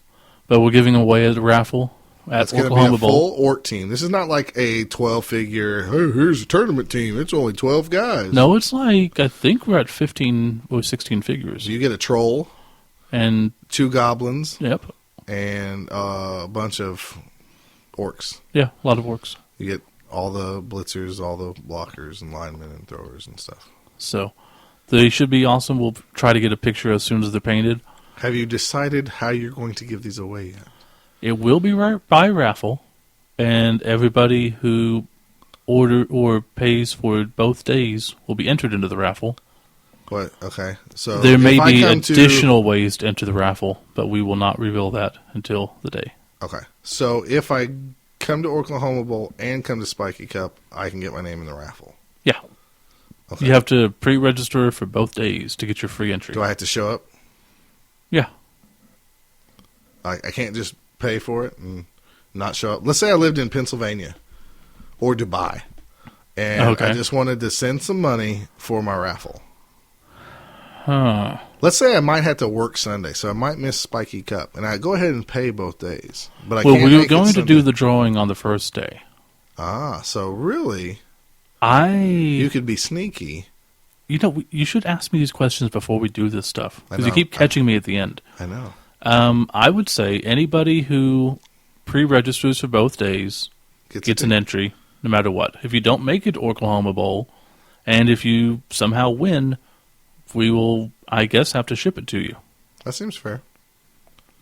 But we're giving away at the raffle at Oklahoma Bowl. It's going to be a full orc team. This is not like a 12-figure, hey, here's a tournament team. It's only 12 guys. No, it's like, I think we're at 15 or 16 figures. You get a troll. And 2 goblins. Yep. And a bunch of orcs. Yeah, a lot of orcs. You get all the blitzers, all the blockers and linemen and throwers and stuff. So they should be awesome. We'll try to get a picture as soon as they're painted. Have you decided how you're going to give these away yet? It will be by raffle, and everybody who order or pays for both days will be entered into the raffle. What? Okay. So there may be additional ways to enter the raffle, but we will not reveal that until the day. Okay. So if I come to Oklahoma Bowl and come to Spiky Cup, I can get my name in the raffle. Yeah. Okay. You have to pre-register for both days to get your free entry. Do I have to show up? Yeah. I can't just pay for it and not show up. Let's say I lived in Pennsylvania or Dubai, and I just wanted to send some money for my raffle. Huh. Let's say I might have to work Sunday, so I might miss Spiky Cup, and I go ahead and pay both days. But I can't. We're going to do the drawing on the first day. So really, you could be sneaky. You should ask me these questions before we do this stuff because you keep catching me at the end. I know. I would say anybody who pre-registers for both days gets an entry, no matter what. If you don't make it to Oklahoma Bowl, and if you somehow win, we will, I guess, have to ship it to you. That seems fair.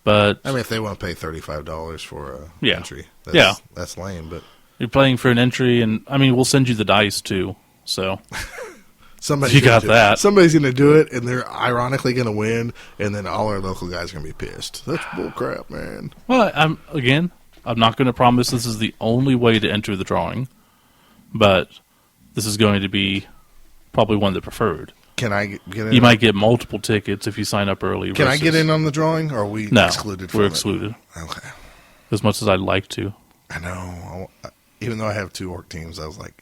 But I mean, if they want to pay $35 for an entry, that's lame. But you're playing for an entry, and I mean, we'll send you the dice too. So somebody's got that. Somebody's going to do it, and they're ironically going to win, and then all our local guys are going to be pissed. That's bull crap, man. Well, I'm not going to promise this is the only way to enter the drawing, but this is going to be probably one of the preferred. Can I get in? You might get multiple tickets if you sign up early. Can I get in on the drawing, or are we excluded from it? We're excluded. Okay. As much as I'd like to. I know. Even though I have 2 orc teams, I was like,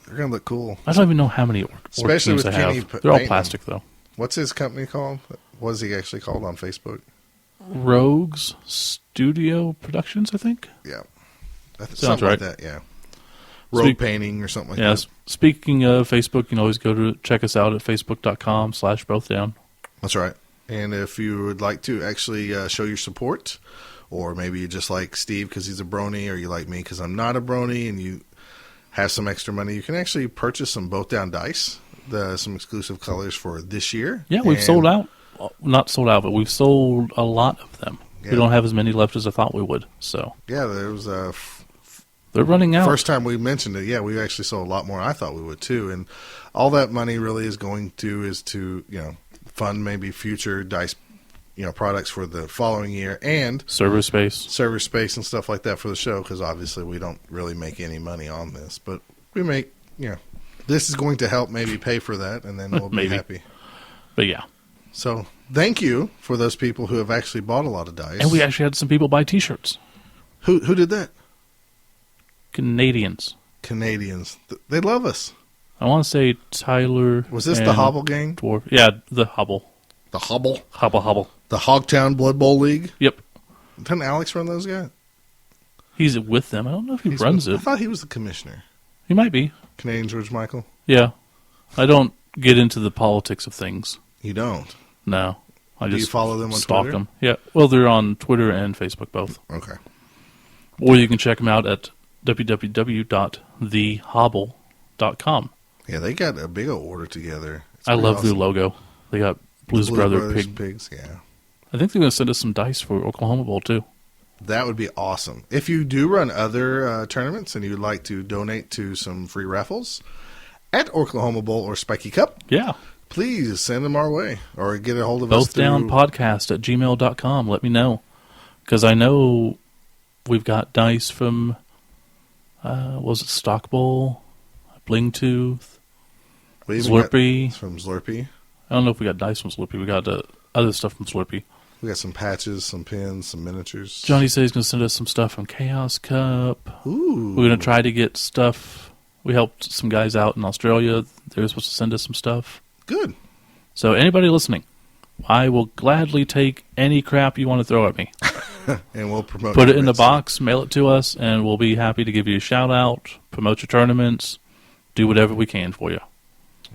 they're going to look cool. I don't even know how many orc Especially teams with I Kenny have. They're all plastic, though. What's his company called? What is he actually called on Facebook? Rogues Studio Productions, I think. Yeah. Sounds right. Like that, yeah. Rogue painting or something like that. Yes. Speaking of Facebook, you can always go to check us out at facebook.com/bothdown. That's right. And if you would like to actually show your support, or maybe you just like Steve because he's a brony, or you like me because I'm not a brony, and you have some extra money, you can actually purchase some Both Down dice, some exclusive colors for this year. Yeah, we've sold out. Not sold out, but we've sold a lot of them. Yeah. We don't have as many left as I thought we would. So yeah, there was they're running out. First time we mentioned it, yeah, we actually sold a lot more than I thought we would too. And all that money really is going to fund maybe future dice, products for the following year, and server space and stuff like that for the show. Because obviously we don't really make any money on this, but we make, this is going to help maybe pay for that, and then we'll be happy. But yeah. So thank you for those people who have actually bought a lot of dice. And we actually had some people buy T-shirts. Who did that? Canadians. They love us. I want to say Tyler. Was this the Hobble gang? Dwarf. Yeah, the Hobble. The Hobble? Hobble. The Hogtown Blood Bowl League? Yep. Doesn't Alex run those guys? He's with them. I don't know if he runs it. I thought he was the commissioner. He might be. Canadian George Michael? Yeah. I don't get into the politics of things. You don't? No. Do you follow them on stalk Twitter? Them. Yeah. Well, they're on Twitter and Facebook both. Okay. Or you can check them out at www.thehobble.com. Yeah, they got a big old order together. I love their logo. They got Blues Brothers pigs. Yeah. I think they're going to send us some dice for Oklahoma Bowl too. That would be awesome. If you do run other tournaments and you'd like to donate to some free raffles at Oklahoma Bowl or Spiky Cup, yeah, please send them our way or get a hold of us. bothdownpodcast@gmail.com. Let me know, because I know we've got dice from was it Stock Bowl, Bling Tooth, Slurpee. From Slurpee. I don't know if we got dice from Slurpee. We got other stuff from Slurpee. We got some patches, some pins, some miniatures. Johnny says he's going to send us some stuff from Chaos Cup. Ooh. We're going to try to get stuff. We helped some guys out in Australia. They were supposed to send us some stuff. Good. So anybody listening, I will gladly take any crap you want to throw at me. And we'll promote. Put it in the box, mail it to us, and we'll be happy to give you a shout out, promote your tournaments, do whatever we can for you.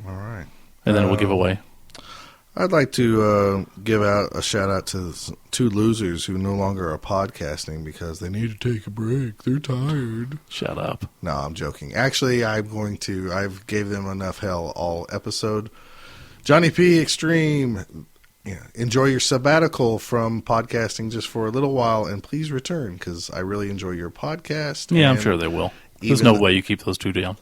All right. And then we'll give away. I'd like to give out a shout out to 2 losers who no longer are podcasting because they need to take a break. They're tired. Shut up. No, I'm joking. Actually, I've gave them enough hell all episode. Johnny P. Extreme, enjoy your sabbatical from podcasting just for a little while, and please return because I really enjoy your podcast. Yeah, I'm sure they will. There's no way you keep those 2 down.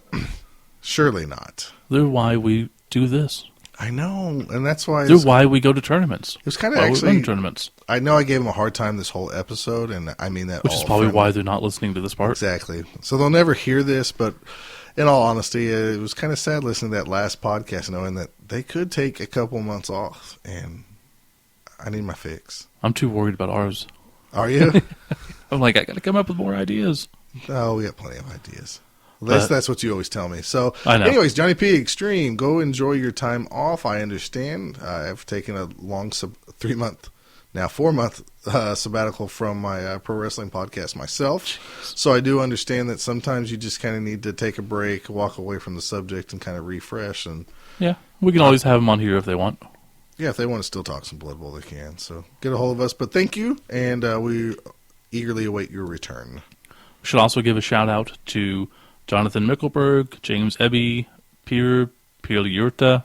Surely not. They're why we do this. I know, and that's why. They're why we go to tournaments. It was kind of actually tournaments. I know I gave them a hard time this whole episode, and I mean that. Which is probably why they're not listening to this part. Exactly. So they'll never hear this, but in all honesty, it was kind of sad listening to that last podcast, knowing that they could take a couple months off, and I need my fix. I'm too worried about ours. Are you? I'm like, I got to come up with more ideas. Oh, we got plenty of ideas. That's what you always tell me. So, I know. Anyways, Johnny P. Extreme, go enjoy your time off. I understand. I've taken a long 3-month, now 4-month sabbatical from my pro wrestling podcast myself. Jeez. So I do understand that sometimes you just kind of need to take a break, walk away from the subject, and kind of refresh. And yeah, we can always have them on here if they want. Yeah, if they want to still talk some Blood Bowl, they can. So get a hold of us. But thank you, and we eagerly await your return. We should also give a shout out to Jonathan Mickelberg, James Ebby, Pierre Pirliurta,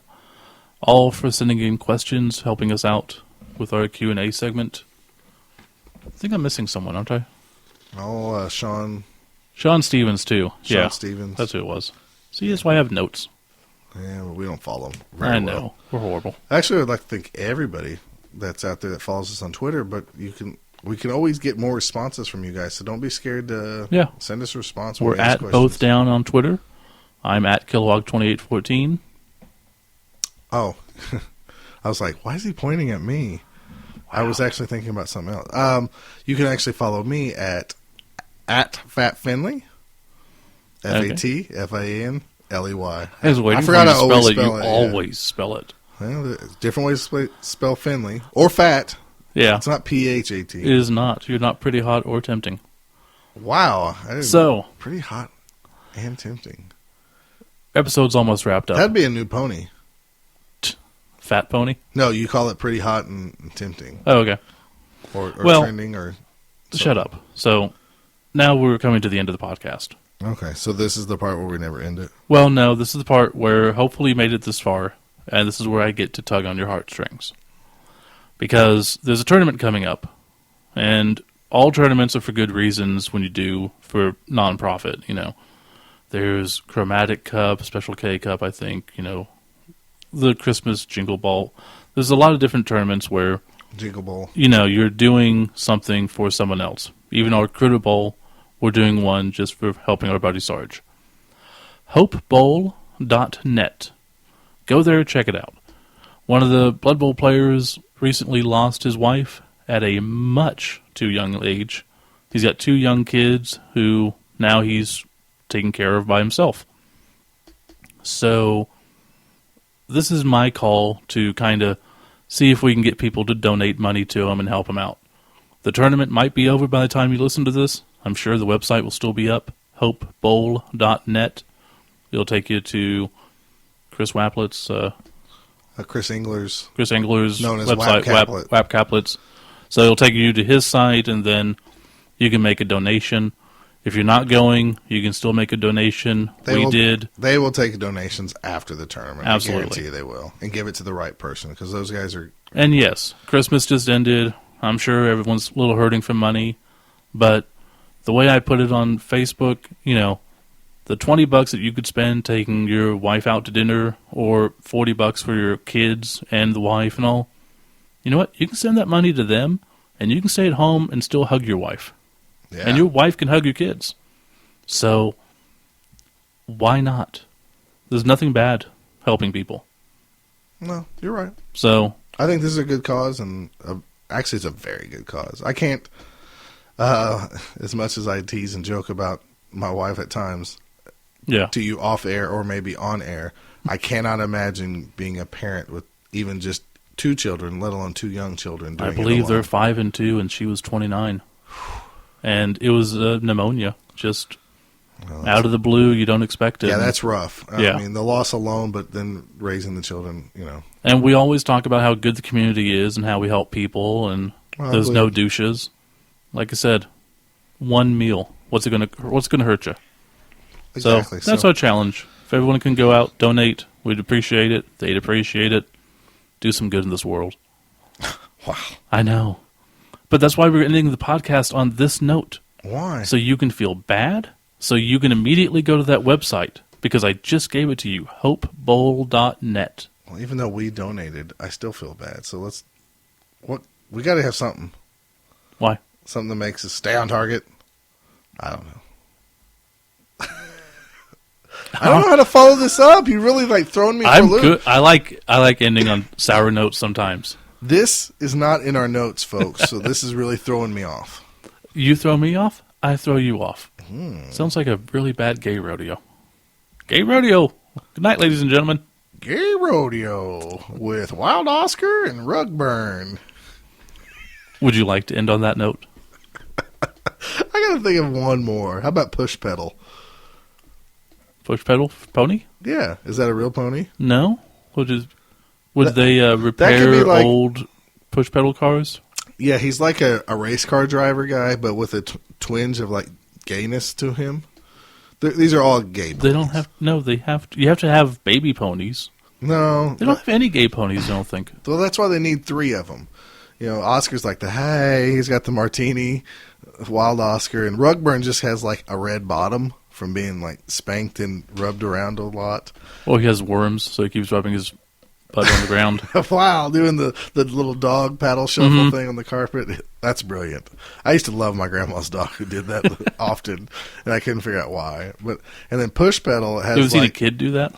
all for sending in questions, helping us out with our Q&A segment. I think I'm missing someone, aren't I? Oh, Sean Stevens, too. Stevens. That's who it was. See, that's why I have notes. Yeah, but we don't follow him I know. We're horrible. Actually, I'd like to thank everybody that's out there that follows us on Twitter, but we can always get more responses from you guys, so don't be scared to send us a response. We're at Both Down on Twitter. I'm at Kilowog2814. Oh, I was like, why is he pointing at me? Wow. I was actually thinking about something else. You can actually follow me at Fat Finley, FATFINLEY. I was waiting for you to spell it. You always spell it. Well, there's different ways to spell Finley or fat. Yeah, it's not PHAT. It is not. You're not pretty hot or tempting. Wow. Pretty hot and tempting. Episode's almost wrapped up. That'd be a new pony. Fat pony? No, you call it pretty hot and tempting. Oh, okay. Or trending or... Shut up. So, now we're coming to the end of the podcast. Okay, so this is the part where we never end it? Well, no, this is the part where hopefully you made it this far, and this is where I get to tug on your heartstrings. Because there's a tournament coming up, and all tournaments are for good reasons when you do for non-profit, you know. There's Chromatic Cup, Special K Cup, I think, you know, the Christmas Jingle Ball. There's a lot of different tournaments where, Jingle Ball, you know, you're doing something for someone else. Even our Critter Bowl, we're doing one just for helping our buddy Sarge. HopeBowl.net. Go there, check it out. One of the Blood Bowl players recently lost his wife at a much too young age. He's got 2 young kids who now he's taken care of by himself. So this is my call to kind of see if we can get people to donate money to him and help him out. The tournament might be over by the time you listen to this. I'm sure the website will still be up, hopebowl.net. It'll take you to Chris Waplett's... Chris Engler's known as website, Wap Caplets. So it'll take you to his site, and then you can make a donation. If you're not going, you can still make a donation. They will take donations after the tournament. Absolutely. I guarantee you they will. And give it to the right person, because those guys are... And yes, Christmas just ended. I'm sure everyone's a little hurting for money. But the way I put it on Facebook, you know, the $20 that you could spend taking your wife out to dinner, or $40 for your kids and the wife and all, you know what? You can send that money to them, and you can stay at home and still hug your wife. Yeah. And your wife can hug your kids. So, why not? There's nothing bad helping people. No, you're right. So, I think this is a good cause, and actually it's a very good cause. I can't, as much as I tease and joke about my wife at times, to you off air or maybe on air, I cannot imagine being a parent with even just 2 children, let alone 2 young children. I believe they're 5 and 2, and she was 29. And it was pneumonia, just out of the blue. You don't expect it. Yeah, that's rough. I mean, the loss alone, but then raising the children, you know. And we always talk about how good the community is and how we help people, and there's no douches. Like I said, 1 meal. What's gonna hurt you? Exactly. So that's our challenge. If everyone can go out, donate, we'd appreciate it. They'd appreciate it. Do some good in this world. Wow. I know. But that's why we're ending the podcast on this note. Why? So you can feel bad, so you can immediately go to that website, because I just gave it to you, hopebowl.net. Well, even though we donated, I still feel bad. So we got to have something. Why? Something that makes us stay on target. I don't know. I don't know how to follow this up. You really throwing me for a loop. Good. I like ending on sour notes sometimes. This is not in our notes, folks, so this is really throwing me off. You throw me off, I throw you off. Sounds like a really bad gay rodeo. Gay rodeo. Good night, ladies and gentlemen. Gay rodeo with Wild Oscar and Rugburn. Would you like to end on that note? I gotta think of one more. How about Push Pedal? Push Pedal Pony? Yeah. Is that a real pony? No. Would they repair old push pedal cars? Yeah, he's like a race car driver guy, but with a twinge of like gayness to him. These are all gay ponies. They don't have you have to have baby ponies. No. They don't have any gay ponies, I don't think. Well, that's why they need 3 of them. Oscar's like he's got the martini, Wild Oscar, and Rugburn just has like a red bottom from being like spanked and rubbed around a lot. Well, he has worms, so he keeps rubbing his butt on the ground. Wow, doing the little dog paddle shuffle thing on the carpet. That's brilliant. I used to love my grandma's dog who did that often, and I couldn't figure out why. And then Push Pedal has Have you seen a kid do that?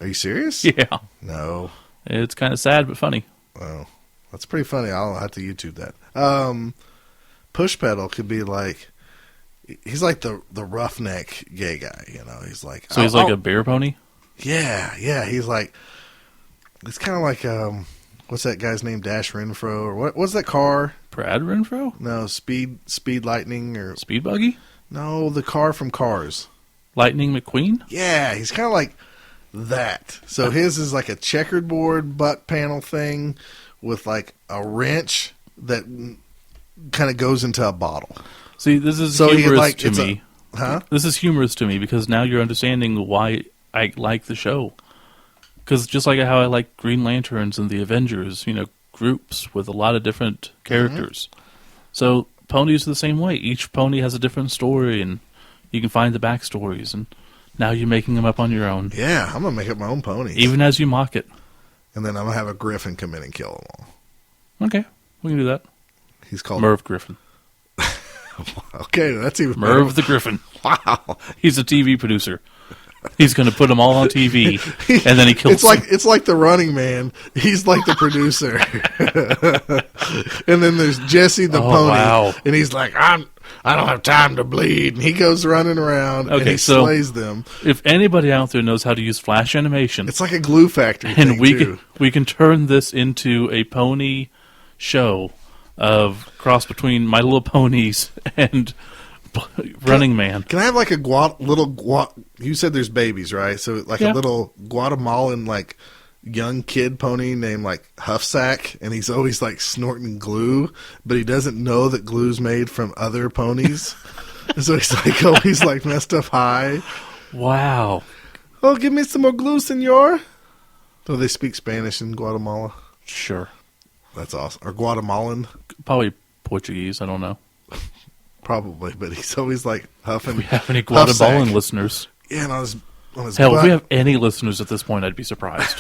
Are you serious? Yeah. No. It's kind of sad, but funny. Oh, that's pretty funny. I'll have to YouTube that. Push Pedal could be like, he's like the roughneck gay guy, He's like, so he's like a bear pony. Yeah. He's like, it's kind of like what's that guy's name? Dash Renfro or what's that car? Brad Renfro? No, Speed Lightning or Speed Buggy? No, the car from Cars. Lightning McQueen? Yeah, he's kind of like that. So his is like a checkerboard butt panel thing with like a wrench that kind of goes into a bottle. See, this is humorous to me. Huh? This is humorous to me because now you're understanding why I like the show. Because just like how I like Green Lanterns and the Avengers, groups with a lot of different characters. So ponies are the same way. Each pony has a different story, and you can find the backstories. And now you're making them up on your own. Yeah, I'm going to make up my own ponies. Even as you mock it. And then I'm going to have a Griffin come in and kill them all. Okay, we can do that. He's called Merv Griffin. Okay, that's even Merv better. the Griffin. Wow. He's a TV producer. He's going to put them all on TV, and then he kills them. It's like the Running Man. He's like the producer. And then there's Jesse the pony. Wow. And he's like, I don't have time to bleed. And he goes running around and he slays them. If anybody out there knows how to use Flash animation, it's like a glue factory and thing, we can turn this into a pony show of cross between My Little Ponies and Running Man. Can I have like a you said there's babies, right? So like a little Guatemalan like young kid pony named like Huffsack, and he's always like snorting glue, but he doesn't know that glue's made from other ponies. So he's like always like messed up high. Wow. Oh, give me some more glue, senor. Do they speak Spanish in Guatemala? Sure. That's awesome. Or Guatemalan? Probably Portuguese, I don't know. Probably, but he's always like huffing. Do we have any Guatemalan listeners? Yeah, and on his Hell, butt. if we have any listeners at this point, I'd be surprised.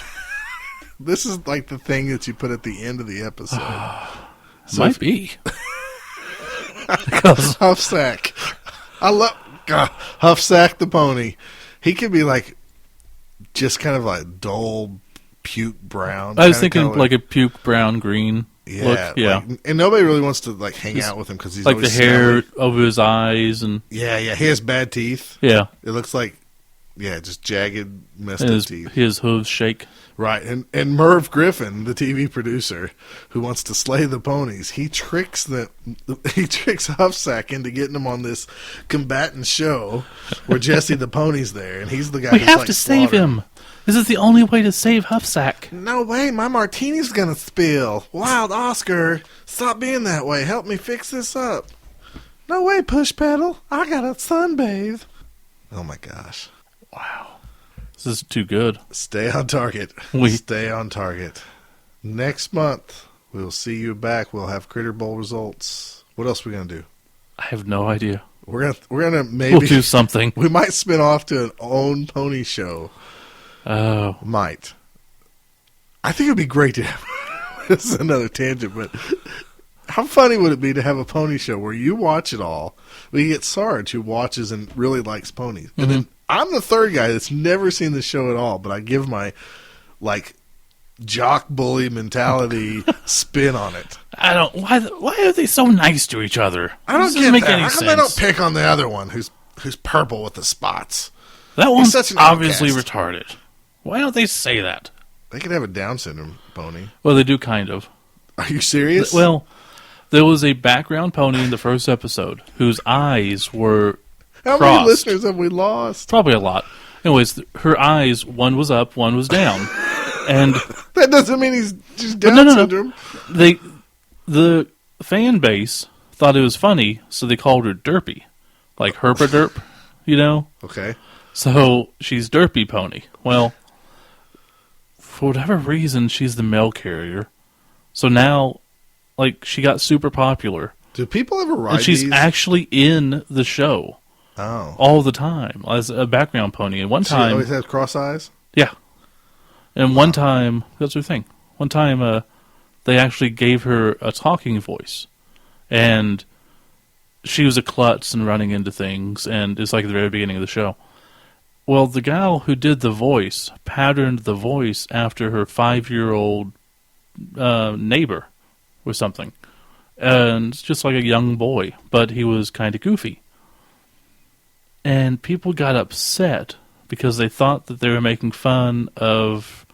This is like the thing that you put at the end of the episode. Might be. Huffsack. I love Huffsack the pony. He could be like just kind of like dull puke brown. I was thinking color. Like a puke brown green. Yeah, look. Yeah. And nobody really wants to like hang out with him because he's like the hair smelly. over his eyes and yeah, he has bad teeth. Yeah, it looks like just jagged, messed up teeth. His hooves shake. Right, and Merv Griffin, the TV producer who wants to slay the ponies, he tricks Huffsack into getting him on this combatant show where Jesse the pony's there, and he's the guy. We have to save him. This is the only way to save Huffsack. No way, my martini's gonna spill. Wild Oscar, stop being that way. Help me fix this up. No way, Push Pedal. I gotta sunbathe. Oh my gosh. Wow. This is too good. Stay on target. Stay on target. Next month, we'll see you back. We'll have Critter Bowl results. What else are we gonna do? I have no idea. We're gonna maybe we'll do something. We might spin off to an own pony show. Oh, might. I think it'd be great to have. This is another tangent, but how funny would it be to have a pony show where you watch it all? We get Sarge, who watches and really likes ponies, and then I'm the third guy that's never seen the show at all, but I give my like jock bully mentality spin on it. I don't. Why are they so nice to each other? I don't get that. How come they don't pick on the other one who's purple with the spots? That one's obviously retarded. Why don't they say that? They could have a Down syndrome pony. Well, they do kind of. Are you serious? Well, there was a background pony in the first episode whose eyes were How crossed. many listeners have we lost? Probably a lot. Anyways, her eyes, one was up, one was down. And that doesn't mean he's just Down syndrome. the fan base thought it was funny, so they called her Derpy. Like Herpaderp, you know? Okay. So she's Derpy Pony. Well, for whatever reason, she's the mail carrier. So now, like, she got super popular. Do people ever ride And she's these? actually in the show all the time as a background pony. And one She time... always has cross eyes? Yeah. And one time... That's the thing. One time, they actually gave her a talking voice. And she was a klutz and running into things. And it's like at the very beginning of the show. Well, the gal who did the voice patterned the voice after her 5-year-old neighbor or something. And it's just like a young boy, but he was kind of goofy. And people got upset because they thought that they were making fun of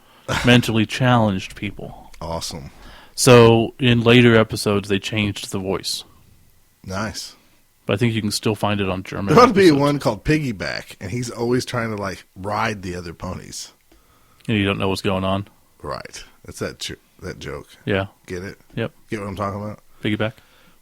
mentally challenged people. Awesome. So in later episodes, they changed the voice. Nice. But I think you can still find it on German. There ought to be episodes. one called Piggyback, and he's always trying to, like, ride the other ponies. And you don't know what's going on. Right. That's that joke. Yeah. Get it? Yep. Get what I'm talking about? Piggyback.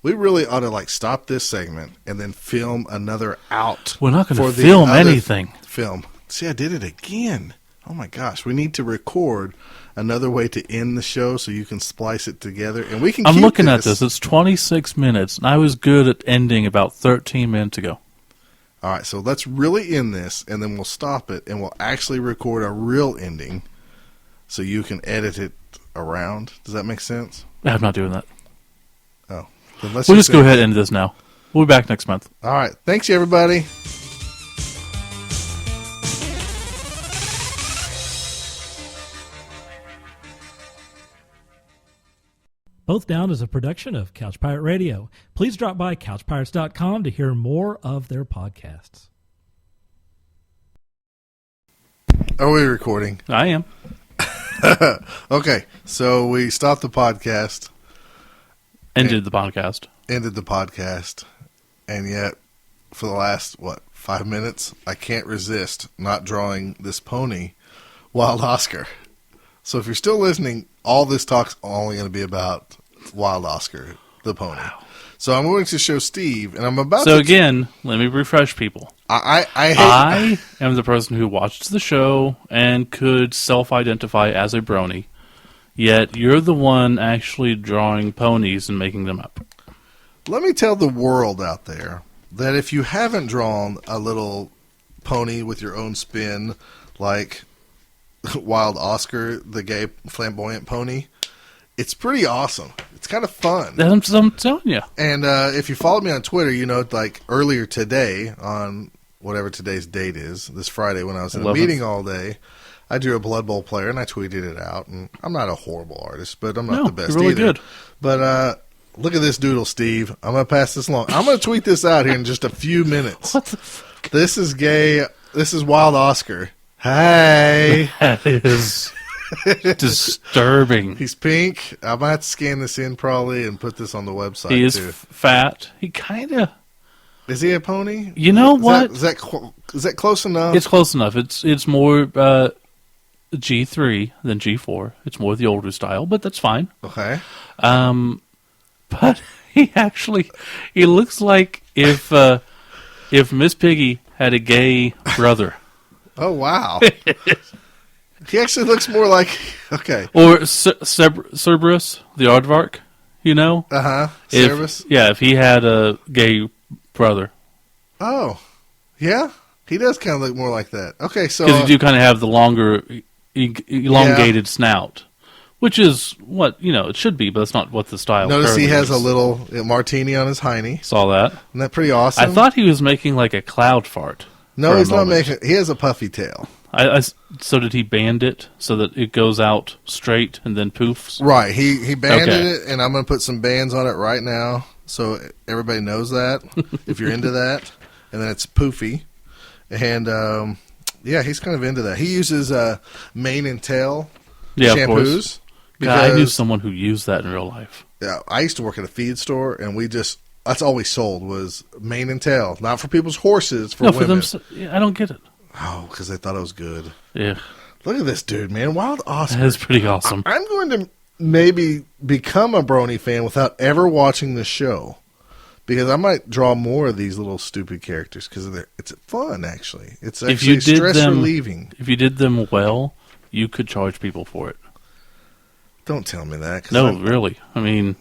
We really ought to, like, stop this segment and then film another out. We're not going for to the film other anything. Film. See, I did it again. Oh, my gosh. We need to record another way to end the show so you can splice it together. And we can I'm keep looking at this. It's 26 minutes, and I was good at ending about 13 minutes ago. All right, so let's really end this, and then we'll stop it, and we'll actually record a real ending so you can edit it around. Does that make sense? I'm not doing that. Oh. Then let's We'll just go end ahead it. and end this now. We'll be back next month. All right. Thanks, everybody. Both Down is a production of Couch Pirate Radio. Please drop by couchpirates.com to hear more of their podcasts. Are we recording? I am. Okay, so we stopped the podcast, Ended the podcast. ended the podcast, and yet for the last, 5 minutes, I can't resist not drawing this pony, Wild Oscar. So if you're still listening, all this talk's only going to be about Wild Oscar, the pony. Wow. So I'm going to show Steve, and I'm about to... So again, let me refresh people. I am the person who watched the show and could self-identify as a brony, yet you're the one actually drawing ponies and making them up. Let me tell the world out there that if you haven't drawn a little pony with your own spin, like Wild Oscar, the gay flamboyant pony, it's pretty awesome. It's kind of fun. I'm telling you. And if you follow me on Twitter, you know, like earlier today, on whatever today's date is, this Friday when I was in 11th. a meeting all day, I drew a Blood Bowl player and I tweeted it out. And I'm not a horrible artist, but I'm not the best you're really either. good. But look at this doodle, Steve. I'm going to pass this along. I'm going to tweet this out here in just a few minutes. What the This is gay. This is Wild Oscar. Hey. That is disturbing. He's pink. I might have to scan this in probably and put this on the website He is too. fat. He kind of... Is he a pony? You know what? Is that close enough? It's close enough. It's more G3 than G4. It's more the older style, but that's fine. Okay. But he looks like if Miss Piggy had a gay brother. Oh, wow. He actually looks more like... Okay. Or Cerberus, the aardvark, you know? Uh-huh. If- Service? Yeah, if he had a gay brother. Oh. Yeah? He does kind of look more like that. Okay, so... Because you do kind of have the longer, elongated snout. Which is what, it should be, but that's not what the style notice he currently has is. a little martini on his hiney. Saw that. Isn't that pretty awesome? I thought he was making like a cloud fart. No, for a he's not moment. making... He has a puffy tail. So did he band it so that it goes out straight and then poofs? Right. He banded Okay. it, and I'm going to put some bands on it right now so everybody knows that, if you're into that. And then it's poofy. And, yeah, he's kind of into that. He uses mane and tail Yeah, shampoos. of course. God, I knew someone who used that in real life. Yeah, I used to work at a feed store, and that's all we sold was mane and tail. Not for people's horses, for women. I don't get it. Oh, because they thought it was good. Yeah. Look at this dude, man. Wild Oscar. That is pretty awesome. I'm going to maybe become a Brony fan without ever watching the show. Because I might draw more of these little stupid characters because it's fun, actually. It's actually stress relieving. If you did them well, you could charge people for it. Don't tell me that. No, really. I mean,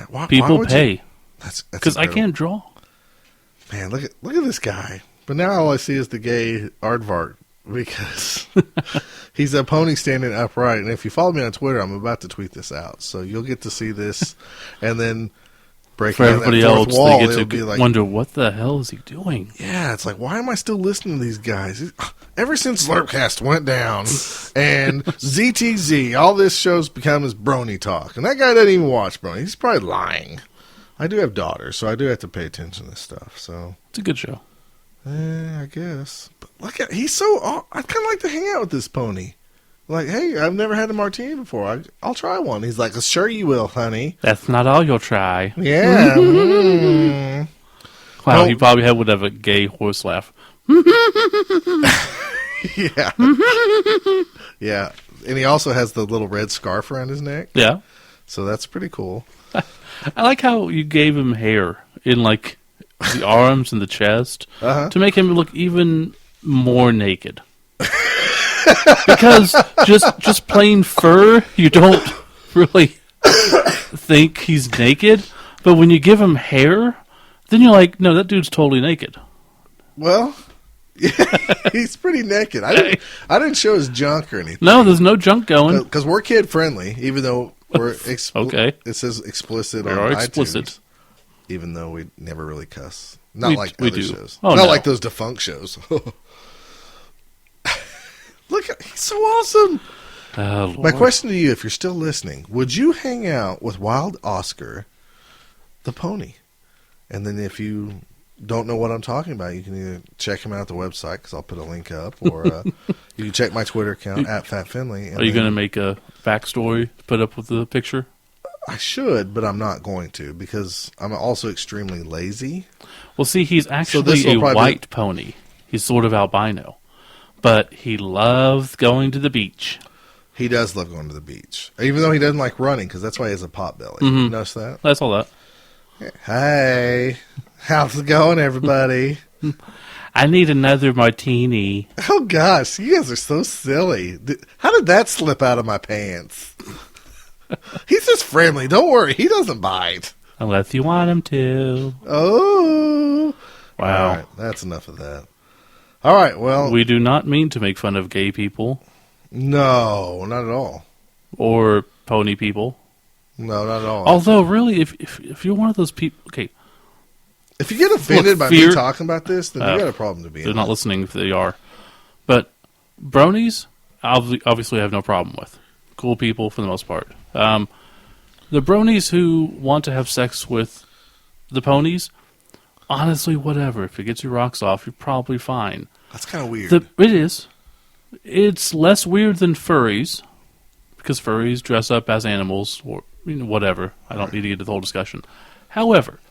why people pay. That's because I can't draw. Man, look at this guy. But now all I see is the gay aardvark because he's a pony standing upright. And if you follow me on Twitter, I'm about to tweet this out. So you'll get to see this. And then breaking for everybody that fourth else, wall, they get to like, wonder, what the hell is he doing? Yeah, it's like, why am I still listening to these guys? Ever since Slurpcast went down and ZTZ, all this show's become his Brony talk. And that guy doesn't even watch Brony. He's probably lying. I do have daughters, so I do have to pay attention to this stuff. So it's a good show. I guess. But look at, he's so, I kind of like to hang out with this pony. Like, hey, I've never had a martini before. I'll try one. He's like, sure you will, honey. That's not all you'll try. Yeah. Wow, he probably had whatever gay horse laugh. Yeah. Yeah. And he also has the little red scarf around his neck. Yeah. So that's pretty cool. I like how you gave him hair in, like, the arms and the chest to make him look even more naked. Because just plain fur, you don't really think he's naked. But when you give him hair, then you're like, no, that dude's totally naked. Well, yeah, he's pretty naked. I didn't show his junk or anything. No, there's no junk going. Because we're kid friendly, even though we're okay. It says explicit we on are iTunes. Explicit. Even though we never really cuss. Not like we other do. shows. Oh, Not no. like those defunct shows. Look, he's so awesome. My question to you, if you're still listening, would you hang out with Wild Oscar, the pony? And then if you don't know what I'm talking about, you can either check him out at the website, because I'll put a link up, or you can check my Twitter account, @FatFinley. Are you going to make a backstory to put up with the picture? I should, but I'm not going to, because I'm also extremely lazy. Well, see, he's actually a white pony. He's sort of albino. But he loves going to the beach. He does love going to the beach. Even though he doesn't like running, because that's why he has a pot belly. Mm-hmm. You notice that? That's all that. Hey, how's it going, everybody? I need another martini. Oh, gosh, you guys are so silly. How did that slip out of my pants? He's just friendly. Don't worry. He doesn't bite. Unless you want him to. Oh. Wow. All right, that's enough of that. All right, well. We do not mean to make fun of gay people. No, not at all. Or pony people. No, not at all. Although, really, if you're one of those people... Okay. If you get offended by me talking about this, then you got a problem to be in. They're not listening if they are. But bronies, obviously I have no problem with. Cool people for the most part. The bronies who want to have sex with the ponies, honestly, whatever. If it gets your rocks off, you're probably fine. That's kind of weird. It is. It's less weird than furries, because furries dress up as animals, or whatever. I don't need to get into the whole discussion. However,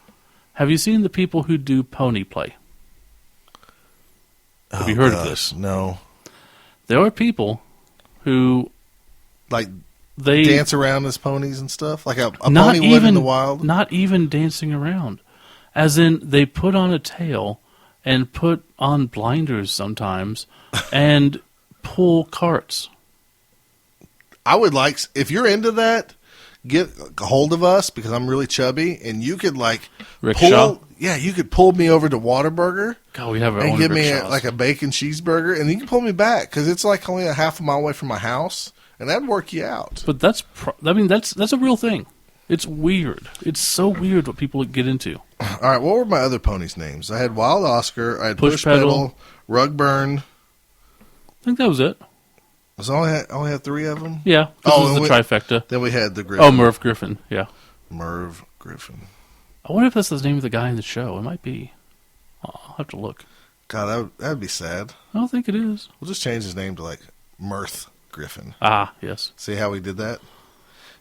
have you seen the people who do pony play? Have you heard of this? No. There are people who... They dance around as ponies and stuff? Like a pony would in the wild? Not even dancing around. As in, they put on a tail and put on blinders sometimes and pull carts. I would like, if you're into that, get a hold of us, because I'm really chubby, and you could rickshaw? You could pull me over to Whataburger. God, we have our and own give rickshaws. me a bacon cheeseburger, and you can pull me back, because it's like only a half a mile away from my house. And that'd work you out. But that's a real thing. It's weird. It's so weird what people get into. All right, what were my other ponies' names? I had Wild Oscar, I had Push Pedal, Rugburn. I think that was it. I only had 3 of them? Yeah, this was the trifecta. Then we had the Griffin. Oh, Merv Griffin, yeah. Merv Griffin. I wonder if that's the name of the guy in the show. It might be. I'll have to look. God, that'd be sad. I don't think it is. We'll just change his name to, Mirth Griffin. Ah, yes. See how we did that?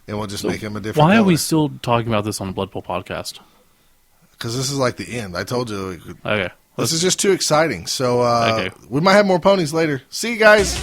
And we'll just make him a different Why color. are we still talking about this on the Blood Bowl podcast? Because this is like the end. I told you. Okay. This is just too exciting. So we might have more ponies later. See you guys.